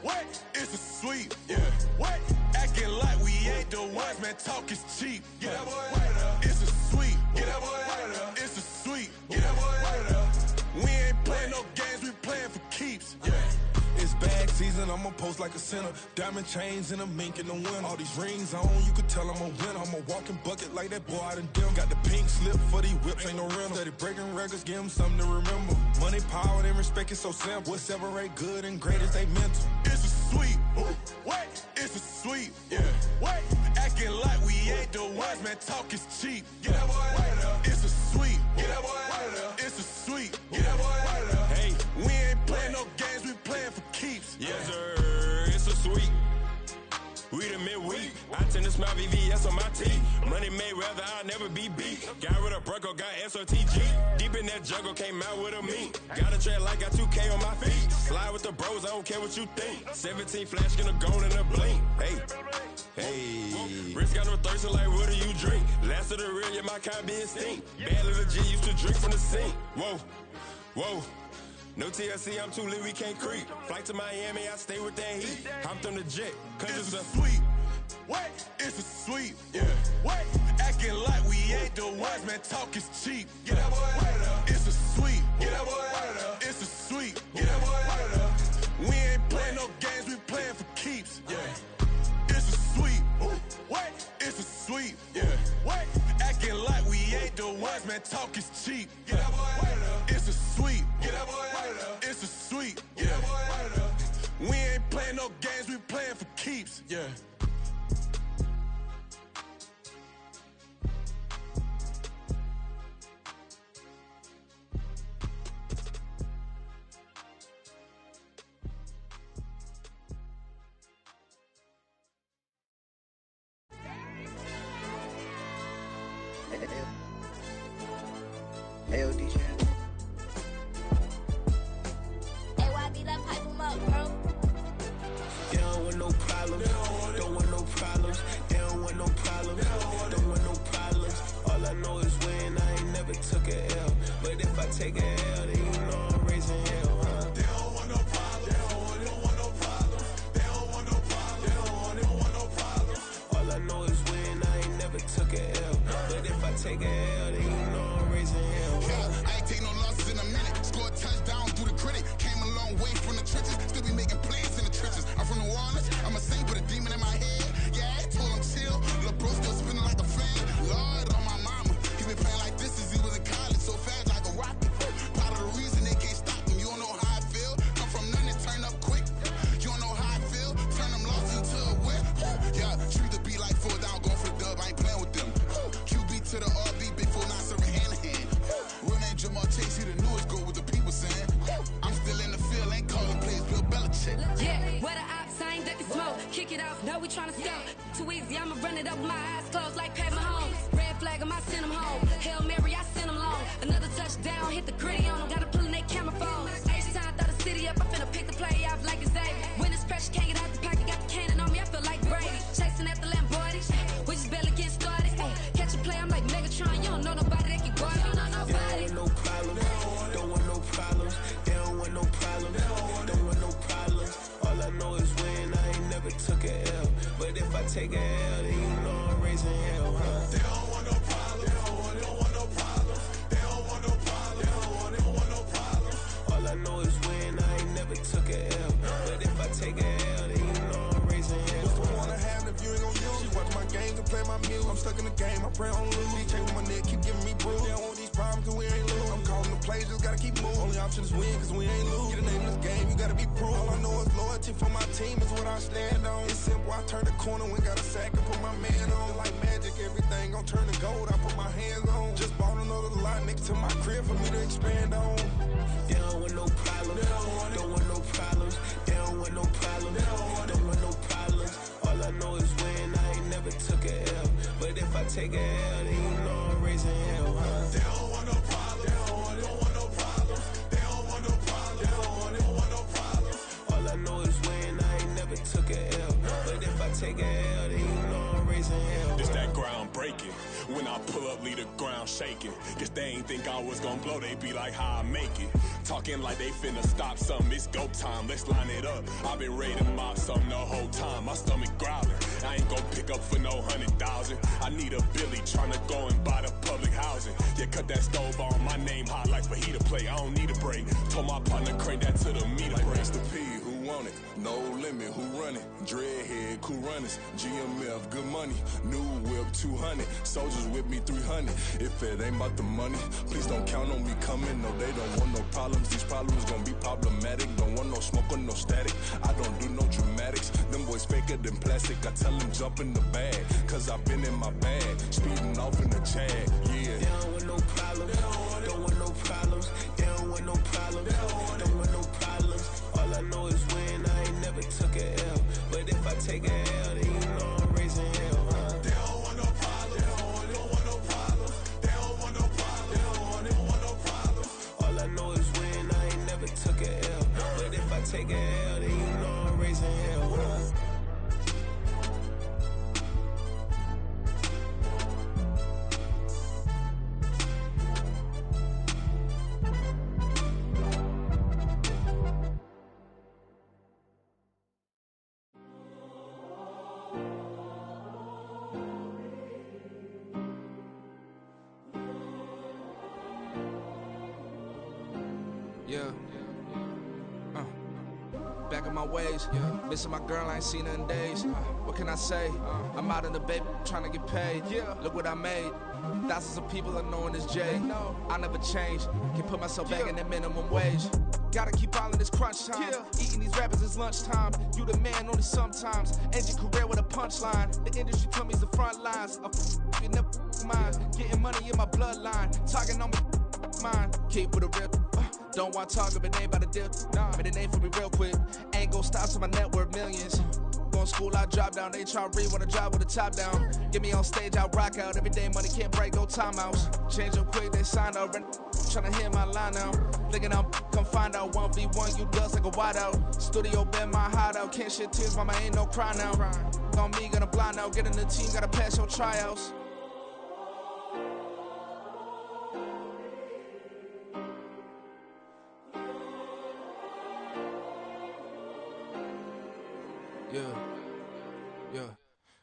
What? It's a sweep. Yeah. What? Acting like we ain't the ones, man. Talk is cheap. Get that boy out of there. It's a sweep. Get that boy out of there. It's a sweep. Get that boy out of there. We ain't playing no games, we playing for keeps. Yeah. It's bag season. season, I'ma post like a sinner. Diamond chains and a mink in the winter. All these rings on, you could tell I'm a winner. I'm a walking bucket like that boy out in Denver. Got the pink slip for these whips, ain't no rental. Steady breaking records, give them something to remember. Money, power, and respect is so simple. What separate good and great is they mental. It's a sweet, wait, it's a sweet, yeah. Wait, acting like we ain't the ones, man, talk is cheap. Get that boy out of there. It's a sweet, get that boy out of there. It's a sweet, get that boy out of there. Hey, we ain't playing no games, we playing for keeps. Yes, sir, it's a sweet. We the midweek. I tend to smile VVS on my teeth. Money made rather I'll never be beat. Got rid of Bronco, got SOTG. Deep in that jungle, came out with a meat. Got a tread like got 2K on my feet. Slide with the bros, I don't care what you think. 17 flash, gonna go in a blink. Hey. Hey, Rich got no thirst, like what do you drink? Last of the real, yeah, my kind be extinct. Bad little G used to drink from the sink. Whoa, whoa. No TLC, I'm too lit, we can't creep. Flight to Miami, I stay with that heat. Hopped on the jet, cause it's a sweet. Wait, it's a sweet. Yeah. Wait, acting like we ain't the ones, man, talk is cheap. Get that boy out of there. It's a sweet. Get that boy out of there. It's a sweet. Get that boy out of there. We ain't playing no games, we playing for keeps. Yeah. It's a sweet. Wait, it's a sweet. Yeah. Wait, acting like we ain't the ones, man, talk is cheap. Get that boy out of there. It's a sweet. Get that boy out of there. It's a sweet. Get that boy out of there. We ain't playing no games, we playing for keeps. Yeah. Hey, DJ. AYB, that pipe him up, bro. They don't want no problems. Don't want no problems. They don't want no problems. Don't want no problems. All I know is when I ain't never took a L. But if I take a L, then you know I'm raising hell, huh? They don't want no problems. They don't want no problems. They don't want no problems. They don't want no problems. All I know is when I ain't never took a L. But if I take a L, then you know I'm raising hell. Yeah, I ain't take no losses in a minute. Scored a touchdown through the critic. Came a long way from the trenches. Still be making plays in the trenches. I'm from New Orleans. I'm a saint with a demon in my head. Yeah, I told him chill. Lil' bro still spinning like a fan. Lord on my mama. He been playing like this since he was in college. So fast like a rocket. Part of the reason they can't stop him. You don't know how I feel. Come from nothing, turn up quick. You don't know how I feel. Turn them losses into a whip. Yeah, treat the beat like 4 down, going for the dub. I ain't playing with them. QB to the RB, big 4 9 serving hand to hand. Real name Jamal Chase, he the newest goal with the people saying. I'm still in the field, ain't calling plays, Bill Belichick. Yeah, where the ops, I ain't ducking smoke. Kick it off, no, we tryna scout. Too easy, I'ma run it up with my eyes closed like Pat Mahomes. Red flag, I send him home. Hail Mary, I send him long. Another touchdown, hit the gritty on him. Gotta pull in that camera phone. H-time, throw the city up, I'm finna pick the play off like it's Xavier. When it's pressure, can't get out the pocket, got the cannon on me, I feel like Brady. Chasing at the Lamborghini, we just barely getting started. Catch a play, I'm like Megatron, you don't know nobody that can guard it. You don't know nobody. They don't want no problems. Don't want no problems. They don't want no problems. Don't want no problems. All I know is when I ain't never took a L. But if I take a L, then you know I'm raising hell, huh? They don't want no problems. They don't want no problems. They don't want no problems. They don't want no problems. All I know is when I ain't never took a L. But if I take a L, then you know I'm raising hell. What's the point of having if you ain't gon' use? She watch my games and play my music. I'm stuck in the game, I pray on lose. DJ with my neck, keep giving me bruise. They don't want these problems cause we ain't lose. I'm calling the plays, just gotta keep moving. Only option is win cause we ain't lose. Get a name in this game, you gotta be proof. All I know is loyalty for my team is what I stand on. It's simple, I turn the corner when got a sack and put my man on. Like magic, everything gon' turn to gold, I put my hands on. Just bought another lot next to my crib for me to expand on. They don't want no problems. Don't want no problems. They don't want no problems. Don't want no problems. All I know is when I ain't never took a L. But if I take a L, then you know I'm raising hell, huh? They don't want no problems. They don't want no problems. They don't want no problems. They don't want no problems. All I know is when I ain't never took a L. But if I take a L, then you know I'm raising hell. It's that ground breaking. When I pull up, leave the ground shaking. Guess they ain't think I was gon' blow, they be like, how I make it. Talking like they finna stop something, it's go time, let's line it up. I've been ready to mob something the whole time, my stomach growling. I ain't gon' pick up for no 100,000. I need a Billy tryna go and buy the public housing. Yeah, cut that stove on, my name hot like fajita plate. I don't need a break. Told my partner crank that to the meter break. The P, who on it? No limit, who run it? Dreadhead, cool runners. GMF, good money. New whip, 200. Soldiers with me, 300. If it ain't about the money, please don't count on me coming. No, they don't want no problems. These problems gon' be problematic. Don't want no smoke or no static. I don't do no dramatics. Them boys faker than plastic. I tell them jump in the bag, cause I've been in my bag. Speeding off in the Jag, yeah. They don't want no problems. Don't want no problems. They don't want no problems. Don't want no problems. All I know is win. I ain't never took a L. But if I take a L, then you know I'm raising hell, huh? They don't want no problems. They don't want no problems. They don't want no problems. They don't want no problems. All I know is win. I ain't never took a L. But if I take a L, then you know I'm raising hell, huh? Yeah. Back in my ways. Missing my girl, I ain't seen her in days. What can I say? I'm out in the baby trying to get paid. Look what I made. Thousands of people are knowing this J. I never change. Can put myself back in the minimum wage. Gotta keep all in this crunch time. Eating these rappers is lunchtime. You the man only sometimes. End your career with a punchline. The industry told me it's the front lines. You never mind. Getting money in my bloodline. Talking on me mine. Keep with a real. Don't want to talk if it ain't about a deal. But it ain't for me real quick. Ain't gon' stop till my net worth millions. Going school, I drop down. They try to read when I drive with the top down. Get me on stage, I rock out. Every day money can't break, no timeouts. Change up quick, they sign up. Tryna hear my line now. Thinking I'm come find out 1v1, you dust like a wideout. Studio been my hideout. Can't shed tears, mama ain't no cry now. On me, gonna blind out. Get in the team, gotta pass your tryouts. Yeah.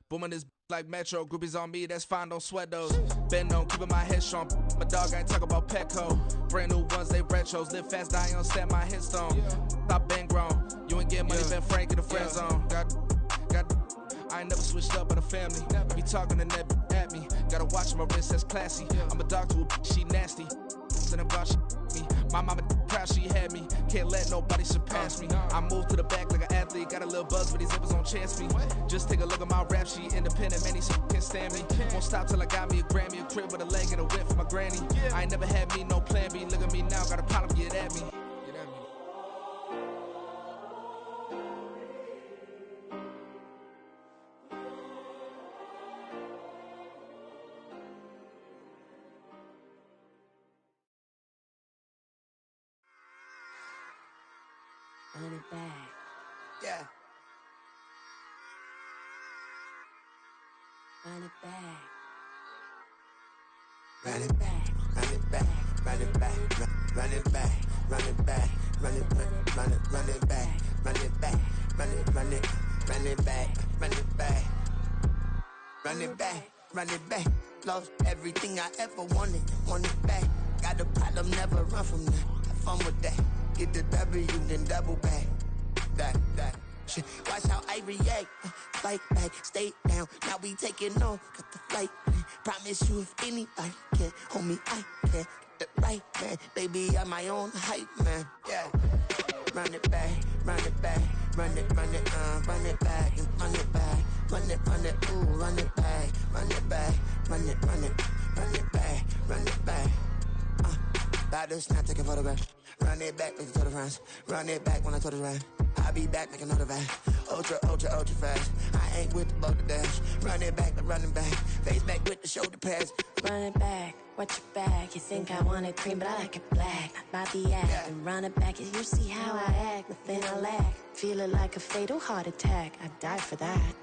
Booming this like Metro. Groupies on me, that's fine, don't sweat those. Been on, keeping my head strong. My dog ain't talk about Petco. Brand new ones, they retros. Live fast, die on stand my headstone. Stop been grown. You ain't getting money, been Frank in the friend zone. I ain't never switched up on the family. Be talking to that at me. Gotta watch my wrist, that's classy. I'm a dog to a she nasty. Then about she me. My mama proud she had me. Can't let nobody surpass me. I moved to the back like an athlete. Got a little buzz, but these zippers on chance me. Just take a look at my rap sheet. Independent, man, these can't stand me. Won't stop till I got me a Grammy, a crib with a leg and a whip for my granny. I ain't never had me no plan B. Look at me now, got a problem, get at me. Run it back. Yeah. Run it back. Run it back. Run it back. Run it back. Run it back. Run it back. Run it back. Run it back. Run it back. Run it back. Run it back. Run it back. Run it back. Lost everything I ever wanted. Want it back. Got a problem, never run from that. Have fun with that. Get the W, then double back. That shit. Watch how I react. Fight back, stay down. Now we taking off. Got the flight. Promise you if anybody can, homie, I can. Get the right man. Baby, I'm my own hype man. Yeah. Run it back, run it back. Run it back, and run it back. Run it, ooh, run it back. Run it back, run it back, run it back. About to snap, taking photographs. Run it back, make it to the friends. Run it back when I told it right. I'll be back, make another van. Ultra fast. I ain't with the boat dash. Run it back, face back with the shoulder pads. Run it back, watch your back. You think I want it cream, but I like it black. Not the act, and run it back. You see how I act, nothing I lack. Feeling like a fatal heart attack. I'd die for that.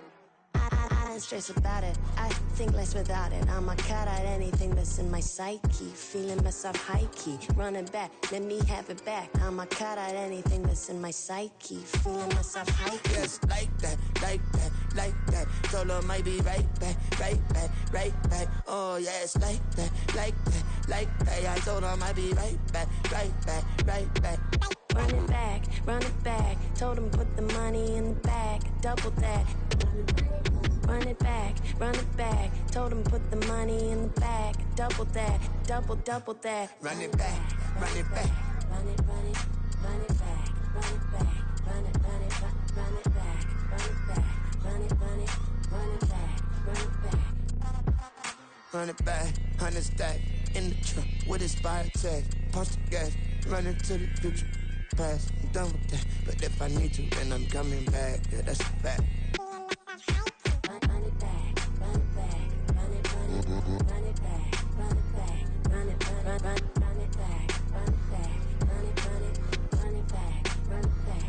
I don't stress about it. I think less without it. I'ma cut out anything that's in my psyche. Feeling myself high key. Running back, let me have it back. I'ma cut out anything that's in my psyche. Feeling myself high key. Yes, like that. Solo might be right back. Oh, yes, like that. I told her I might be right back. Run it back, Told him put the money in the bag, double that. Run it back, run it back. Told him put the money in the bag, double that, double that. Run it back, run it back. Run it, run it, run it back, run it back, run it, run it, run it back, run it back, run it, run it, run it back, run it back. Run it back, 100 stack in the truck with his fire tag. Punch the gas, run into the future. Past, I'm done with that. But if I need to, then I'm coming back. Yeah, that's a fact. Run it back, run it back, run it, run it, run it back, run it back, run it, run it back, run it back, run it, run it, run it back, run it back.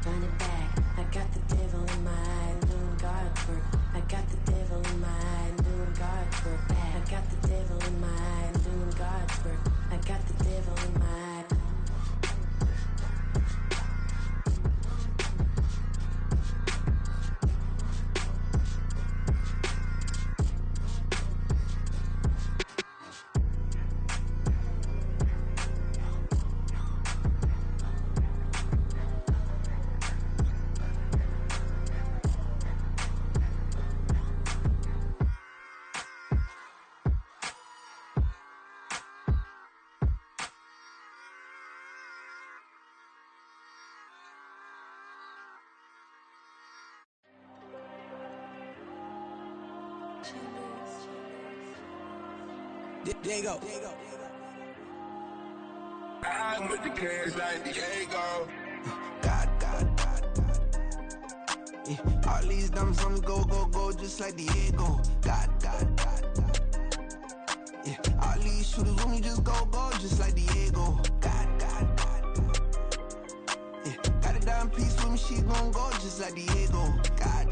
Run it back, I got the devil in my eye, doing guard work. I got the devil in my eye, doing guard work. I got the devil in my eye, doing guard work. I got the devil in my eye. Diego. I'm with the cash like Diego. God. Yeah. All these dumps on me go, just like Diego. God. Yeah. All these shooters on me just go, just like Diego. God. Yeah. Got a dime piece with me, she gon' go just like Diego. God.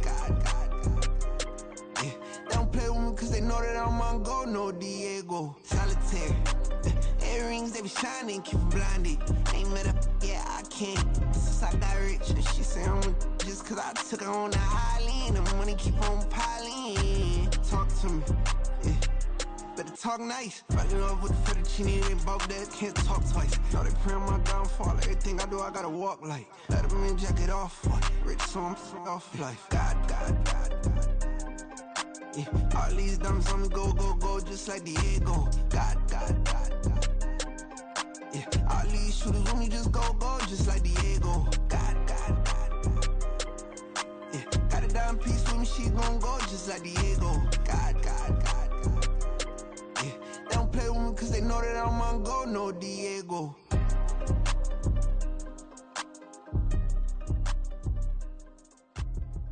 Yeah. They don't play with me cause they know that I'm on go, no Diego. Solitaire. Earrings, they be shining, keep blinded. Ain't met up, yeah, I can't. Since I got rich, and she say I'm just cause I took her on the island. The money keep on piling. Talk to me, yeah. Better talk nice. Fucking up with the fettuccine, ain't both that, can't talk twice. Know they pray on my downfall, everything I do, I gotta walk like. Let them in, jacket off, rich, so I'm off life. God. Yeah. All these dumps on me go, just like Diego. God. Yeah. All these shooters on me just go, just like Diego. God. Yeah. Got a dime piece with me, she gon' go just like Diego. God. Yeah. They don't play with me cause they know that I'm on go, no Diego.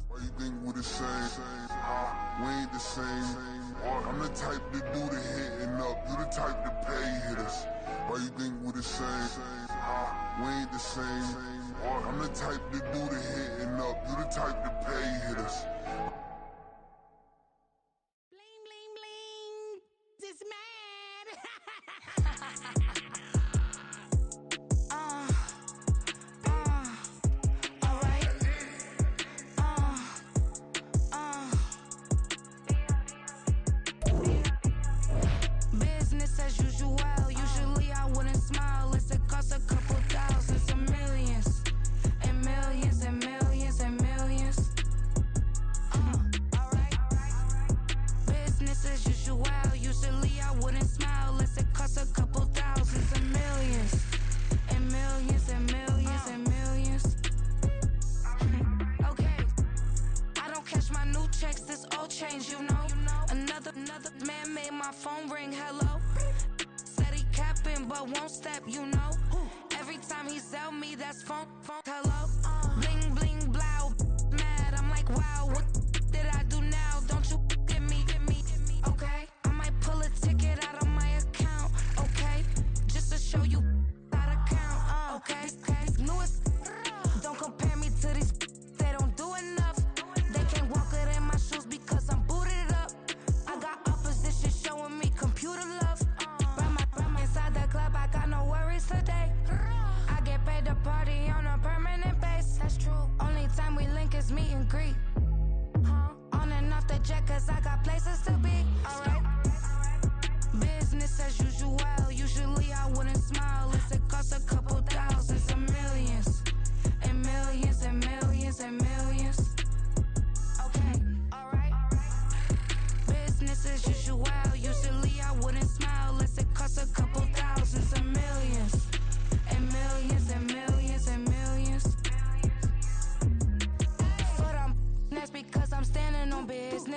Why you think we the same? We ain't the same. I'm the type to do the hitting up. You the type to pay hitters. Why you think we the same? We ain't the same. I'm the type to do the hitting up. You the type to pay hitters. Bling, bling, bling. This mad. Alright. Business as usual. Usually I wouldn't smile. It's a cost a couple thousands and millions. And millions and millions and millions. Alright. Business as usual. Usually I wouldn't smile. Unless it costs a couple thousands and millions. And millions and millions and millions. Okay. I don't cash my new checks, this old change, you know. Another man made my phone ring, hello. Said he capping, but won't step, you know. Every time he sell me, that's phone, hello. Bling, bling, blow, mad, I'm like, wow, what did I do now? Don't you get me, okay? I might pull a ticket out of my account, okay? Just to show you how to count, okay? Newest, don't compare me to these, they don't do enough. They can't walk it in my shoes because I'm booted up. I got opposition showing me computer love. Inside the club, I got no worries today. I get paid to party on a permanent basis.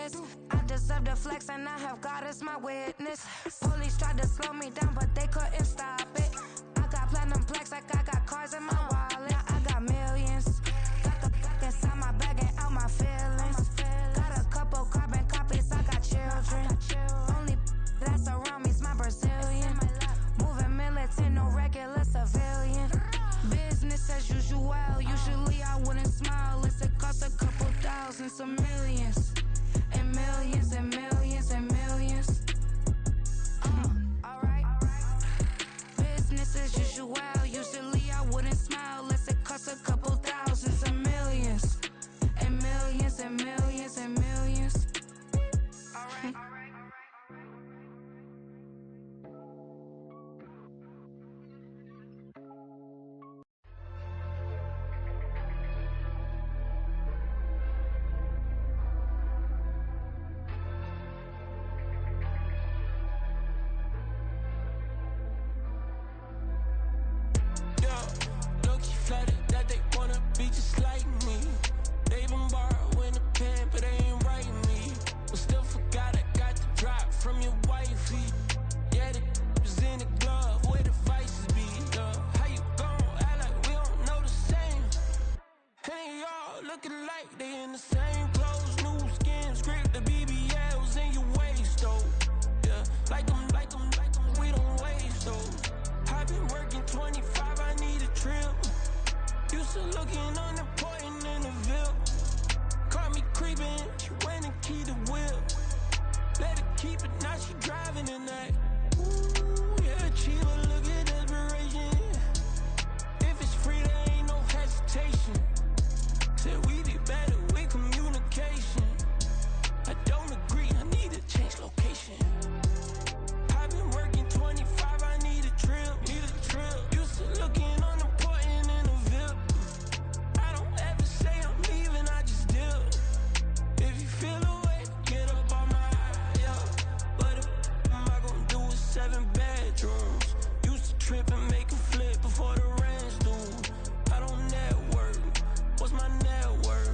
business. I deserve the flex and I have God as my witness. Police tried to slow me down, but they couldn't stop it. I got platinum plaques like I got cars in my wallet. I got millions. Got the fuck inside my bag and out my feelings. Got a couple carbon copies, I got children. Only that's around me's my Brazilian. Moving militant, no regular civilian. Business as usual, usually I wouldn't smile. Unless it cost a couple thousands, some millions. And millions and millions and millions. Alright. Business as usual, usually I wouldn't smile. Unless it cost a couple thousands and millions. And millions and millions and millions. Alright. Flattered that they wanna be just like me. They been borrowing a pen, but they ain't writing me. But still forgot I got the drop from your wifey. Yeah, the was in the glove, where the vices be. How you gon' act like we don't know the same? Hey, y'all looking like they in the same clothes, new skin, script, the BBLs in your waist, though. Yeah, like them, we don't waste those. I've been working 25, I need a trip. Used to looking unimportant in the Ville. Caught me creeping, she went and keyed the wheel. Let her keep it, now she driving in that. Ooh, yeah, achiever, look at desperation. If it's free, there ain't no hesitation. Said we be better with communication. I don't agree, I need to change location. I've been working 25, I need a trip, Used to looking unimportant in the VIP. I don't ever say I'm leaving, I just dip. If you feel away, get up on my yeah. What am I gonna do with 7 bedrooms? Used to trip and make a flip before the rent's due. I don't network, what's my net worth?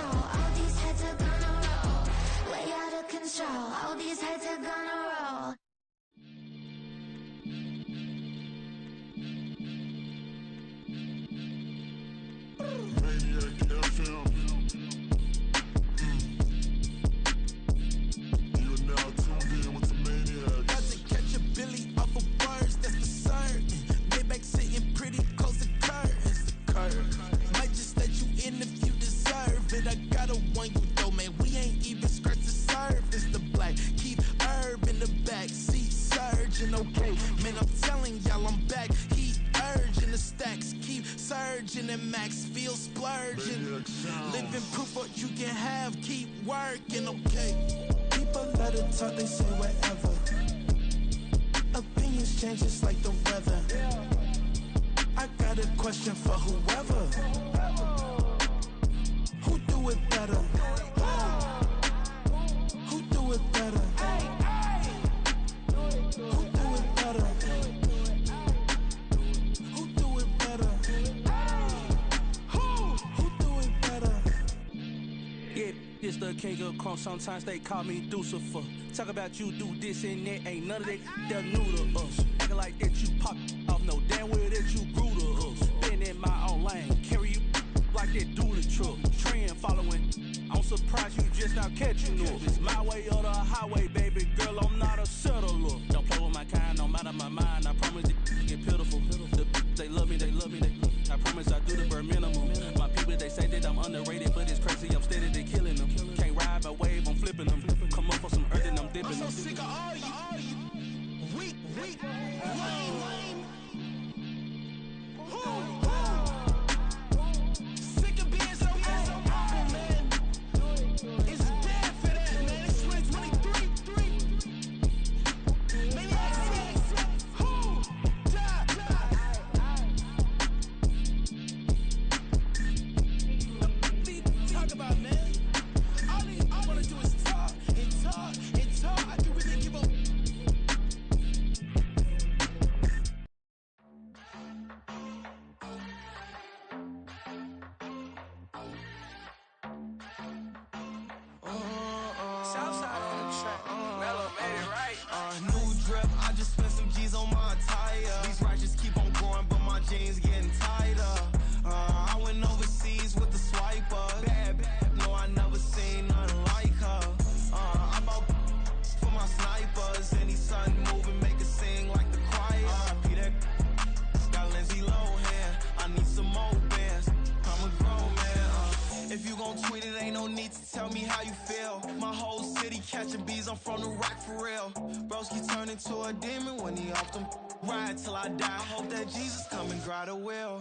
control. All these heads are gonna roll. Way out of control. All these heads are gonna roll. Maniac FM. You are now tuned in with the Maniac. Got to catch a Billy off of words, that's the certain. Maybach sitting pretty close to curtains, the curve. Might just let you in if you deserve it. I gotta warn you though, man, we ain't even scratched the surface. The black, keep herb in the back seat, surging, okay. Man, I'm telling y'all I'm back. Heat urging the stacks, keep surging and max feel splurging. Living proof what you can have, keep working, okay. People let it talk, they say whatever. Opinions change just like the weather. I got a question for whoever. Who do it better? Who do it better? Who do it better? Who do it better? Who do it better? Yeah, this the king of crunk. Sometimes they call me Lucifer. Talk about you do this and that. Ain't none of that they're new to us. Acting like that you pop off. No damn well that you grew to us. Been in my own lane. Carry you like that do the truck. Trend following. I'm surprised you just now catching up. It's my way or the highway, baby girl. I'm not a settler. Don't play with my kind, no matter my mind. I promise it get pitiful. They love me, they love me, I promise I do the bare minimum. My people, they say that I'm underrated, but it's crazy, I'm steady, they killing them. Can't ride my wave, I'm flipping them. Come up for some earth and I'm dipping them. I'm so sick of all you. Weak, lame. Sick of being so humble, man. It's dead for that, man. It's 2023. Maniac. Talk about, man. All I wanna do is talk and talk and talk. I can really give up. Southside on the track. Mellow made it right. New drip, I just spent some G's on my attire. These righteous keep on going, but my jeans getting tighter. I went overseas with the swiper. Bad, no, I never seen nothing like her. I bought for my snipers. Any sun moving, make it sing like the choir. Peter got Lindsay Lohan. I need some more bands. I'm a grown man. If you gon' tweet it, ain't no need to tell me how you feel. My whole city catching bees, I'm from the rock for real. Broski turn into a demon when he off them. Ride till I die. I hope that Jesus come and grind the wheel.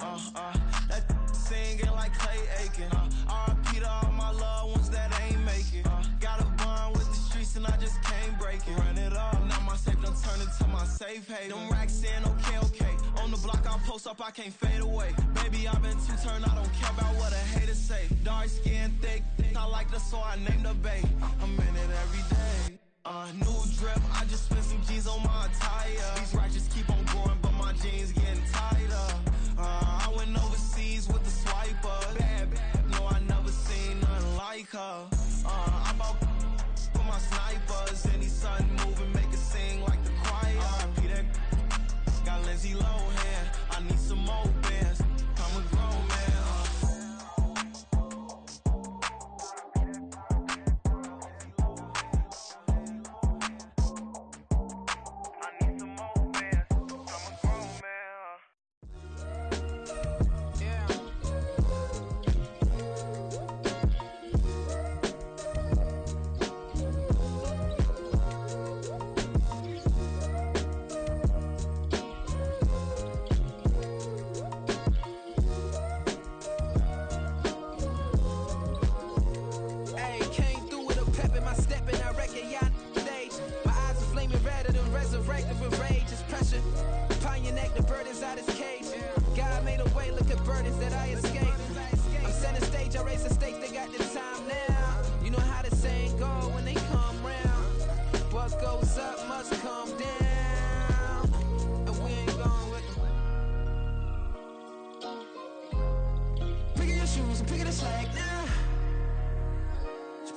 That singing like Clay Aiken. R.I.P. to all my loved ones that ain't make it. Got a bond with the streets and I just can't break it. Run it up, now my safe done turned into my safe haven. Them racks in, okay. On the block I post up, I can't fade away. Baby, I've been too turned, I don't care about what a hater say. Dark skin, thick, I like the so I named the bay. I'm in it every day. New drip, I just spent some G's on my attire. These righteous keep on going, but my jeans getting tighter. I went overseas with the swiper. Bad, no, I never seen nothing like her. I bought for my snipers. Any sun moving, make it sing like the choir. Peter got Lindsay Lohan. I need some more bands. I'm a grown man.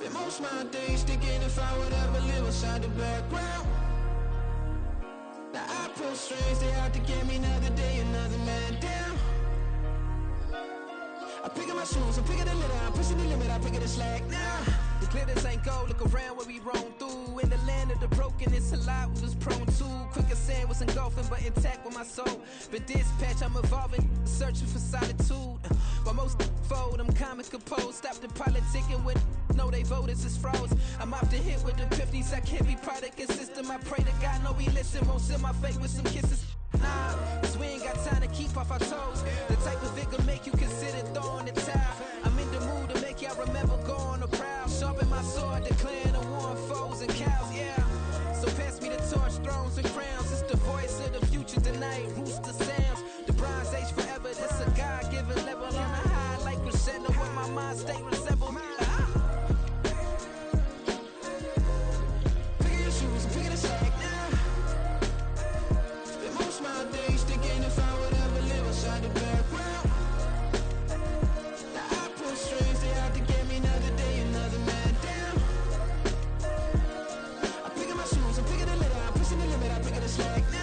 Spend most of my days thinking if I would ever live inside the background. Now I pull strings, they out to get me another day, another man down. I'm picking my shoes, I'm picking the litter, I'm pushing the limit, I'm picking the slack now. The glitters ain't gold, look around where we roam through. In the land of the broken, it's a lot we was prone to. Quick as sand was engulfing, but intact with my soul. But dispatch, I'm evolving, searching for solitude. While most fold, I'm comic composed. Stop the politicking when know they voters is froze. I'm off the hit with the 50s, I can't be product and system. I pray to God, no, he listen, won't seal my fate with some kisses. Nah, cause we ain't got time to keep off our toes. The type of vigor make you consider throwing the towel. I'm in the mood to make y'all remember going to crowd. Sharpen my sword, declaring the war on foes and cows, yeah. So pass me the torch, thrones and crowns. It's the voice of the future tonight, rooster sounds. The Bronze Age forever, this a God-given level on a high like crescendo. What my mind state resemble. Picking your shoes, I'm picking the slack now. Spend most of my days thinking if I would ever live inside the background. Now I pull strings, they out to get me another day, another man down. I'm picking my shoes, I'm picking the litter, I'm pushing the limit, I'm picking the slack now.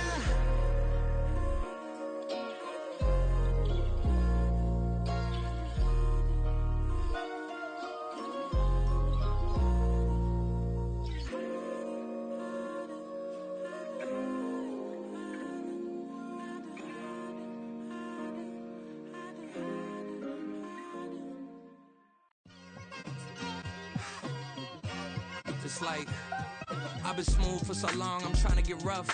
It's like I've been smooth for so long, I'm trying to get rough.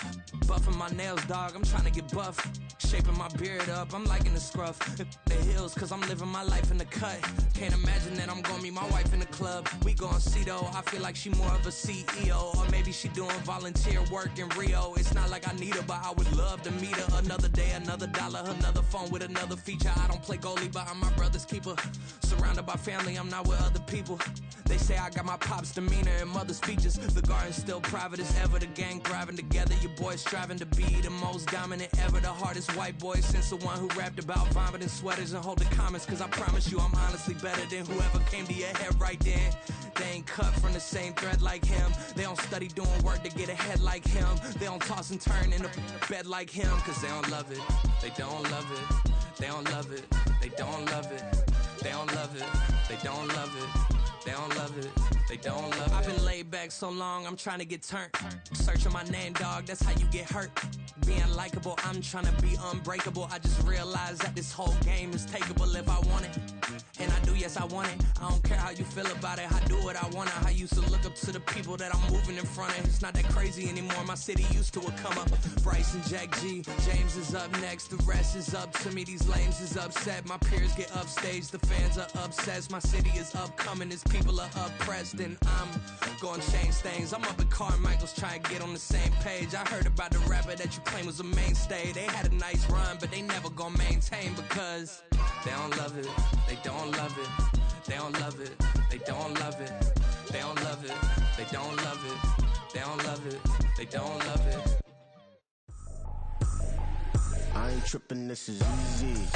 Buffing my nails, dog, I'm trying to get buff. Shaping my beard up, I'm liking the scruff. The hills, cause I'm living my life in the cut. Can't imagine that I'm gonna meet my wife in the club. We gon' see though, I feel like she more of a CEO. Or maybe she doing volunteer work in Rio. It's not like I need her, but I would love to meet her. Another day, another dollar, another phone with another feature. I don't play goalie, but I'm my brother's keeper. Surrounded by family, I'm not with other people. They say I got my pop's demeanor and mother's features. The garden's still private as ever, the gang thriving together. Your boys striving to be the most dominant ever. The hardest white boy since the one who rapped about vomiting sweaters and holding comments. Cause I promise you I'm honestly better than whoever came to your head right then. They ain't cut from the same thread like him. They don't study doing work to get ahead like him. They don't toss and turn in the bed like him. Cause they don't love it, they don't love it. They don't love it, they don't love it. They don't love it, they don't love it. They don't love it, they don't love it. I've been laid back so long, I'm trying to get turned. Searching my name, dog, that's how you get hurt. Being likable, I'm trying to be unbreakable. I just realized that this whole game is takeable if I want it. And I do, yes, I want it. I don't care how you feel about it, I do what I want it. I used to look up to the people that I'm moving in front of. It's not that crazy anymore, my city used to it come up. Bryce and Jack G, James is up next. The rest is up to me, these lames is upset. My peers get upstaged, the fans are obsessed. My city is upcoming, it's people are oppressed, and I'm gonna change things. I'm up at Carmichael's trying to get on the same page. I heard about the rapper that you claim was a mainstay. They had a nice run, but they never gonna maintain because they don't love it, they don't love it, they don't love it, they don't love it, they don't love it, they don't love it, they don't love it, they don't love it. I ain't tripping, this is easy,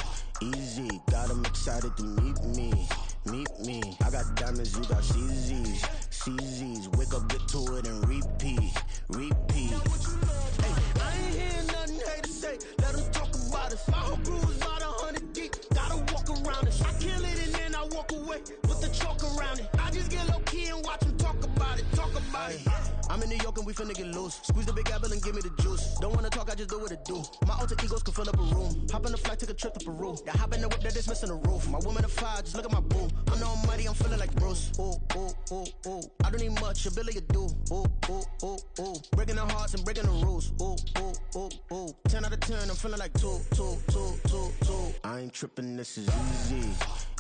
easy. Got 'em excited to meet me. Meet me, I got diamonds, you got CZs, CZs. Wake up, get to it, and repeat, repeat. Hey, I ain't hearing nothing haters say. Let them talk about us. My whole crew is about 100 deep. Gotta walk around us. I kill it and then I walk away with the chalk around it. I just get low key and watch them talk about it. Talk about it. I'm in New York and we finna get loose. Squeeze the big apple and give me the juice. Don't wanna talk, I just do what it do. My alter egos can fill up a room. Hop on the flight, take a trip to Peru. Yeah, hop in the whip that is missing the roof. My woman a fire, just look at my boo. I'm the almighty, I'm feeling like Bruce. Ooh, ooh, ooh, ooh. I don't need much, ability to do. Ooh, ooh, ooh, ooh. Breaking the hearts and breaking the rules. Ooh, ooh, ooh, ooh. 10 out of 10, I'm feeling like 2, 2, 2, 2, 2. I ain't tripping, this is easy,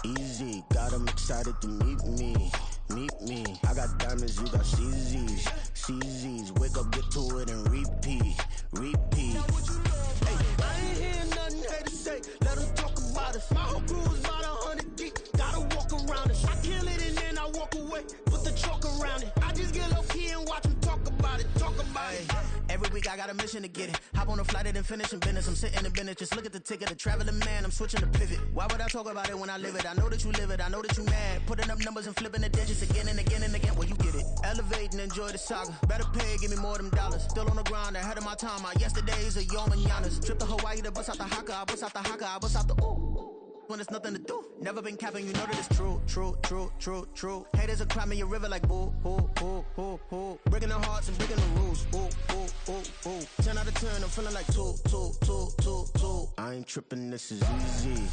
easy. Got 'em excited to meet me. Meet me, I got diamonds, you got CZs, CZs. Wake up, get to it, and repeat, repeat. Hey, I ain't hearing nothing haters say. Let them talk about us. My whole crew is about 100 deep. Gotta walk around us. I kill it and then I walk away. Put the chalk around it. I just get low key and watch them talk about it. Talk about it. Every week I got a mission to get it. Hop on a flight and finish in business. I'm sitting in business, just look at the ticket. A traveling man, I'm switching to pivot. Why would I talk about it when I live it? I know that you live it, I know that you mad. Putting up numbers and flipping the digits again and again and again. Well, you get it. Elevate and enjoy the saga. Better pay, give me more of them dollars. Still on the grind, ahead of my time. My yesterdays are your mananas. Trip to Hawaii to bust out the haka. I bust out the haka, I bust out the ooh. When there's nothing to do. Never been capping, you know that it's true, true, true, true, true. Haters are climbing your river like boo, boo, boo, boo, boo. Breaking their hearts and breaking the rules. Ooh, ooh, ooh, ooh. 10 out of 10, I'm feeling like 2, 2, 2, 2, 2. I ain't tripping, this is easy,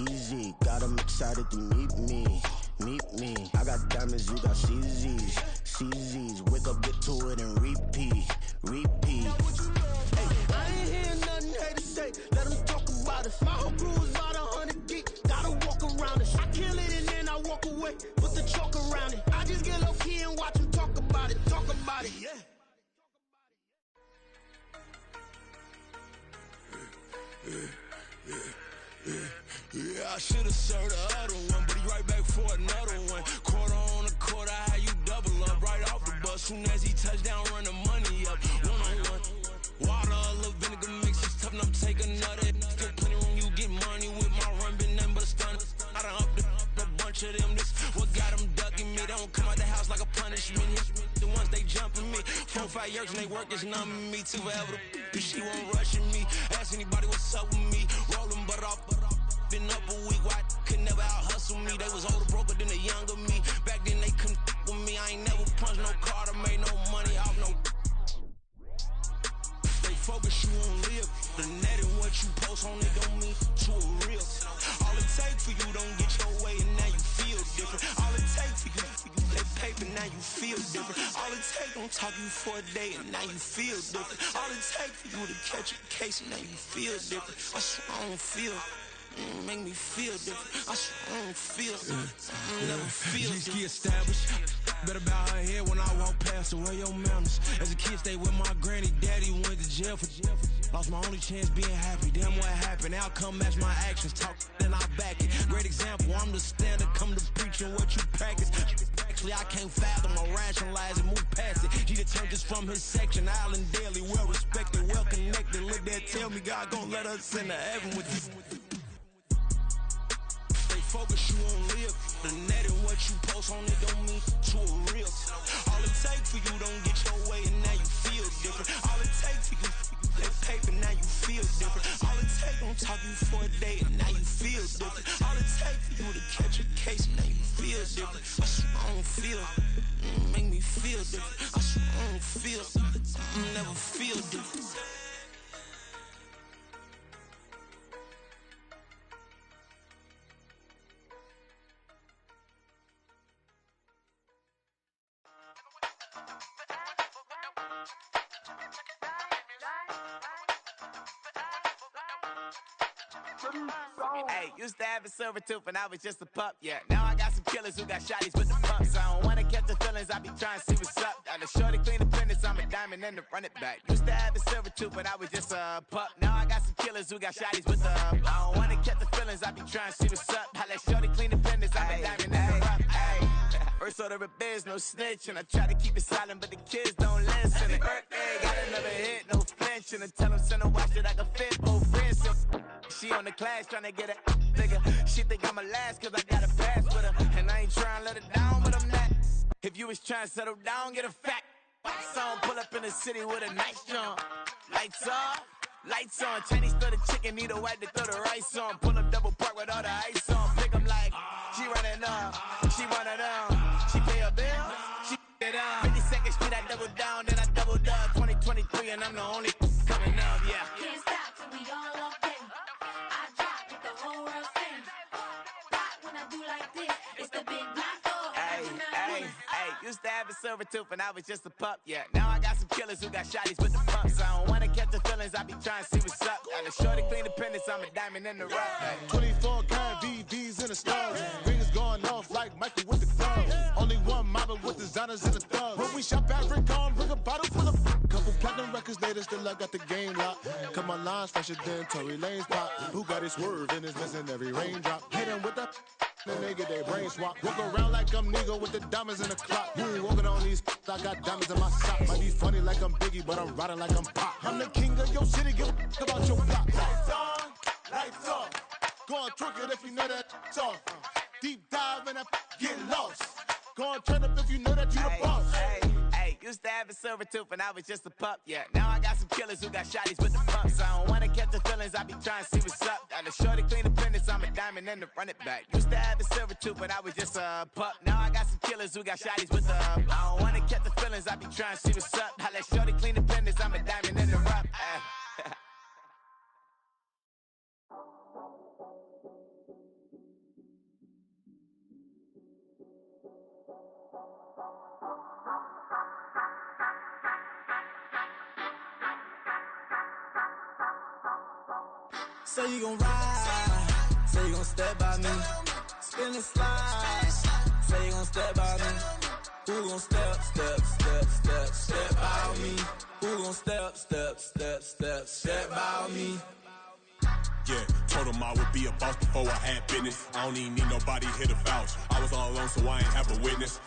easy. Got 'em excited to meet me, meet me. I got diamonds, you got CZs, CZs. Wake up, get to it and repeat, repeat. Hey, I ain't hearing nothing haters say. Let them talk about us. My whole crew is about 100 deep. Gotta walk around us. I kill it and then I walk away. Put the chalk around it. I just get low key and watch them talk about it. Talk about it, yeah. Yeah, I should've served the other one, but he right back for another one. Quarter on a quarter, how you double up right off the bus. Soon as he touch down, run the money up. One-on-one. Water, a little vinegar mix, it's tough enough to take another. Still plenty room, you get money with my run, been nothing but a stun. I done up a bunch of them, this what got them ducking me. They don't come out the house like a punishment. The ones they jumping me. 4, 5 years and they work is numbing me too forever. She won't rushing me. Ask anybody what's up with me. Rolling butt off. Been up a week, why could never out hustle me? They was older, broker than the younger me. Back then they couldn't with me. I ain't never punched no card or made no money off no. They focus, you on live. The net and what you post on it don't mean to a real. All it take for you don't get your way and now you feel different. All it take for you that paper, now you feel different. All it take don't talk you for a day and now you feel different. All it take for you to catch a case and now you feel different. I swear I don't feel. Make me feel different. I swear I don't feel never feel different. Established. Better bow her head when I walk past her. Where your manners? As a kid, stayed with my granny. Daddy went to jail for lost my only chance being happy. Damn, what happened? Outcome match my actions. Talk, then I back it. Great example. I'm the standard. Come to preaching what you practice. Actually, I can't fathom or rationalize and move past it. He determined just from his section. Island daily, well respected, well connected. Look there, tell me God gon' let us into heaven with this. Focus, you on live. The net and what you post on it don't mean to a real. All it take for you don't get your way and now you feel different. All it take for you that paper, now you feel different. All it take don't talk you for a day and now you feel different. All it take for you to catch a case and now you feel different. I swear I don't feel. Make me feel different. I swear I don't feel. Never feel different. Hey, used to have a silver tooth when I was just a pup, yeah. Now I got some killers who got shotties with the pumps. I don't wanna catch the feelings, I be trying to see what's up. Got a shorty clean the business, I'm a diamond and to run it back. Used to have a silver tooth when I was just a pup. Now I got some killers who got shotties with the I don't wanna catch the feelings, I be trying to see what's up. I let shorty clean the business, I'm a diamond and to run it back. First order of biz, no snitch, and I try to keep it silent, but the kids don't listen. And birthday, got another hit, no flinch, and I tell them send a watch that I can fit both friends. She on the class tryna get a nigga. She think I'm a last cause I got a pass with her. And I ain't tryna let her down, but I'm not. If you was tryna settle down, get a fat song. Pull up in the city with a nice jump. Lights off, lights on. Chinese throw the chicken, need a wipe to throw the rice on. Pull up double park with all the ice on. Pick 'em like, she running up, she running down. She pay her bill, she it up. 52nd Street, I double down, then I doubled up. 2023 and I'm the only coming up, yeah. Can't stop till we all up in. I drop with the whole world sing. Rock when I do like this, it's the big black dog. Hey, used to have a silver tooth when I was just a pup, yeah. Now I got some killers who got shotties with the pumps. I don't wanna catch the feelings, I be trying to see what's up. Got a shorty clean the pennies, I'm a diamond in the rough. Hey. 24 karat VVs in the stars. Rings going off like Michael with the gloves. Only one mobbing with designers in the thugs. When we shop African, bring a bottle full of couple platinum records later, still I got the game locked. Cut my lines fresher than Tory Lane's pop. Who got his swerve and is missing every raindrop. Hit him with the the nigga, they brain swap. Walk around like I'm nigga with the diamonds in the clock. You ain't walking on these, I got diamonds in my sock. Might be funny like I'm Biggie, but I'm riding like I'm Pop. I'm the king of your city, give a about your block. Lights on, lights off. Go on, twerk it if you know that it's off. Deep dive and get lost. Go on, turn up if you know that you the boss. Hey, used to have a silver tooth and I was just a pup, yeah. Now I got some killers who got shotties with the pumps. I don't wanna catch the feelings, I be trying to see what's up. Got a shorty clean the business, I'm a diamond and to run it back. Used to have a silver tooth, but I was just a pup. Now I got some killers who got shotties with the I don't wanna catch the feelings, I be trying to see what's up. I let shorty clean the business, I'm a diamond and to run. Say you gon' ride, say you gon' step by me, spin and slide, say you gon' step by me. Who gon' step by me? Who gon' step by me? Yeah, told him I would be a boss before I had business. I don't even need nobody here to vouch. I was all alone, so I ain't have a witness.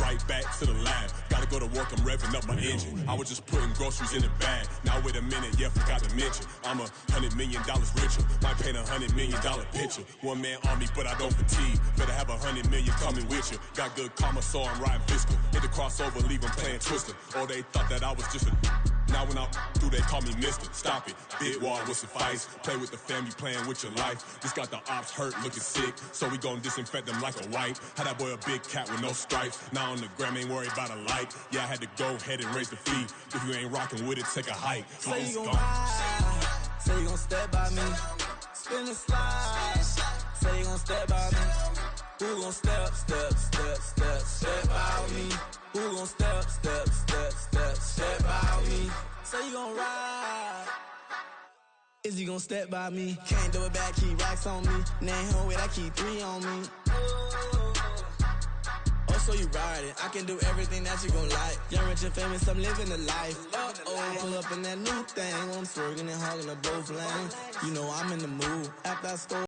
Right back to the lab. Gotta go to work, I'm revving up my engine. I was just putting groceries in the bag. Now wait a minute, yeah, forgot to mention. I'm $100 million richer. Might paint $100 million picture. One man army, but I don't fatigue. Better have 100 million coming with you. Got good karma, so I'm riding fiscal. Hit the crossover, leave them playing Twister. Or they thought that I was just a now when I do, they call me Mister. Stop it, big wall will suffice. Play with the family, playing with your life. This got the ops hurt, looking sick, so we gon' disinfect them like a wipe. Had that boy a big cat with no stripes. Now on the gram, ain't worried about a light. Yeah, I had to go ahead and raise the fee. If you ain't rocking with it, take a hike. Say you gon' ride, say you gon' step by me, spin and slide. Say you gon' step by me. Who gon' step by me? Who gon' step by me? Say you gon' ride. Is he gon' step by me? Can't do it back, keep racks on me. Name home with I keep 3 on me. Oh, so you riding? I can do everything that you gon' like. Young, rich, and famous, I'm living the life. Uh-oh, pull up in that new thing. I'm swerving and hogging up both lanes. You know I'm in the mood. After I score